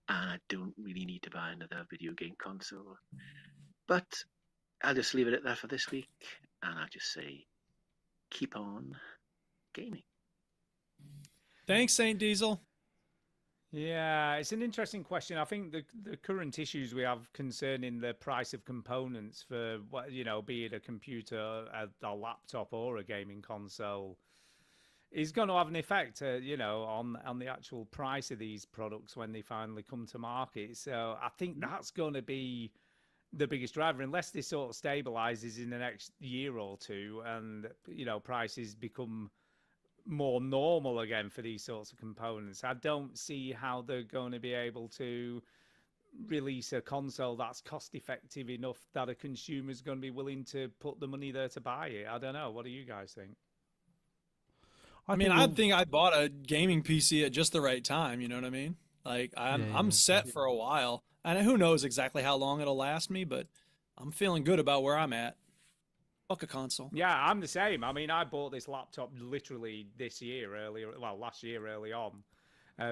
And I don't really need to buy another video game console. But I'll just leave it at that for this week. And I'll just say, keep on gaming. Thanks, Saint Diesel. Yeah, it's an interesting question. I think the current issues we have concerning the price of components for what be it a computer, a laptop, or a gaming console, is going to have an effect, on the actual price of these products when they finally come to market. So I think that's going to be the biggest driver, unless this sort of stabilizes in the next year or two, and prices become more normal again for these sorts of components. I don't see how they're going to be able to release a console that's cost effective enough that a consumer's going to be willing to put the money there to buy it. I don't know. What do you guys think? I think I bought a gaming PC at just the right time. You know what I mean? Like I'm set for a while, and who knows exactly how long it'll last me, but I'm feeling good about where I'm at. Fuck a console. Yeah, I'm the same. I mean, I bought this laptop literally last year early on,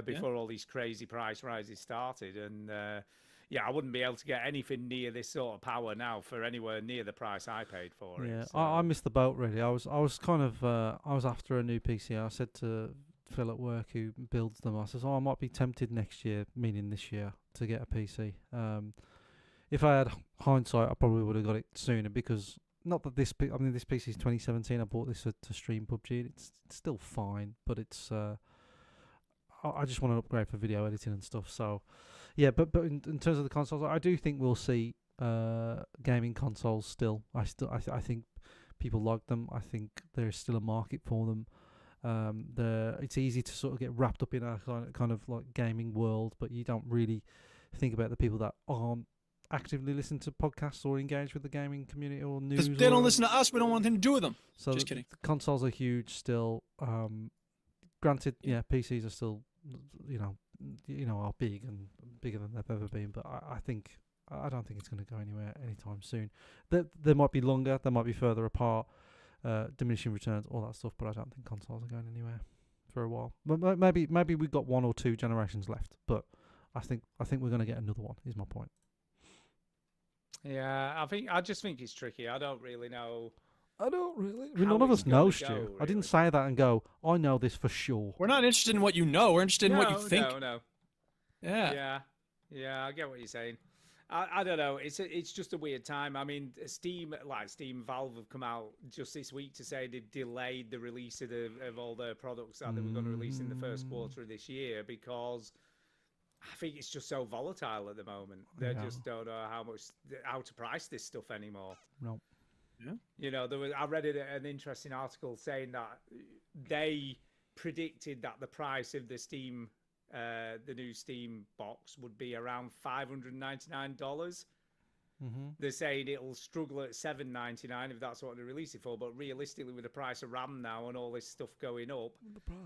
before all these crazy price rises started. And I wouldn't be able to get anything near this sort of power now for anywhere near the price I paid for it. Yeah, So. I missed the boat really. I was kind of I was after a new PC. I said to Phil at work, who builds them, I says, I might be tempted next year, meaning this year, to get a PC. If I had hindsight, I probably would have got it sooner, because not that this PC is 2017. I bought this to stream PUBG. It's still fine, but it's I just want an upgrade for video editing and stuff. So yeah, but in terms of the consoles, I do think we'll see gaming consoles still. I think people like them. I think there's still a market for them. It's easy to sort of get wrapped up in a kind of like gaming world, but you don't really think about the people that aren't actively listen to podcasts or engage with the gaming community or news. Because they don't listen to us, we don't want anything to do with them. So just kidding. The consoles are huge still. Granted, PCs are still, are big and bigger than they've ever been. But I don't think it's going to go anywhere anytime soon. There might be longer, they might be further apart, diminishing returns, all that stuff. But I don't think consoles are going anywhere for a while. Maybe we've got 1 or 2 generations left. But I think we're going to get another one. Is my point. Yeah, I just think it's tricky. I don't really know. None of us know, Stu. Really. I didn't say that and go, I know this for sure. We're not interested in what you know. We're interested in what you think. No. Yeah. Yeah, I get what you're saying. I don't know. It's just a weird time. I mean, Steam, Valve have come out just this week to say they've delayed the release of all their products that they were going to release in the first quarter of this year, because I think it's just so volatile at the moment. They just don't know how to price this stuff anymore. No. Yeah. I read an interesting article saying that they predicted that the price of the new Steam box would be around $599. They're saying it'll struggle at $799 if that's what they release it for. But realistically, with the price of RAM now and all this stuff going up,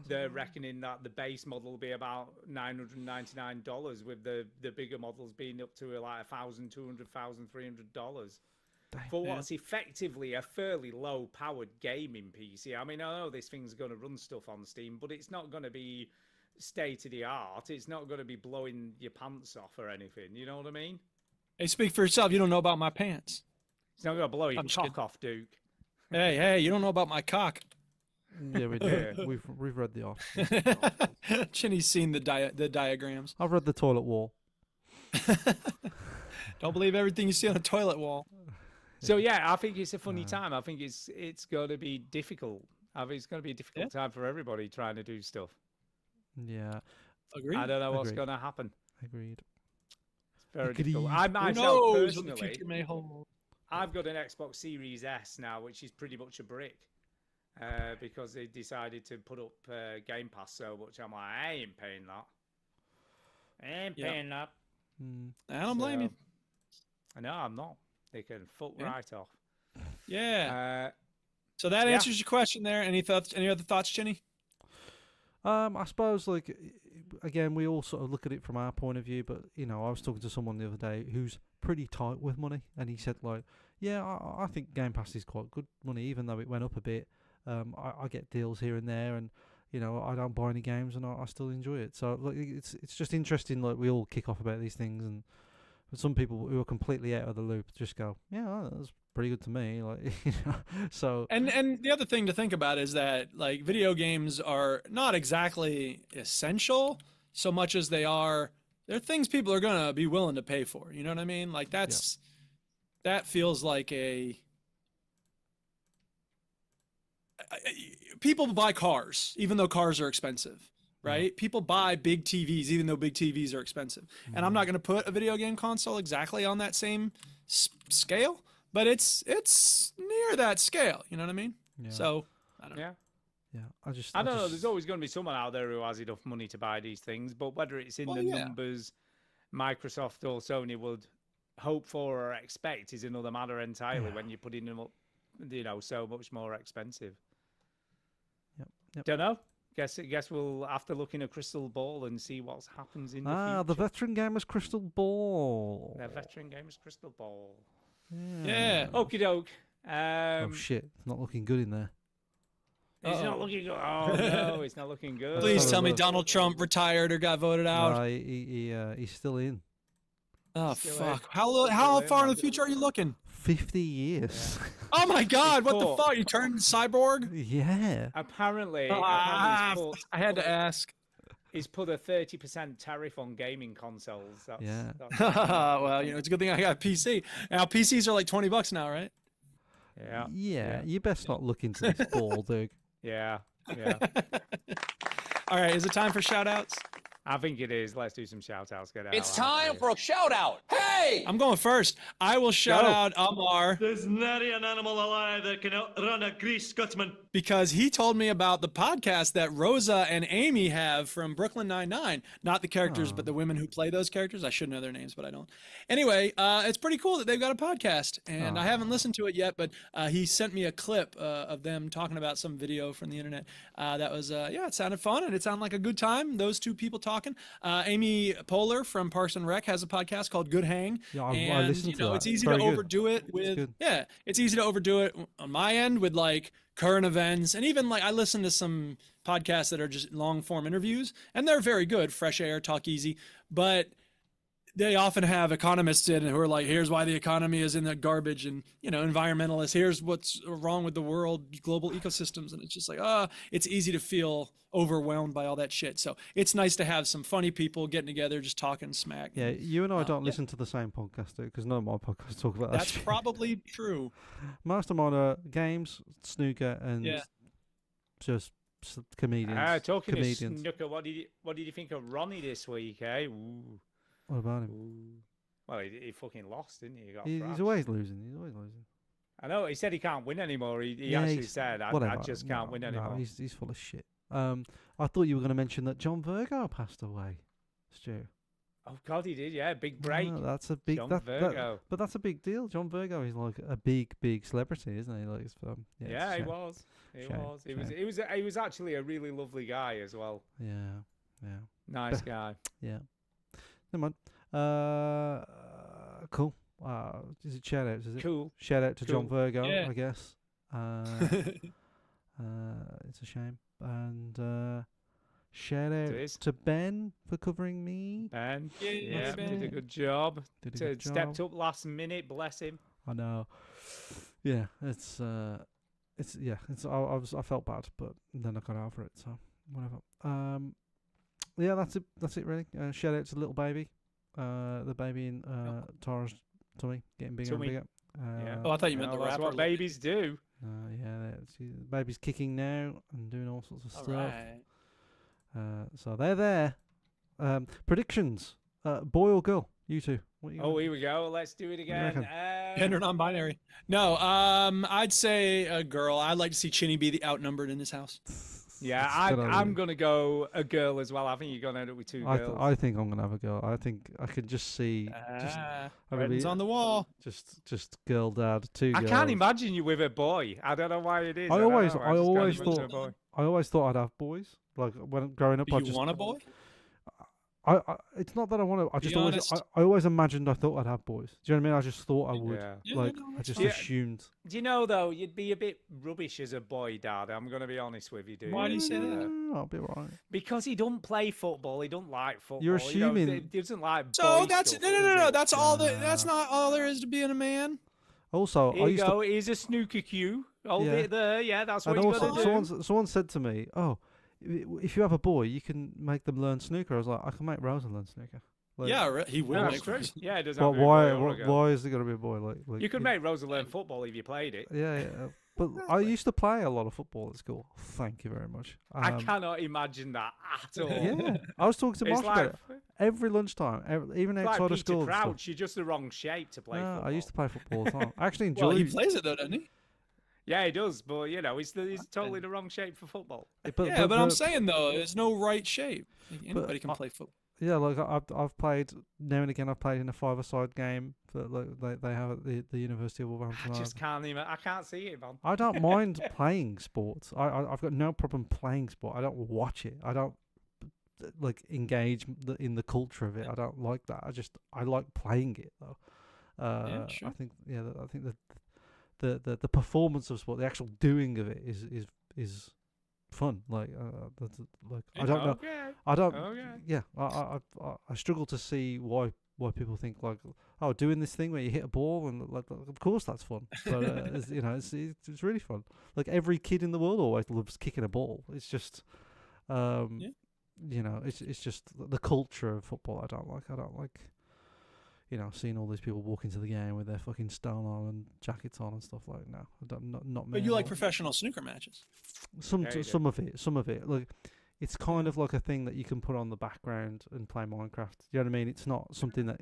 they're reckoning that the base model will be about $999, with the bigger models being up to like $1,200, $1,300 for what's effectively a fairly low-powered gaming PC. I mean, I know this thing's going to run stuff on Steam, but it's not going to be state-of-the-art. It's not going to be blowing your pants off or anything. You know what I mean? Hey, speak for yourself. You don't know about my pants. It's not going to blow your cock off, Duke. Hey, you don't know about my cock. Yeah, we do. We've read the article. Chinny's seen the diagrams. I've read the toilet wall. Don't believe everything you see on a toilet wall. So yeah, I think it's a funny time. I think it's going to be difficult. I think it's going to be a difficult time for everybody trying to do stuff. Yeah. Agreed. I don't know what's going to happen. Agreed. It's very difficult. I myself personally, I've got an Xbox Series S now, which is pretty much a brick, because they decided to put up Game Pass so much. I'm like, I ain't paying that. I ain't paying that. I don't blame you. No, I'm not. They can fuck right off. Yeah. So that answers your question there. Any thoughts? Any other thoughts, Chinny? I suppose, again, we all sort of look at it from our point of view, but, I was talking to someone the other day who's pretty tight with money, and he said, I think Game Pass is quite good money, even though it went up a bit. I get deals here and there, and, I don't buy any games, and I still enjoy it. So, it's just interesting, we all kick off about these things, and some people who are completely out of the loop just go, yeah, that's pretty good to me. So. And the other thing to think about is that video games are not exactly essential so much as they're things people are gonna be willing to pay for. You know what I mean? that feels like people buy cars, even though cars are expensive, right? People buy big TVs, even though big TVs are expensive. And I'm not going to put a video game console exactly on that same scale, but it's near that scale. You know what I mean? Yeah. So I don't know. Yeah. Yeah, I don't know. There's always going to be someone out there who has enough money to buy these things, but whether it's in the numbers Microsoft or Sony would hope for or expect is another matter entirely when you're putting them up, so much more expensive. Yep. Don't know. Guess we'll have to look in a crystal ball and see what happens in the future. The Veteran Gamers Crystal Ball. The Veteran Gamers Crystal Ball. Yeah. Okie doke. Oh shit! It's not looking good in there. It's not looking good. Oh no, it's not looking good. Please tell me Donald Trump retired or got voted out. He's still in. Oh fuck! How far in the future are you looking? 50 years. Yeah. Oh my God! What the fuck? You turned cyborg? Yeah. Apparently, I had to ask. He's put a 30% tariff on gaming consoles. That's, well, it's a good thing I got a PC. Now PCs are like $20 now, right? Yeah. You best not look into this ball, dude. Yeah. All right, is it time for shout-outs? I think it is. Let's do some shout-outs. It's time for a shout-out. Hey! I'm going first. I will shout out Amar. There's nary an animal alive that can outrun a grease Scotsman. Because he told me about the podcast that Rosa and Amy have from Brooklyn Nine-Nine. Not the characters, but the women who play those characters. I should know their names, but I don't. Anyway, it's pretty cool that they've got a podcast. And I haven't listened to it yet, but he sent me a clip of them talking about some video from the internet. That was, it sounded fun, and it sounded like a good time. Those two people talking. Amy Poehler from Parks and Rec has a podcast called Good Hang. Yeah, I listened to that. It's easy to overdo it with it's easy to overdo it on my end with like current events, and even like I listen to some podcasts that are just long form interviews, and they're very good. Fresh Air, Talk Easy, but they often have economists in it who are like, here's why the economy is in the garbage, and environmentalists, here's what's wrong with the world, global ecosystems, and it's just like, it's easy to feel overwhelmed by all that shit. So it's nice to have some funny people getting together, just talking smack. Yeah, you and I don't listen to the same podcast, because none of my podcasts talk about that. That's probably true. Most of mine are games, snooker, and just comedians. Talking of snooker, what did you think of Ronnie this week? Ooh. What about him? Ooh. Well, he fucking lost, didn't he? He's always losing. I know. He said he can't win anymore. He actually said, I just can't win anymore. No, he's full of shit. I thought you were going to mention that John Virgo passed away, Stu. Oh God, he did. Yeah, big break. No, that's a big. John Virgo. But that's a big deal. John Virgo is like a big celebrity, isn't he? Like, he was. He was actually a really lovely guy as well. Yeah. Nice guy. Yeah. Never mind. Cool. Is it shout outs? Is it? Cool. Shout out to John Virgo, yeah. I guess. It's a shame. And shout out to Ben for covering me. Ben, did a good job. Stepped up last minute. Bless him. I know. Yeah, I felt bad, but then I got over it. So whatever. Yeah, that's it really. Shout out to the little baby, the baby in Tara's tummy getting bigger and bigger. I thought you meant the that's rapper. what babies do. The baby's kicking now and doing all sorts of stuff. Right. So they're there. Predictions, boy or girl? You two. Here we go. Let's do it again. Gender non-binary. No, I'd say a girl. I'd like to see Chinny be the outnumbered in this house. Yeah, I'm going to go a girl as well. I think you're going to end up with two girls. I think I'm going to have a girl. I think I can just see... Writing's on the wall. Just girl dad, two girls. I can't imagine you with a boy. I don't know why it is. I always thought I'd have boys. Like when growing up, Do you want a boy? It's not that I want to. I always imagined I thought I'd have boys. Do you know what I mean? I just thought I would. I just assumed. Do you know though? You'd be a bit rubbish as a boy, Dad. I'm gonna be honest with you, dude. Why do you say that? I'll be right. Because he don't play football. He don't like football. You're assuming. He doesn't like. So that's no. That's all. That's not all there is to being a man. Also, here you go. Here's a snooker cue. Hold it there. Yeah, that's what you got to do. Someone said to me, "Oh, if you have a boy, you can make them learn snooker." I was like, I can make Rosa learn snooker. Like, he will. That's true. Yeah, it does. Why is it got to be a boy? Like you could make Rosa learn football if you played it. Yeah. But I used to play a lot of football at school. Thank you very much. I cannot imagine that at all. Yeah, I was talking to It's Marsh about it every lunchtime, even It's outside like of school. Peter and stuff. Crouch, you're just the wrong shape to play No, football. I used to play football all the time. I actually enjoy. Well, he plays it though, doesn't he? Yeah, he does, but you know, he's totally the wrong shape for football. But I'm saying though, there's no right shape. Anybody can play football. Yeah, like I've played now and again. I've played in a five-a-side game that they have at the University of Wolverhampton. I just can't even. I can't see it, man. I don't mind playing sports. I've got no problem playing sport. I don't watch it. I don't like engage in the culture of it. I don't like that. I like playing it though. Sure. I think the performance of sport, the actual doing of it is fun. Like I don't know. Okay. I don't. Okay. Yeah, I struggle to see why people think like, oh, doing this thing where you hit a ball and like, of course that's fun. But it's really fun. Like every kid in the world always loves kicking a ball. It's just, you know, it's just the culture of football. I don't like, you know, seeing all these people walk into the game with their fucking Stone Island jackets on and stuff like that. No, I don't, not me. But you like professional snooker matches? Some of it. Like, it's kind of like a thing that you can put on the background and play Minecraft. You know what I mean? It's not something that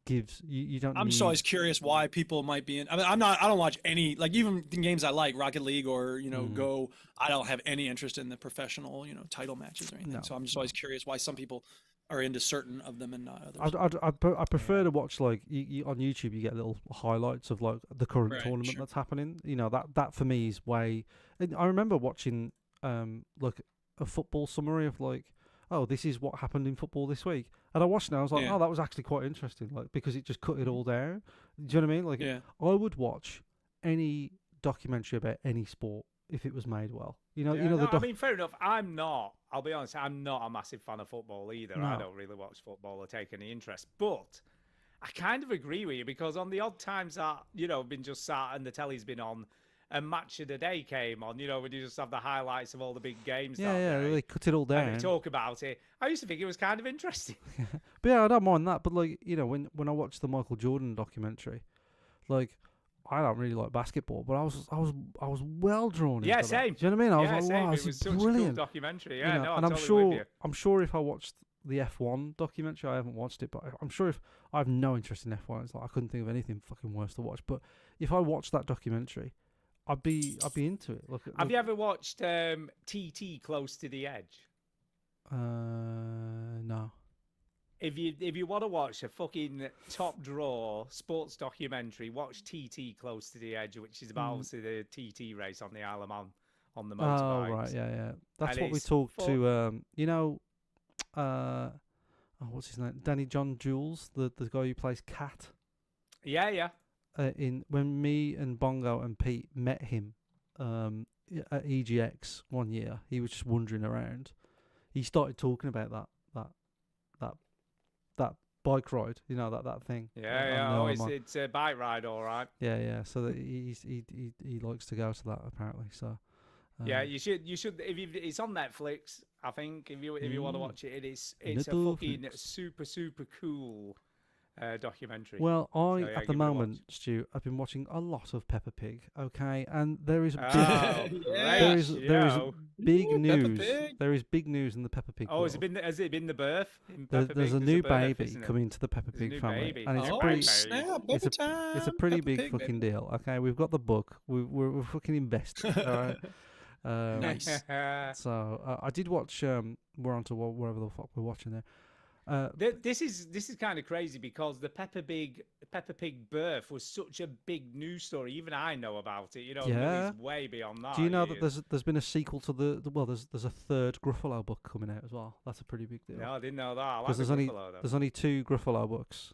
gives you don't. I'm just always curious why people might be in. I mean, I don't watch any, like, even the games I like, Rocket League or Go. I don't have any interest in the professional title matches or anything. No. So I'm just always curious why some people are into certain of them and not others. I prefer to watch, like, you on YouTube. You get little highlights of like the current tournament that's happening. You know, that for me is way. And I remember watching like a football summary of like, oh, this is what happened in football this week, and I watched it and I was like, oh, that was actually quite interesting, like, because it just cut it all down. Do you know what I mean? Like, I would watch any documentary about any sport if it was made well. I mean, fair enough. I'll be honest, I'm not a massive fan of football either. No. I don't really watch football or take any interest, but I kind of agree with you, because on the odd times that I've been just sat and the telly's been on and Match of the Day came on, when you just have the highlights of all the big games. They cut it all down and they talk about it. I used to think it was kind of interesting. But yeah, I don't mind that. But like, when I watched the Michael Jordan documentary, like, I don't really like basketball, but I was well drawn into that. Same. Do you know what I mean? I was like, same. wow, it this was is such brilliant. a cool documentary. Yeah, no, and I'm totally with you. I'm sure if I watched the F1 documentary, I haven't watched it, but I'm sure if I have no interest in F1, it's like I couldn't think of anything fucking worse to watch. But if I watched that documentary, I'd be into it. Have you ever watched TT Close to the Edge? No. If you want to watch a fucking top draw sports documentary, watch TT Close to the Edge, which is about obviously the TT race on the Isle of Man on the motorbikes. Oh right, yeah. That's And what we it's talked to. What's his name? Danny John Jules, the guy who plays Cat. Yeah. When me and Bongo and Pete met him at EGX one year, he was just wandering around. He started talking about that bike ride, that thing. Yeah. It's a bike ride, all right. Yeah. So that he likes to go to that apparently. So yeah, you should. It's on Netflix, I think. If you want to watch it, it's a fucking super cool documentary. Well, at the moment, Stu, I've been watching a lot of Peppa Pig. Okay, and there is big news. There is big news in the Peppa Pig. Has it been the birth? There's a new baby coming to the Peppa Pig family, and it's it's a pretty big fucking deal. Okay, we've got the book. We're fucking invested. All right. Nice. So I did watch. We're on to whatever the fuck we're watching there. This is kind of crazy, because the Peppa Pig birth was such a big news story. Even I know about it. It's way beyond that. Do you know that there's been a sequel to there's a third Gruffalo book coming out as well. That's a pretty big deal. No, I didn't know that. I like there's only 2 Gruffalo books.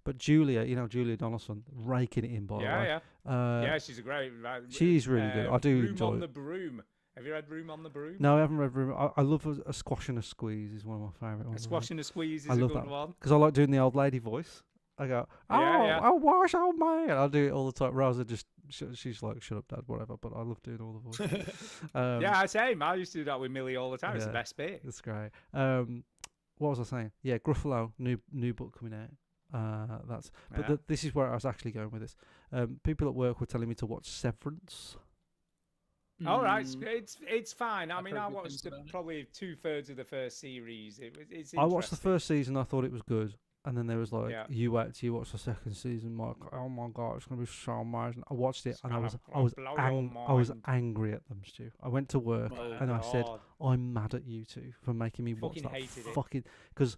But Julia, Julia Donaldson, raking it in, by the way. Yeah, she's a great. She's really good. I do enjoy Room on it. the Broom. Have you read Room on the Broom? No, I haven't read Room. I love a Squash and a Squeeze is one of my favourite ones. A Squash and a Squeeze is I a love good that one. because I like doing the old lady voice. I go, oh, wash, old man. I do it all the time. Rosa she's like, shut up, Dad, whatever. But I love doing all the voices. Yeah, same. I used to do that with Millie all the time. It's the best bit. It's great. What was I saying? Yeah, Gruffalo, new book coming out. Yeah. This is where I was actually going with this. People at work were telling me to watch Severance. All right, it's fine. I mean, heard I good watched things about it. probably 2/3 of the first series. It's I watched the interesting. first season. I thought it was good, and then there was like, Yeah. you wait till you watch the second season, Mike. Oh my god, it's gonna be so amazing. I watched it, and I was blow your I was mind. angry at them, Stu. I went to work Oh, and I said, God. I'm mad at you two for making me watch Fucking that hated it. fucking because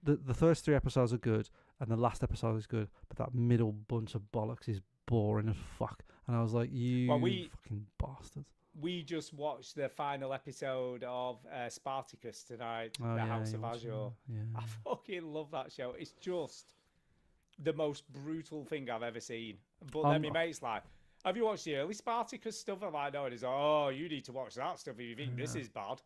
the first 3 episodes are good, and the last episode is good, but that middle bunch of bollocks is boring as fuck. And I was like, you fucking bastards. We just watched the final episode of Spartacus tonight, Oh, The yeah, House you of watched it, Azure. yeah. I fucking love that show. It's just the most brutal thing I've ever seen. But then my mate's like, have you watched the early Spartacus stuff? I'm like, no. And he's like, oh, you need to watch that stuff if you think this is bad.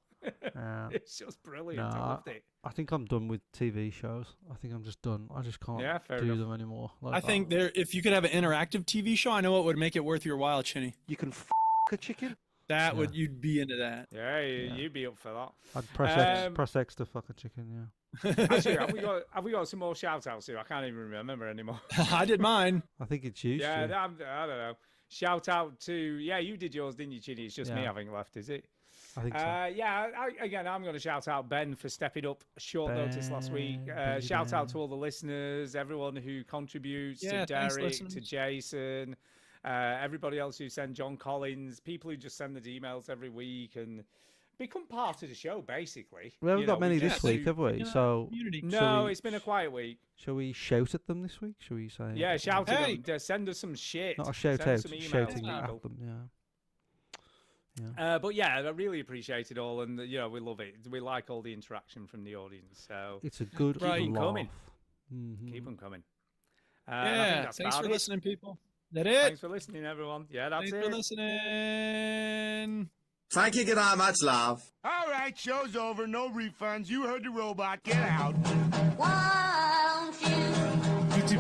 It's just brilliant. I loved it. I think I'm done with TV shows. I think I'm just done. I just can't Yeah, fair do enough. them anymore. I think if you could have an interactive TV show, I know what would make it worth your while, Chinny. You can a chicken. That would you'd be into that. Yeah, you'd be up for that. I'd press X to fuck a chicken. Yeah. Actually, have we got some more shout outs here? I can't even remember anymore. I did mine. I think it's you. Yeah, Stu. I don't know. Shout out to you did yours, didn't you, Chinny? It's just me Yeah. having left, is it? I think so. I'm going to shout out Ben for stepping up short notice last week. Shout out to all the listeners, everyone who contributes, Yeah, to thanks, Derek, listeners. to Jason, everybody else who sent John Collins, people who just send the emails every week and become part of the show, basically. We haven't You got know, many get this week, to- have we? So No, it's been a quiet week. Shall we shout at them this week? Shall we say? Yeah, shout at them. Send us some shit. Not a shout Send out, some emails, shouting people. at them. Yeah. But yeah, I really appreciate it all, and we love it. We like all the interaction from the audience. So It's a good keep them laugh. coming. Mhm. Keep them coming. And I think Yeah, that's thanks about for it. listening, people. That it? Thanks for listening, everyone. Yeah, that's Thanks it. for listening. Thank you, good night, much love. All right, show's over. No refunds. You heard the robot. Get out. Won't you? Won't you?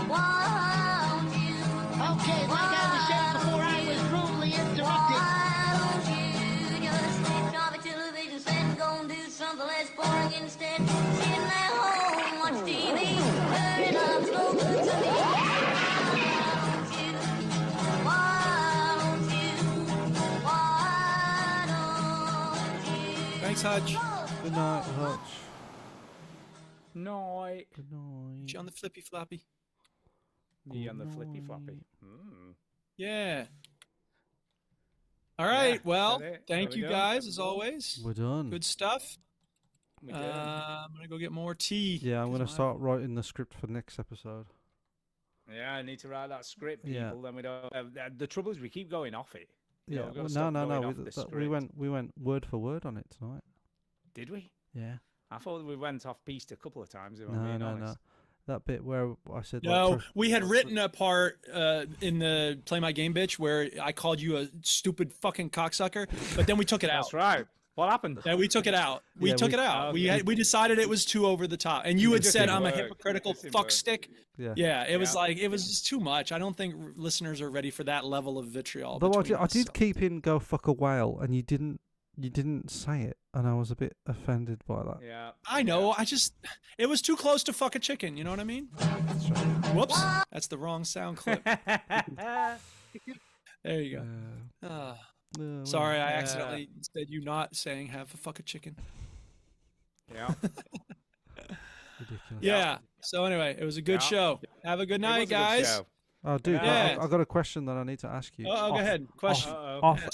Won't you? Okay, like I was saying before I was rudely interrupted. Won't you just switch off the television set and go and do something less boring instead? Sitting at home, watch TV, turn it up, so good to me. Won't you? Won't you? Why don't you? Thanks, Hutch. Good night, Hutch. Night. Good night. You on the flippy floppy? Me on the flippy floppy. Yeah. All right. Yeah, well, that's it. thank Are we you done? guys as always. We're done. Good stuff. We did. I'm gonna go get more tea. Yeah, I'm 'cause gonna my- start writing the script for next episode. Yeah, I need to write that script, people. Yeah. Then we don't. The trouble is, we keep going off it. You know, Yeah. we've gotta Well, stop no. going off We, the we script. went word for word on it tonight. Did we? Yeah. I thought we went off piste a couple of times. If I'm No, being no, honest. no. That bit where I said No, like, we had written a part in the Play My Game Bitch where I called you a stupid fucking cocksucker, but then we took it out. That's right. What happened? Yeah, we took it out. We Yeah, took we- it out. Okay. We decided it was too over the top, and you It had just said didn't I'm a work. hypocritical It just didn't fuck work. stick. Yeah. Yeah, it was Yeah. like it was just too much. I don't think listeners are ready for that level of vitriol. Though between I us, did so. keep in go fuck a whale, and you didn't say it, and I was a bit offended by that. Yeah. I know. It was too close to fuck a chicken. You know what I mean? Whoops, that's the wrong sound clip. There you go. Well, Sorry, I accidentally said you not saying have a fuck a chicken. Yeah. ridiculous. Yeah. So anyway, it was a good Yeah. show. Have a good It night, was a good guys. show. Oh, dude, Yeah. I got a question that I need to ask you. Oh, go ahead. Question. Uh-oh. Off